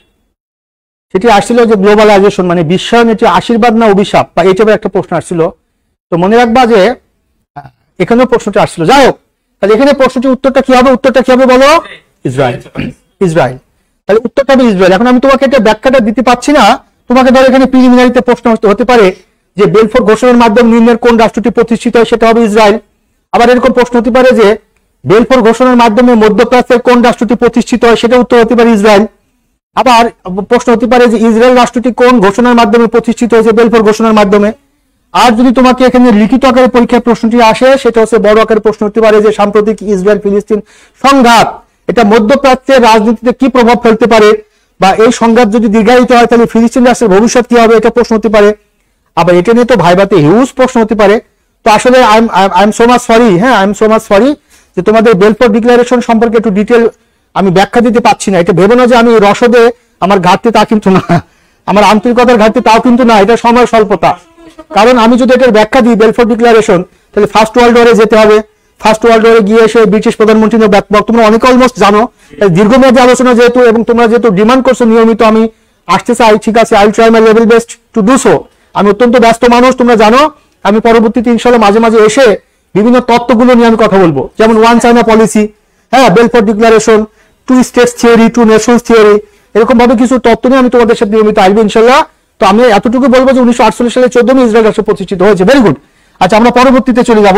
সেটি আসছিল যে গ্লোবালাইজেশন মানে বিশ্বায়ন এটি আশীর্বাদ না অভিশাপ, বা এই টাইপের একটা প্রশ্ন আসছিল। তো মনে রাখবা যে এখানেও প্রশ্নটা আসছিল। যাই হোক, তাহলে এখানে প্রশ্নটি উত্তরটা কি হবে? উত্তরটা কি হবে বলো? ইসরায়েল। ইসরায়েল, তাহলে উত্তরটা হবে ইসরায়েল। এখন আমি তোমাকে এটা ব্যাখ্যাটা দিতে পারছি না, তোমাকে ধরো এখানে প্রিলিমিনারিতে প্রশ্ন হতে পারে যে বেলফোর ঘোষণার মাধ্যমে নিম্নের কোন রাষ্ট্রটি প্রতিষ্ঠিত হয়, সেটা হবে ইসরায়েল। আবার এরকম প্রশ্ন হতে পারে যে বেলফোর ঘোষণার মাধ্যমে মধ্যপ্রাচ্যের কোন রাষ্ট্রটি প্রতিষ্ঠিত হয়, সেটা উত্তর হতে পারে ইসরায়েল। আবার প্রশ্ন হতে পারে যে ইসরায়েল রাষ্ট্রটি কোন ঘোষণার মাধ্যমে প্রতিষ্ঠিত হয়েছে, বেলফোর ঘোষণার মাধ্যমে। আর যদি তোমাকে এখানে লিখিত আকারে পরীক্ষার প্রশ্নটি আসে, সেটা হচ্ছে বড় আকারে প্রশ্ন হতে পারে যে সাম্প্রতিক ইসরায়েল ফিলিস্তিন সংঘাত এটা মধ্যপ্রাচ্যের রাজনীতিতে কি প্রভাব ফেলতে পারে, বা এই সংঘাত যদি দীর্ঘায়িত হয় তাহলে ফিলিস্তিন রাষ্ট্রের ভবিষ্যৎ কি হবে, এটা প্রশ্ন হতে পারে। আবার এটা নিয়ে তো ভাইভাতে হিউজ প্রশ্ন হতে পারে। তো আসলে I am so much sorry, হ্যাঁ, I am so much sorry যে তোমাদের বেলফোর ডিক্লারেশন সম্পর্কে একটু ডিটেল আমি ব্যাখ্যা দিতে পারছি না। এটা ভেবো না যে আমি রসদে আমার ঘাটতি, তা কিন্তু না, আমার আন্তরিকতার ঘাটতি তাও কিন্তু না, এটা সময় স্বল্পতা। কারণ আমি যদি এটার ব্যাখ্যা দিই বেলফোর ডিক্লারেশন, তাহলে ফার্স্ট ওয়ার্ল্ড ওয়ারে যেতে হবে। ফার্স্ট ওয়ার্ল্ড ওয়ারে গিয়ে এসে ব্রিটিশ প্রধানমন্ত্রী তোমরা অনেকে অলমোস্ট জানো, দীর্ঘমেয়াদী আলোচনা যেহেতু এবং তোমরা যেহেতু ডিমান্ড করছো নিয়মিত আমি আসতে চাই, ঠিক আছে, I try my level best to do so. আমি অত্যন্ত ব্যস্ত মানুষ, তোমরা জানো। আমি পরবর্তীতে ইনশাআল্লাহ মাঝে মাঝে এসে বিভিন্ন তত্ত্বগুলো নিয়ে আমি কথা বলবো, যেমন ওয়ান চায়না পলিসি, হ্যাঁ, Balfour Declaration, two states theory, two nations theory, এরকম ভাবে কিছু তত্ত্ব নিয়ে আমি তোমাদের সাথে নিয়মিত আসবো ইনশাআল্লাহ। তো আমি এতটুকু বলবো যে 1948 সালে 14 ইসরায়েল রাষ্ট্র প্রতিষ্ঠিত হয়েছে। Very good. আচ্ছা, আমরা পরবর্তীতে চলে যাব।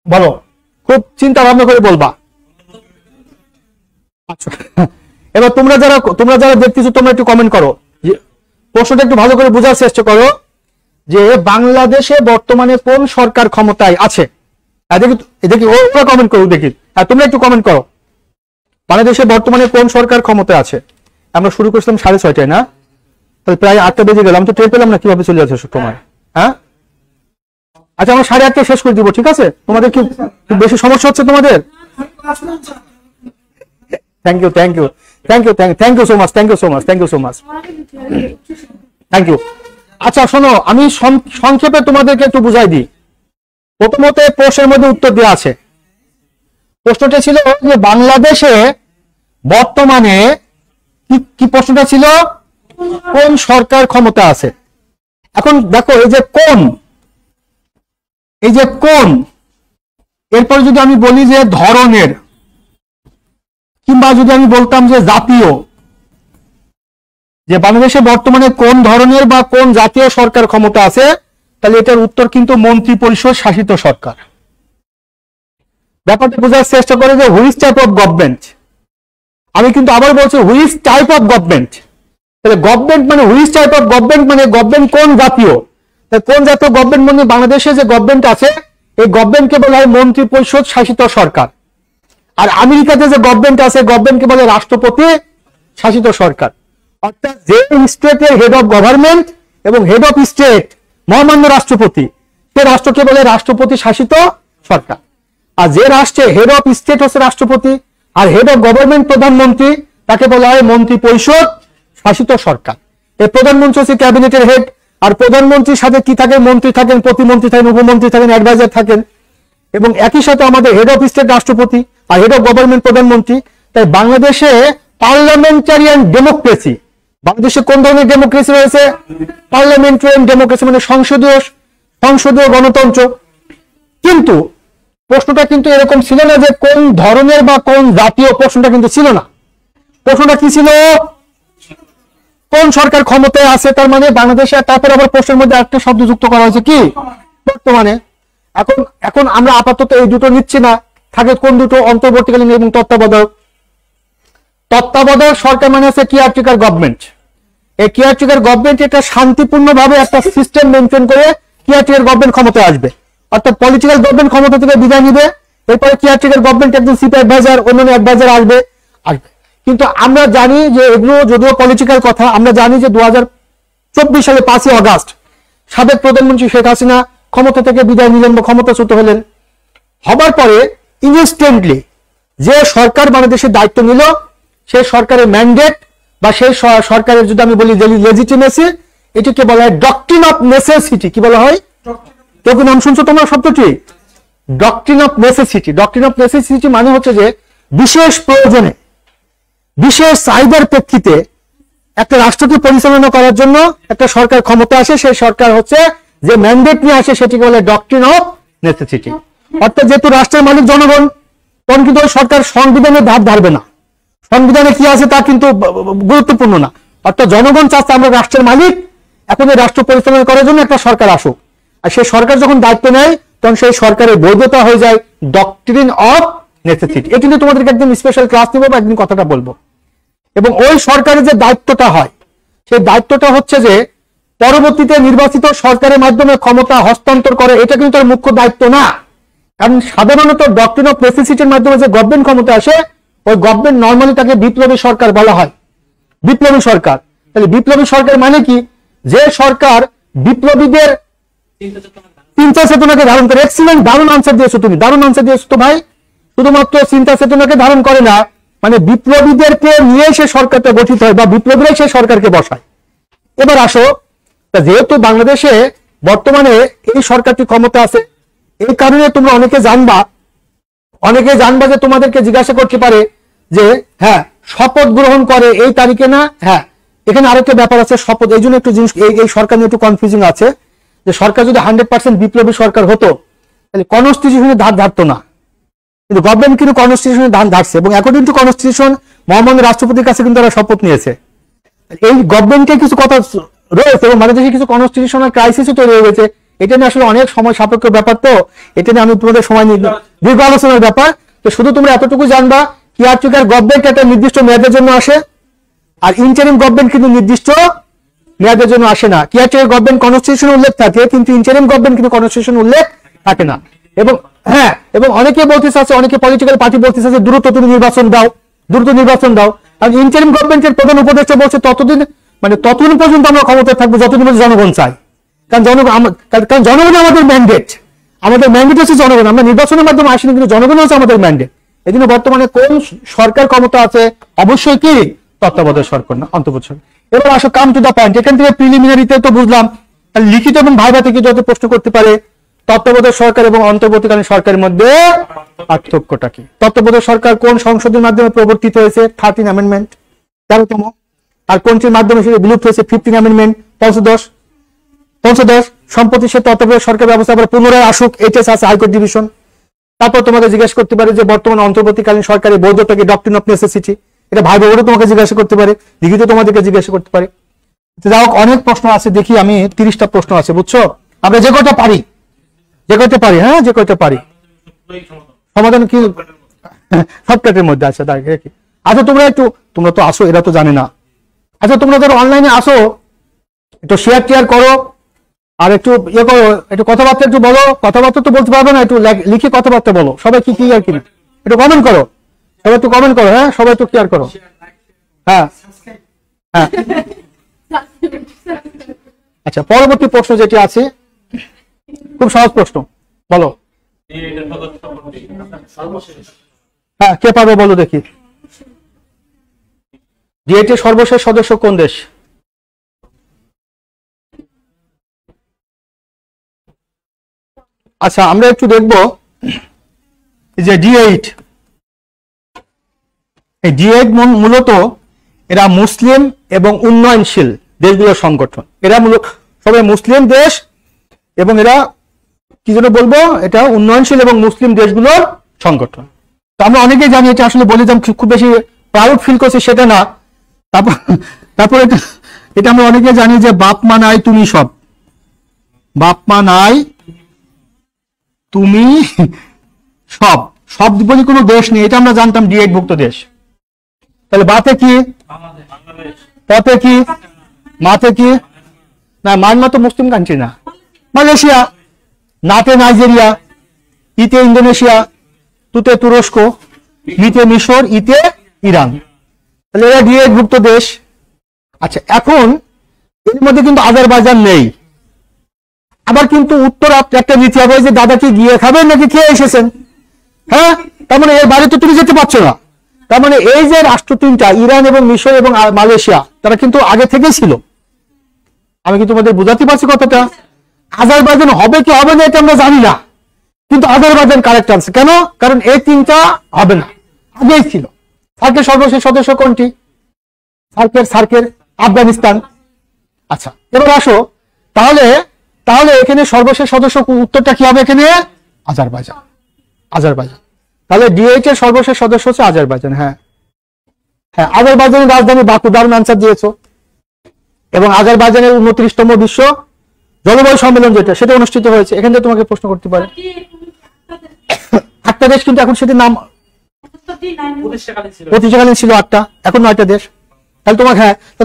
বলো, খুব চিন্তা ভাবনা করে বলবা। আচ্ছা, এবার তোমরা যারা দেখতেছো তোমরা একটু কমেন্ট করো, প্রশ্নটা একটু ভালো করে বোঝার চেষ্টা করো যে বাংলাদেশে বর্তমানে কোন সরকার ক্ষমতায় আছে। দেখি ওরা কমেন্ট করো, দেখি। তোমরা একটু কমেন্ট করো, বাংলাদেশে বর্তমানে কোন সরকার ক্ষমতায় আছে। আমরা শুরু করছিলাম 6:30 না, তাহলে প্রায় 8টা বেজে গেল। আমি তো টের পেলাম না কিভাবে চলে যাচ্ছে সময়। হ্যাঁ, আচ্ছা, আমরা 8:30 শেষ করে দিব, ঠিক আছে? তোমাদের কি বেশি সমস্যা হচ্ছে তোমাদের? Thank you, thank you, thank you, thank you so much, thank you so much, thank you so much, thank you. আচ্ছা শোনো, আমি সংক্ষেপে তোমাদেরকে একটু বুঝাই দিই। প্রথমত প্রশ্নের মধ্যে উত্তর দেওয়া আছে। প্রশ্নটা ছিল যে বাংলাদেশে বর্তমানে কি প্রশ্নটা ছিল, কোন সরকার ক্ষমতা আছে। এখন দেখো, এই যে কোন, এরপর যদি আমি বলি যে ধরনের, কিংবা যদি আমি বলতাম যে জাতীয়, যে বাংলাদেশে বর্তমানে কোন ধরনের বা কোন জাতীয় সরকার ক্ষমতা আছে, তাহলে এটার উত্তর কিন্তু মন্ত্রী পরিষদ শাসিত সরকার। ব্যাপারটা বোঝার চেষ্টা করে যে হুইচ টাইপ অফ গভর্নমেন্ট। আমি কিন্তু আবার বলছি হুইচ টাইপ অফ গভর্নমেন্ট। তাহলে গভর্নমেন্ট মানে হুইচ টাইপ অফ গভর্নমেন্ট, মানে গভর্নমেন্ট কোন জাতীয়। কোন জাতীয় গভর্নমেন্ট মানে বাংলাদেশে যে গভর্নমেন্ট আছে এই গভর্নমেন্টকে বলা হয় মন্ত্রী পরিষদ শাসিত সরকার। আর আমেরিকাতে যে গভর্নমেন্ট আছে গভর্নমেন্টকে বলে রাষ্ট্রপতি শাসিত সরকার। অর্থাৎ যে স্টেটের হেড অফ গভর্নমেন্ট এবং হেড অফ স্টেট মহামান্য রাষ্ট্রপতি, সে রাষ্ট্রকে বলে রাষ্ট্রপতি শাসিত সরকার। আর যে রাষ্ট্রে হেড অফ স্টেট হচ্ছে রাষ্ট্রপতি আর হেড অফ গভর্নমেন্ট প্রধানমন্ত্রী, তাকে বলা হয় মন্ত্রী পরিষদ শাসিত সরকার। এই প্রধানমন্ত্রী হচ্ছে ক্যাবিনেটের হেড। আর প্রধানমন্ত্রীর সাথে কি থাকেন? মন্ত্রী থাকেন, প্রতিমন্ত্রী থাকেন, উপমন্ত্রী থাকেন, অ্যাডভাইজার থাকেন। এবং একই সাথে আমাদের হেড অফ স্টেট রাষ্ট্রপতি আর হেড অফ গভর্নমেন্ট প্রধানমন্ত্রী। তাই বাংলাদেশে পার্লামেন্টারিয়ান ডেমোক্রেসি, বাংলাদেশে কোন ধরনের ডেমোক্রেসি রয়েছে? পার্লামেন্টারিয়ান ডেমোক্রেসি, মানে সংসদীয় গণতন্ত্র। কিন্তু প্রশ্নটা কিন্তু এরকম ছিল না যে কোন ধরনের বা কোন জাতীয়, প্রশ্নটা কিন্তু ছিল না। প্রশ্নটা কি ছিল? কোন সরকার ক্ষমতায় আছে, তার মানে বাংলাদেশে। তারপর আবার প্রশ্নের মধ্যে একটা শব্দ যুক্ত করা হয়েছে কি বর্তমানে। এখন আমরা আপাতত এই দুটো নিচ্ছি না, থাকে কোন দুটো? অন্তর্বর্তীকালীন এবং তত্ত্বাবধায়ক। তত্ত্বাবধায়ক সরকার মানে হচ্ছে কেয়ারটেকার গভর্নমেন্ট। এই কেয়ারটেকার গভর্নমেন্ট এটা শান্তিপূর্ণভাবে একটা সিস্টেম মেনটেন করে কেয়ারটেকার গভর্নমেন্ট ক্ষমতায় আসবে। অর্থাৎ পলিটিক্যাল গভর্নমেন্ট ক্ষমতা থেকে বিদায় নিবে, এরপরে কেয়ারটেকার গভর্নমেন্ট একজন চিফ অ্যাডভাইজার, অন্যান্য অ্যাডভাইজার আসবে। কিন্তু আমরা জানি যে এগুলো যদিও পলিটিক্যাল কথা, আমরা জানি যে 2024 সালে 5ই অগাস্ট সাবেক প্রধানমন্ত্রী শেখ হাসিনা ক্ষমতা থেকে বিদায় নিলেন বা ক্ষমতাচ্যুত হলেন। হবার পরে ইনস্ট্যান্টলি যে সরকার বাংলাদেশের দায়িত্ব নিল, সেই সরকারের ম্যান্ডেট বা সেই সরকারের যদি আমি বলি লেজিটিমেসি, এটিকে বলা হয় ডক্ট্রিন অফ নেসেসিটি। কি বলা হয়? কেউ কি নাম শুনছো তোমরা শব্দটি? Doctrine of necessity. Doctrine of necessity মানে হচ্ছে যে বিশেষ প্রয়োজনে, বিশেষ চাহিদার প্রেক্ষিতে একটা রাষ্ট্রকে পরিচালনা করার জন্য একটা সরকার ক্ষমতা আসে। সেই সরকার হচ্ছে যে ম্যান্ডেট নিয়ে আসে, সেটিকে বলে ডক্ট্রিন অফ নেসেসিটি। অর্থাৎ যেহেতু রাষ্ট্রের মালিক জনগণ, তখন কিন্তু ওই সরকার সংবিধানের ধার ধারবে না। সংবিধানে কি আছে তা কিন্তু গুরুত্বপূর্ণ না। অর্থাৎ জনগণ চাচ্ছে আমরা রাষ্ট্রের মালিক, এখন এই রাষ্ট্র পরিচালনা করার জন্য একটা সরকার আসুক। আর সেই সরকার যখন দায়িত্ব নেয় তখন সেই সরকারের বৈধতা হয়ে যায় ডক্ট্রিন অফ নেসেসিটি। এটি নিয়ে তোমাদেরকে একদম স্পেশাল ক্লাস নিব বা একদিন কথাটা বলবো। এবং ওই সরকারের যে দায়িত্বটা হয়, সেই দায়িত্বটা হচ্ছে যে পরবর্তীতে নির্বাচিত সরকারের মাধ্যমে ক্ষমতা হস্তান্তর করে। এটা কিন্তু তার মুখ্য দায়িত্ব না। কারণ সাধারণত ডক্ট্রিন অফ নেসেসিটির মাধ্যমে যে গভর্নমেন্ট ক্ষমতা আসে, ওই গভর্নমেন্ট নর্মালি তাকে বিপ্লবী সরকার বলা হয়। বিপ্লবী সরকার। তাহলে বিপ্লবী সরকার মানে কি? যে সরকার বিপ্লবীদের চিন্তা চেতনাকে ধারণ করে। এক্সিলেন্ট, দারুণ আনসার দিয়েছো তুমি, দারুণ আনসার দিয়েছো তো ভাই। শুধুমাত্র চিন্তা চেতনাকে ধারণ করে না, মানে বিপ্লবীদেরকে নিয়ে সে সরকারটা গঠিত হয় বা বিপ্লবীরাই সে সরকারকে বসায়। এবার আসো, যেহেতু বাংলাদেশে বর্তমানে এই সরকারটি ক্ষমতা আছে, এই কারণে তোমরা অনেকে জানবা যে তোমাদেরকে জিজ্ঞাসা করতে পারে যে হ্যাঁ শপথ গ্রহণ করে এই তারিখে না? হ্যাঁ, এখানে আরেকটা ব্যাপার আছে শপথ। এই জন্য একটু জিনিস এই সরকার নিয়ে একটু কনফিউজিং আছে যে সরকার যদি 100% বিপ্লবী সরকার হতো তাহলে কনস্টিটিউশনে ধার ধারতো না। কিন্তু গভর্নমেন্ট কিন্তু কনস্টিটিউশনে ধার ধারছে এবং অ্যাকর্ডিং টু কনস্টিটিউশন মহামান্য রাষ্ট্রপতির কাছে কিন্তু তারা শপথ নিয়েছে। এই গভর্নমেন্টের কিছু কথা রয়েছে এবং বাংলাদেশে কিছু কনস্টিটিউশনাল ক্রাইসিসও তৈরি হয়ে গেছে। এটা নিয়ে আসলে অনেক সময় সাপেক্ষ ব্যাপার, তো এটা নিয়ে আমি তোমাদের সময় নিই, দীর্ঘ আলোচনার ব্যাপার। তো শুধু তোমরা এতটুকু জানবা, কেয়ারটেকার গভর্নমেন্ট একটা নির্দিষ্ট মেয়াদের জন্য আসে, আর ইন্টারিম গভর্নমেন্ট কিন্তু নির্দিষ্ট মেয়াদের জন্য আসে না। কেয়ারটেকার গভর্নমেন্ট কনস্টিটিউশনে উল্লেখ থাকে, কিন্তু ইন্টারিম গভর্নমেন্ট কিন্তু কনস্টিটিউশনে উল্লেখ থাকে না। এবং হ্যাঁ, এবং অনেকে বলতেছে আছে, অনেকে পলিটিক্যাল পার্টি বলতেছে যে দ্রুত তুমি নির্বাচন দাও, দ্রুত নির্বাচন দাও। কারণ ইন্টারিম গভর্নমেন্টের প্রধান উপদেষ্টা বলছে ততদিন পর্যন্ত আমরা ক্ষমতায় থাকবো যতদিন পর্যন্ত জনগণ চাই। কারণ জনগণ আমাদের ম্যান্ডেট, হচ্ছে জনগণ। আমরা নির্বাচনের মাধ্যমে আসিনি, কিন্তু জনগণ হচ্ছে আমাদের ম্যান্ডেট। এই জন্য বর্তমানে কোন সরকার ক্ষমতা আছে? অবশ্যই কি তত্ত্বাবধায়ক সরকার না, অন্তর্বর্তী সরকার। এবার আসো কাম টু দা পয়েন্ট। এখান থেকে প্রিলিমিনারিতে তো বুঝলাম, লিখিত এবং ভাইভা থেকে যত প্রশ্ন করতে পারে তত্ত্বাবধায়ক সরকার এবং অন্তর্বর্তীকালীন সরকারের মধ্যে পার্থক্যটা কি? তত্ত্বাবধায়ক সরকার কোন সংসদের মাধ্যমে প্রবর্তিত হয়েছে? 13 অ্যামেন্ডমেন্ট, 13তম। আর কোনটির মাধ্যমে সেটা বিলুপ্ত হয়েছে? 15 অ্যামেন্ডমেন্ট, 510। সম্প্রতি সে তত্ত্বাবধায়ক সরকার ব্যবস্থা আবার পুনরায় আসুক, এইচএস আছে, হাইকোর্ট ডিভিশন। তারপর তোমাকে জিজ্ঞাসা করতে পারে যে বর্তমানে অন্তর্বর্তীকালীন সরকারের বৈধতা কি? Doctrine of necessity. এটা ভাই বোনও তোমাকে জিজ্ঞাসা করতে পারে, লিখিত তোমাদেরকে জিজ্ঞাসা করতে পারে। যাই হোক, অনেক প্রশ্ন আছে, দেখি আমি 30টা প্রশ্ন আছে, বুঝছো? আমরা যে কয়টা পারি, হ্যাঁ যে কয়টা পারি। সমাধান কি শর্টকাটের মধ্যে আছে? আচ্ছা তোমরা তো আসো, এরা তো জানে না। আচ্ছা তোমরা যারা অনলাইনে আসো একটু শেয়ার করো, আর একটু ইয়ে করো, একটু কথাবার্তা একটু বলো। কথাবার্তা তো বলতে পারবে না, একটু লিখে কথাবার্তা বলো। সবাই কি ক্লিয়ার কিনা একটু কমেন্ট করো, সবাই একটু কমেন্ট করো। হ্যাঁ, সবাই একটু ক্লিয়ার করো। হ্যাঁ হ্যাঁ। আচ্ছা, পরবর্তী প্রশ্ন যেটি আছে, খুব সহজ প্রশ্ন, বলো। হ্যাঁ, কে পারবে বলো দেখি। D8 এর সর্বশেষ সদস্য কোন দেশ? আচ্ছা, আমরা একটু দেখব যে D8, এই D8 মূলত এরা মুসলিম এবং উন্নয়নশীল দেশগুলোর সংগঠন। এরা মূলত সবাই মুসলিম দেশ, এবং এরা কি জন্য বলবো, এটা উন্নয়নশীল এবং মুসলিম দেশগুলোর সংগঠন। তো আমরা অনেকেই জানি, এটা আসলে বলে যাম খুব বেশি প্রাউড ফিল করছি সেটা না। তারপর এটা আমরা অনেকে জানি যে বাপ মা নাই তুমি সব, বাপ মা নাই তুমি সব, সব বলে কোনো দেশ নেই, এটা আমরা জানতাম D8 ভুক্ত দেশ। তাহলে বাতে কি, পথে কি, মাতে কি? না, মায়ানমার তো মুসলিম কান্ট্রি না। মালয়েশিয়া, নাতে নাইজেরিয়া, ইতে ইন্দোনেশিয়া, তুতে তুরস্ক, মিতে মিশর, ইতে ইরান। তাহলে এরা D8 ভুক্ত দেশ। আচ্ছা, এখন এর মধ্যে কিন্তু আজারবাইজান নেই। আবার কিন্তু উত্তর একটা নীতি হবে যে দাদা কি গিয়ে খাবেন নাকি খেয়ে এসেছেন। হ্যাঁ, তার মানে এর বাড়িতে তুমি যেতে পারছো না। তার মানে এই যে রাষ্ট্র তিনটা, ইরান এবং মিশর এবং মালয়েশিয়া, তারা কিন্তু আগে থেকেই ছিল। আমি কি তোমাদের বুঝাতে পারছি কথাটা? আজারবাইজান হবে কি হবে না এটা আমরা জানি না, কিন্তু আজারবাইজান কারেক্ট আছে। কেন? কারণ এই তিনটা হবে না, আগেই ছিল। সার্কের সর্বশেষ সদস্য কোনটি? সার্কের আফগানিস্তান। আচ্ছা, এবার আসো, তাহলে এখানে সর্বশেষ সদস্য উত্তরটা কি হবে? এখানে আজারবাইজান। তাহলে D8 এর সর্বশেষ সদস্য হচ্ছে আজারবাইজান। হ্যাঁ হ্যাঁ, আজারবাইজানের রাজধানী বাকু, দারুণ আনসার দিয়েছো। এবং আজারবাইজানের 29তম বিশ্ব জলবায়ু সম্মেলন সেটা অনুষ্ঠিত হয়েছে। এখান থেকে তোমাকে প্রশ্ন করতে পারে। 8টা দেশ, কিন্তু এখন সেটির নাম প্রতিষ্ঠাকালীন ছিল 8টা, এখন 9টা দেশ। তাহলে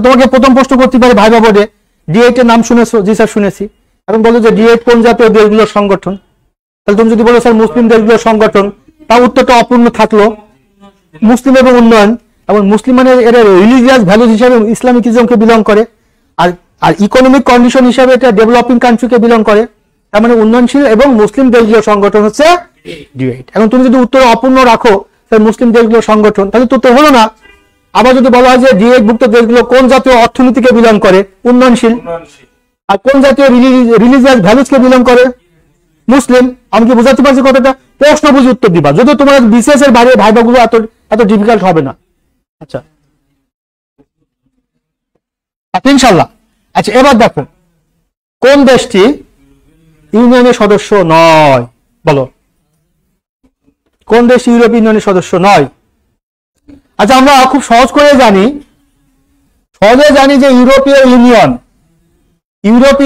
তোমাকে প্রথম প্রশ্ন করতে পারে ভাইবা বোর্ডে, D8 এর নাম শুনেছো? জি স্যার শুনেছি। এখন বলো যে D8 কোন জাতীয় দেশগুলোর সংগঠন? তাহলে তুমি যদি বলো স্যার মুসলিম দেশগুলোর সংগঠন, তা উত্তরটা অপূর্ণ থাকলো। মুসলিম এবং উন্নয়ন, এবং মুসলিম মানে এরা রিলিজিয়াস ভ্যালুজ হিসাবে ইসলামিকিজমকে বিলং করে, আর ইকোনমিক কন্ডিশন হিসাবে এটা ডেভেলপিং কান্ট্রিকে বিলং করে। তার মানে উন্নয়নশীল এবং মুসলিম দেশগুলোর সংগঠন হচ্ছে D8। এখন তুমি যদি উত্তর অপূর্ণ রাখো তাহলে মুসলিম দেশগুলোর সংগঠন, তাহলে তো হলো না। আবার যদি বলা হয় যে D8 ভুক্ত দেশগুলো কোন জাতীয় অর্থনীতিকে বিলং করে? উন্নয়নশীল। আর কোন জাতীয় রিলিজিয়াস ভ্যালুজকে বিলং করে? মুসলিম। আমি কি বুঝাতে পারছি কথাটা? প্রশ্ন বুঝে উত্তর দিবা, যদি তোমার বিসিএস এর বাইরে ভাইবাগুলো এত ডিফিকাল্ট হবে না। আচ্ছা, ইনশাল্লাহ। আচ্ছা, এবার দেখো কোন দেশটি ইউনিয়নের সদস্য নয়? বলো, কোন দেশ ইউরোপীয় ইউনিয়নের সদস্য নয়? আচ্ছা, আমরা খুব সহজে জানি যে ইউরোপীয়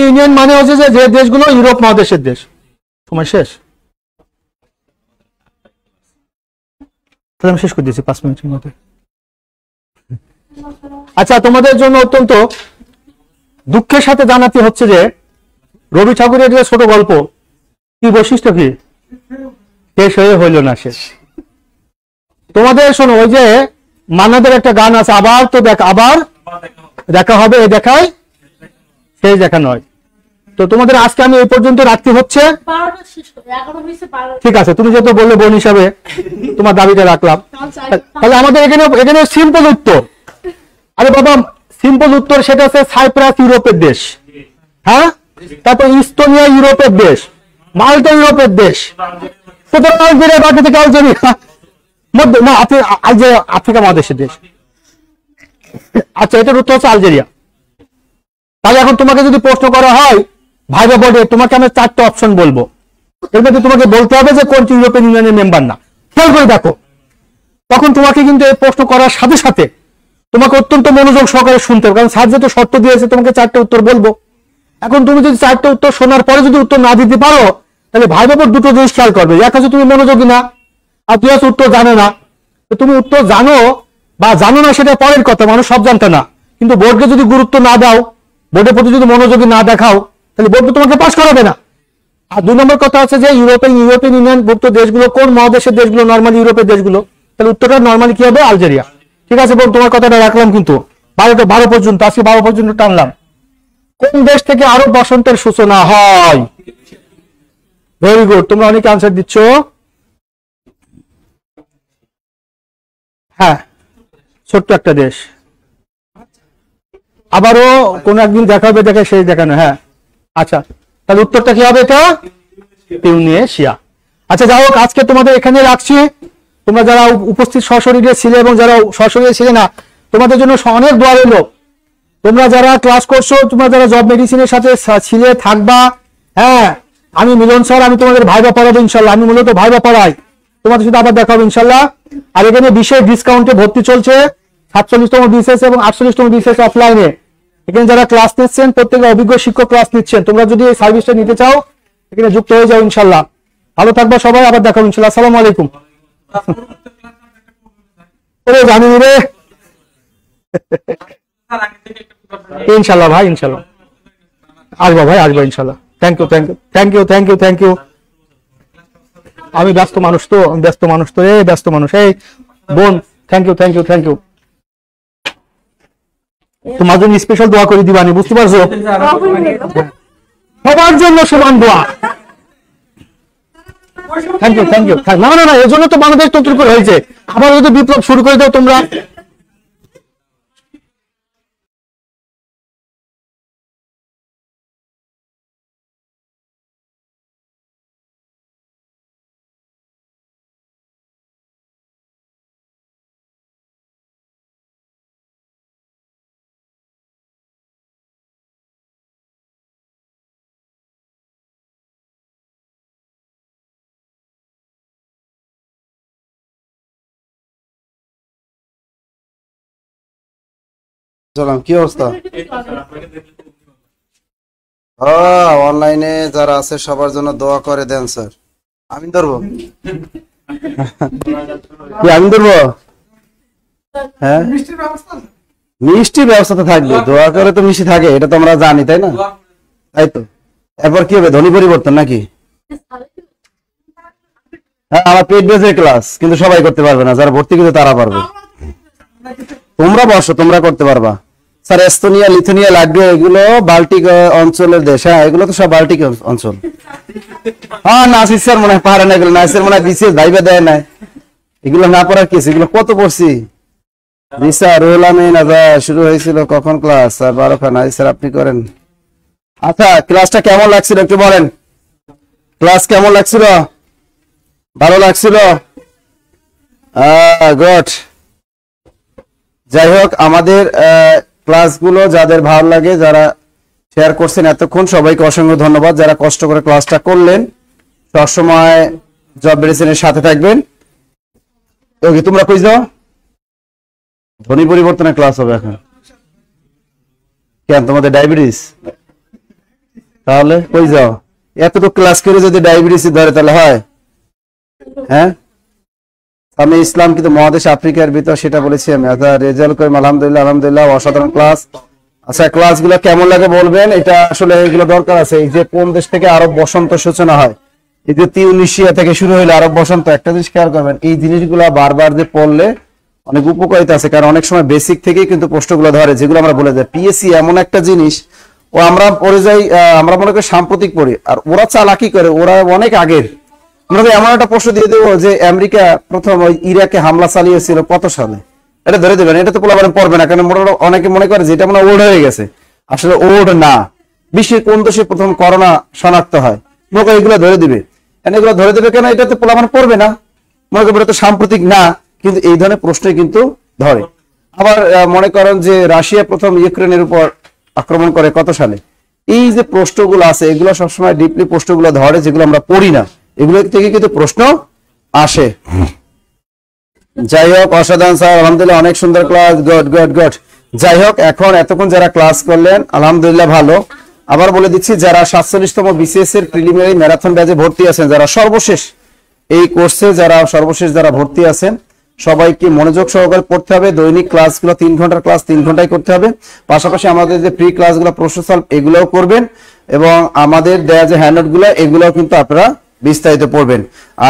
ইউনিয়ন মানে হচ্ছে যে দেশগুলো ইউরোপ মহাদেশের দেশ। সময় শেষ, তাহলে আমি শেষ করে দিয়েছি 5 মিনিটের মধ্যে। আচ্ছা, তোমাদের জন্য অত্যন্ত দুঃখের সাথে জানাতে হচ্ছে যে রবি ঠাকুরের যে ছোট গল্প, কি বৈশিষ্ট্য কি? শেষ হয়ে হইল না শেষ। তোমাদের শোনো, ওই যে মান্নাদের একটা গান আছে, আবার দেখা হবে, এ দেখায় শেষ দেখা নয়। তো তোমাদের আজকে আমি এই পর্যন্ত রাখতে হচ্ছে। ঠিক আছে, তুমি যেহেতু বললে বোন হিসাবে তোমার দাবিটা রাখলাম। তাহলে আমাদের এখানে সিম্পল উত্তর, আরে বাবা সিম্পল উত্তর, সেটা হচ্ছে সাইপ্রাস ইউরোপের দেশ। হ্যাঁ, তারপর ইস্তোনিয়া ইউরোপের দেশ, মাল্টা ইউরোপের দেশ, সুতরাং আলজেরিয়া, বাকি থেকে আলজেরিয়া আফ্রিকা মহাদেশের দেশ। আচ্ছা, এটার উত্তর হচ্ছে আলজেরিয়া। তাহলে এখন তোমাকে যদি প্রশ্ন করা হয় ভাইবা বোর্ডে, তোমাকে আমি 4টা অপশন বলবো, এর মধ্যে তোমাকে বলতে হবে যে কোনটি ইউরোপিয়ান ইউনিয়নের মেম্বার না। খেয়াল করে দেখো, তখন তোমাকে কিন্তু এই প্রশ্ন করার সাথে সাথে তোমাকে অত্যন্ত মনোযোগ সহকারে শুনতে হবে, কারণ স্যার যেহেতু শর্ত দিয়েছে তোমাকে 4টা উত্তর বলবো। এখন তুমি যদি 4টা উত্তর শোনার পরে যদি উত্তর না দিতে পারো, তাহলে ভাইবা বোর্ড দুটো জিনিস খেয়াল করবে, এক হচ্ছে তুমি মনোযোগী না, আর দুই হচ্ছে উত্তর জানো না। তুমি উত্তর জানো, বা জানো না সেটা পরের কথা, মানুষ সব জানতো না, কিন্তু বোর্ডকে যদি গুরুত্ব না দাও, বোর্ডের প্রতি যদি মনোযোগী না দেখাও, তাহলে বোর্ড তোমাকে পাস করাবে না। আর 2 নম্বর কথা হচ্ছে যে ইউরোপিয়ান ইউনিয়ন ভুক্ত দেশগুলো কোন মহাদেশের দেশগুলো, নর্মালি ইউরোপের দেশগুলো, তাহলে উত্তরটা নর্মালি কি হবে? আলজেরিয়া। ঠিক আছে বোন, তোমার কথাটা রাখলাম কিন্তু 12 পর্যন্ত, আজকে 12 পর্যন্ত টানলাম। কোন দেশ থেকে আরব বসন্তের সূচনা হয়? ভেরি গুড, তোমরা অনেক আনসার দিচ্ছ। হ্যাঁ, ছোট্ট একটা দেশ, আবারও কোন একদিন দেখা হবে, দেখে সেই দেখানো। হ্যাঁ আচ্ছা, তাহলে উত্তরটা কি হবে? এটা তিউনিসিয়া। আচ্ছা যাই হোক, আজকে তোমাদের এখানে রাখছি। তোমরা যারা উপস্থিত সশরীরে ছিলে এবং যারা সশরীরে ছিলে না, তোমাদের জন্য অনেক দোয়া রইল। তোমরা যারা ক্লাস করছো, তোমরা যারা জব মেডিসিনের সাথে ছিলে, থাকবা। হ্যাঁ, আমি মিলন স্যার, আমি তোমাদের ভাইবা পড়াবো ইনশাল্লাহ। আমি মূলত ভাইবা পড়াই, তোমাদের সাথে আবার দেখা হবে ইনশাল্লাহ। আর এখানে বিশেষ ডিসকাউন্টে ভর্তি চলছে, 47তম বিসিএস এবং 48তম বিসিএস অফলাইনে। এখানে যারা ক্লাস নিচ্ছেন প্রত্যেকে অভিজ্ঞ শিক্ষক ক্লাস নিচ্ছেন। তোমরা যদি এই সার্ভিসটা নিতে চাও, এখানে যুক্ত হয়ে যাও ইনশাল্লাহ। ভালো থাকবা সবাই, আবার দেখা হবে ইনশাল্লাহ। আসসালামু আলাইকুম। ওরে জানি রে, ইনশাল্লাহ ভাই, ইনশাল্লাহ আসবো ভাই, আসবো ইনশাল্লাহ। Thank you, thank you, thank you, thank you, thank you. আমি ব্যস্ত মানুষ তো, ব্যস্ত মানুষ তো, এই ব্যস্ত মানুষ। এই বোন, thank you, thank you, thank you. তোমার জন্য স্পেশাল দোয়া করে দিবানি, বুঝতে পারছো? সবার জন্য সমান দোয়া। Thank you, thank you. না না না, এই জন্য তো বাংলাদেশ তন্ত্র করে হয়েছে। আবার যদি বিপ্লব শুরু করে দাও তোমরা। সালাম, কি অবস্থা? অনলাইনে যারা আছে সবার জন্য দোয়া করে দেন স্যার। আমি ধরবো, আমি ধরবো। হ্যাঁ, মিষ্টির ব্যবস্থা তো থাকবে, দোয়া করে তো মিষ্টি থাকে, এটা তো আমরা জানি, তাই না? তাই তো। এরপর কি হবে, ধ্বনি পরিবর্তন নাকি? হ্যাঁ, আমার পেট বেজে ক্লাস, কিন্তু সবাই করতে পারবে না, যারা ভর্তি কিন্তু তারা পারবে। তোমরা বসো, তোমরা করতে পারবা। স্যার এস্তোনিয়া, লিথুনিয়া, লাটভিয়া এগুলো বাল্টিক অঞ্চলের দেশ। হ্যাঁ, এগুলো তো সব বাল্টিক অঞ্চল। হ্যাঁ, নাসির স্যার মনে হয় পারে না এগুলো, নাসির মনে হয় বিসিএস ভাইবা দেয় না, এগুলো না পড়ার কি, এগুলো কত পড়ছি। জি স্যার, রুহুল আমিন আজাদ শুরু হয়েছিল কখন ক্লাস? স্যার 12 খান। স্যার আপনি করেন। আচ্ছা, ক্লাসটা কেমন লাগছিল একটু বলেন। ক্লাস কেমন লাগছিল? ভালো লাগছিল? গুড। যাই হোক, আমাদের ক্লাসগুলো যাদের ভালো লাগে, যারা শেয়ার করছেন এতক্ষণ, সবাইকে অসংখ্য ধন্যবাদ। যারা কষ্ট করে ক্লাসটা করলেন, সবসময় জব মেডিসিনের সাথে থাকবেন। ওকে, তোমরা কই যাও? ধ্বনি পরিবর্তনের ক্লাস হবে এখন। কেন, তোমাদের ডায়াবেটিস? তাহলে কই যাও? এতটুকু ক্লাস করে যদি ডায়াবেটিস ধরে তাহলে হয়? হ্যাঁ, আমি ইসলাম কিন্তু মহাদেশ আফ্রিকার ভিতর, সেটা বলেছি আমি। আচ্ছা, রেজাল্ট করি আলহামদুলিল্লাহ, আলহামদুলিল্লাহ, অসাধারণ ক্লাস। আচ্ছা, ক্লাসগুলো কেমন লাগে বলবেন, এটা আসলে এগুলো দরকার আছে। এই যে কোন দেশ থেকে আরব বসন্ত সূচনা হয়, এই যে তিউনিসিয়া থেকে শুরু হইলে আরব বসন্ত, একটা জিনিস খেয়াল করবেন, এই জিনিসগুলা বারবার যে পড়লে অনেক উপকারিতা আছে। কারণ অনেক সময় বেসিক থেকেই কিন্তু প্রশ্নগুলো ধরে, যেগুলো আমরা বলে যাই। পিএসসি এমন একটা জিনিস, ও আমরা পড়ে যাই, আমরা মনে করি সাম্প্রতিক পড়ি, আর ওরা চালাকি করে, ওরা অনেক আগের। আমরা এমন একটা প্রশ্ন দিয়ে দেবো যে আমেরিকা প্রথম ওই ইরাকে হামলা চালিয়েছিল কত সালে, এটা ধরে দেবেন। এটা তো পোলাপান পড়বে না, কারণ অনেকে মনে করে যেটা মনে ওল্ড হয়ে গেছে, আসলে ওল্ড না। বিশ্বের কোন দেশে প্রথম করোনা শনাক্ত হয়, মনে করে এগুলো ধরে দিবে। এগুলো ধরে দেবে কেন? এটা তো পোলাপান পড়বে না, মনে করবে এটা তো সাম্প্রতিক না, কিন্তু এই ধরনের প্রশ্নই কিন্তু ধরে। আবার মনে করেন যে রাশিয়া প্রথম ইউক্রেনের উপর আক্রমণ করে কত সালে। এই যে প্রশ্নগুলো আছে, এগুলো সবসময় ডিপলি প্রশ্নগুলো ধরে, যেগুলো আমরা পড়ি না, এগুলো থেকে কিন্তু প্রশ্ন আসে। যাই হোক, অসাধারণ স্যার, আলহামদুলিল্লাহ, অনেক সুন্দর ক্লাস, গুড গুড গুড। যাই হোক, এখন এতক্ষণ যারা ক্লাস করলেন আলহামদুলিল্লাহ ভালো। আবার বলে দিচ্ছি, যারা 47তম বিসিএস এর প্রিলিমিনারি ম্যারাথন ব্যাচে ভর্তি আছেন, যারা সর্বশেষ এই কোর্সে যারা সর্বশেষ যারা ভর্তি আছেন, সবাইকে মনোযোগ সহকারে পড়তে হবে। দৈনিক ক্লাসগুলো 3 ঘন্টার ক্লাস 3 ঘন্টায় করতে হবে। পাশাপাশি আমাদের যে প্রি ক্লাসগুলো প্রশ্ন সলভ এগুলোও করবেন এবং আমাদের দেয়া যে হ্যান্ডআউটগুলো এগুলোও কিন্তু আপনারা বিস্তারিত পড়বেন।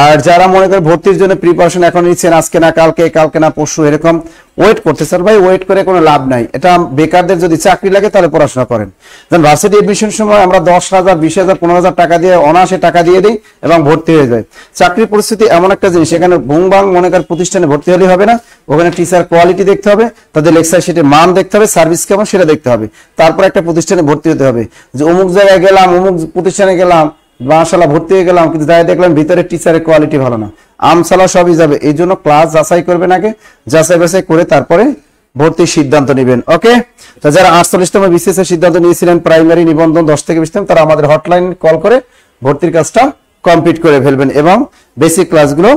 আর যারা মনে করেন ভর্তির জন্য প্রিপারেশন এখন নিচ্ছেন, আজকে না কালকে, কালকে না পরশু, এরকম ওয়েট করতে স্যার ভাই, ওয়েট করে কোনো লাভ নাই। এটা বেকারদের যদি চাকরি লাগে তাহলে পড়াশোনা করেন। যেমন ভার্সিটি এডমিশন সময় আমরা 10,000 20,000 15,000 টাকা দিয়ে অনায়াসে টাকা দিয়ে দিই এবং ভর্তি হয়ে যায়। চাকরির পরিস্থিতি এমন একটা জিনিস, এখানে বুংবাং মনে করেন প্রতিষ্ঠানে ভর্তি হলে হবে না, ওখানে টিচার কোয়ালিটি দেখতে হবে, তাদের লেকচার শিটের মান দেখতে হবে, সার্ভিস কেমন সেটা দেখতে হবে, তারপর একটা প্রতিষ্ঠানে ভর্তি হতে হবে। যে অমুক জায়গায় গেলাম, অমুক প্রতিষ্ঠানে গেলাম, মাশাআল্লাহ ভর্তি হয়ে গেলাম, কিন্তু যাই দেখলাম ভিতরে টিচারের কোয়ালিটি ভালো না, আমসালা সবই যাবে। এই জন্য ক্লাস যাচাই করবেন, আগে যাচাই বাছাই করে তারপরে ভর্তির সিদ্ধান্ত নেবেন। ওকে, তো যারা 48তম বিসিএস এর সিদ্ধান্ত নিয়েছিলেন প্রাইমারি নিবন্ধন 10 থেকে 20তম, তারা আমাদের হটলাইন কল করে ভর্তির কাজটা কমপ্লিট করে ফেলবেন এবং বেসিক ক্লাসগুলো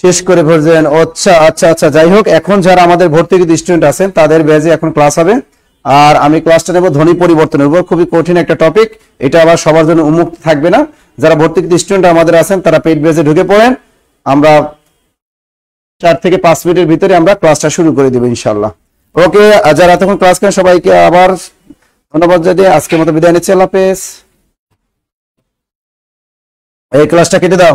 শেষ করে ফেলবেন। আচ্ছা আচ্ছা আচ্ছা, যাই হোক, এখন যারা আমাদের ভর্তির স্টুডেন্ট আছেন তাদের ব্যাচে এখন ক্লাস হবে। আর আমি ক্লাসটা নেব ধ্বনি পরিবর্তনের উপর, খুবই কঠিন একটা টপিক, এটা আবার সবার জন্য উন্মুক্ত থাকবে না। যারা ভর্তির স্টুডেন্ট আমাদের আছেন তারা পেইড ব্যাচে ঢুকে পড়েন। আমরা 4 থেকে 5 মিনিটের ভিতরে আমরা ক্লাসটা শুরু করে দেব ইনশাআল্লাহ। ওকে, যারা এতক্ষণ ক্লাস করেন সবাইকে আবার ধন্যবাদ জানিয়ে আজকের মতো বিদায় নিচ্ছি। আল্লাহ হাফেজ। এই ক্লাসটা কেটে দাও।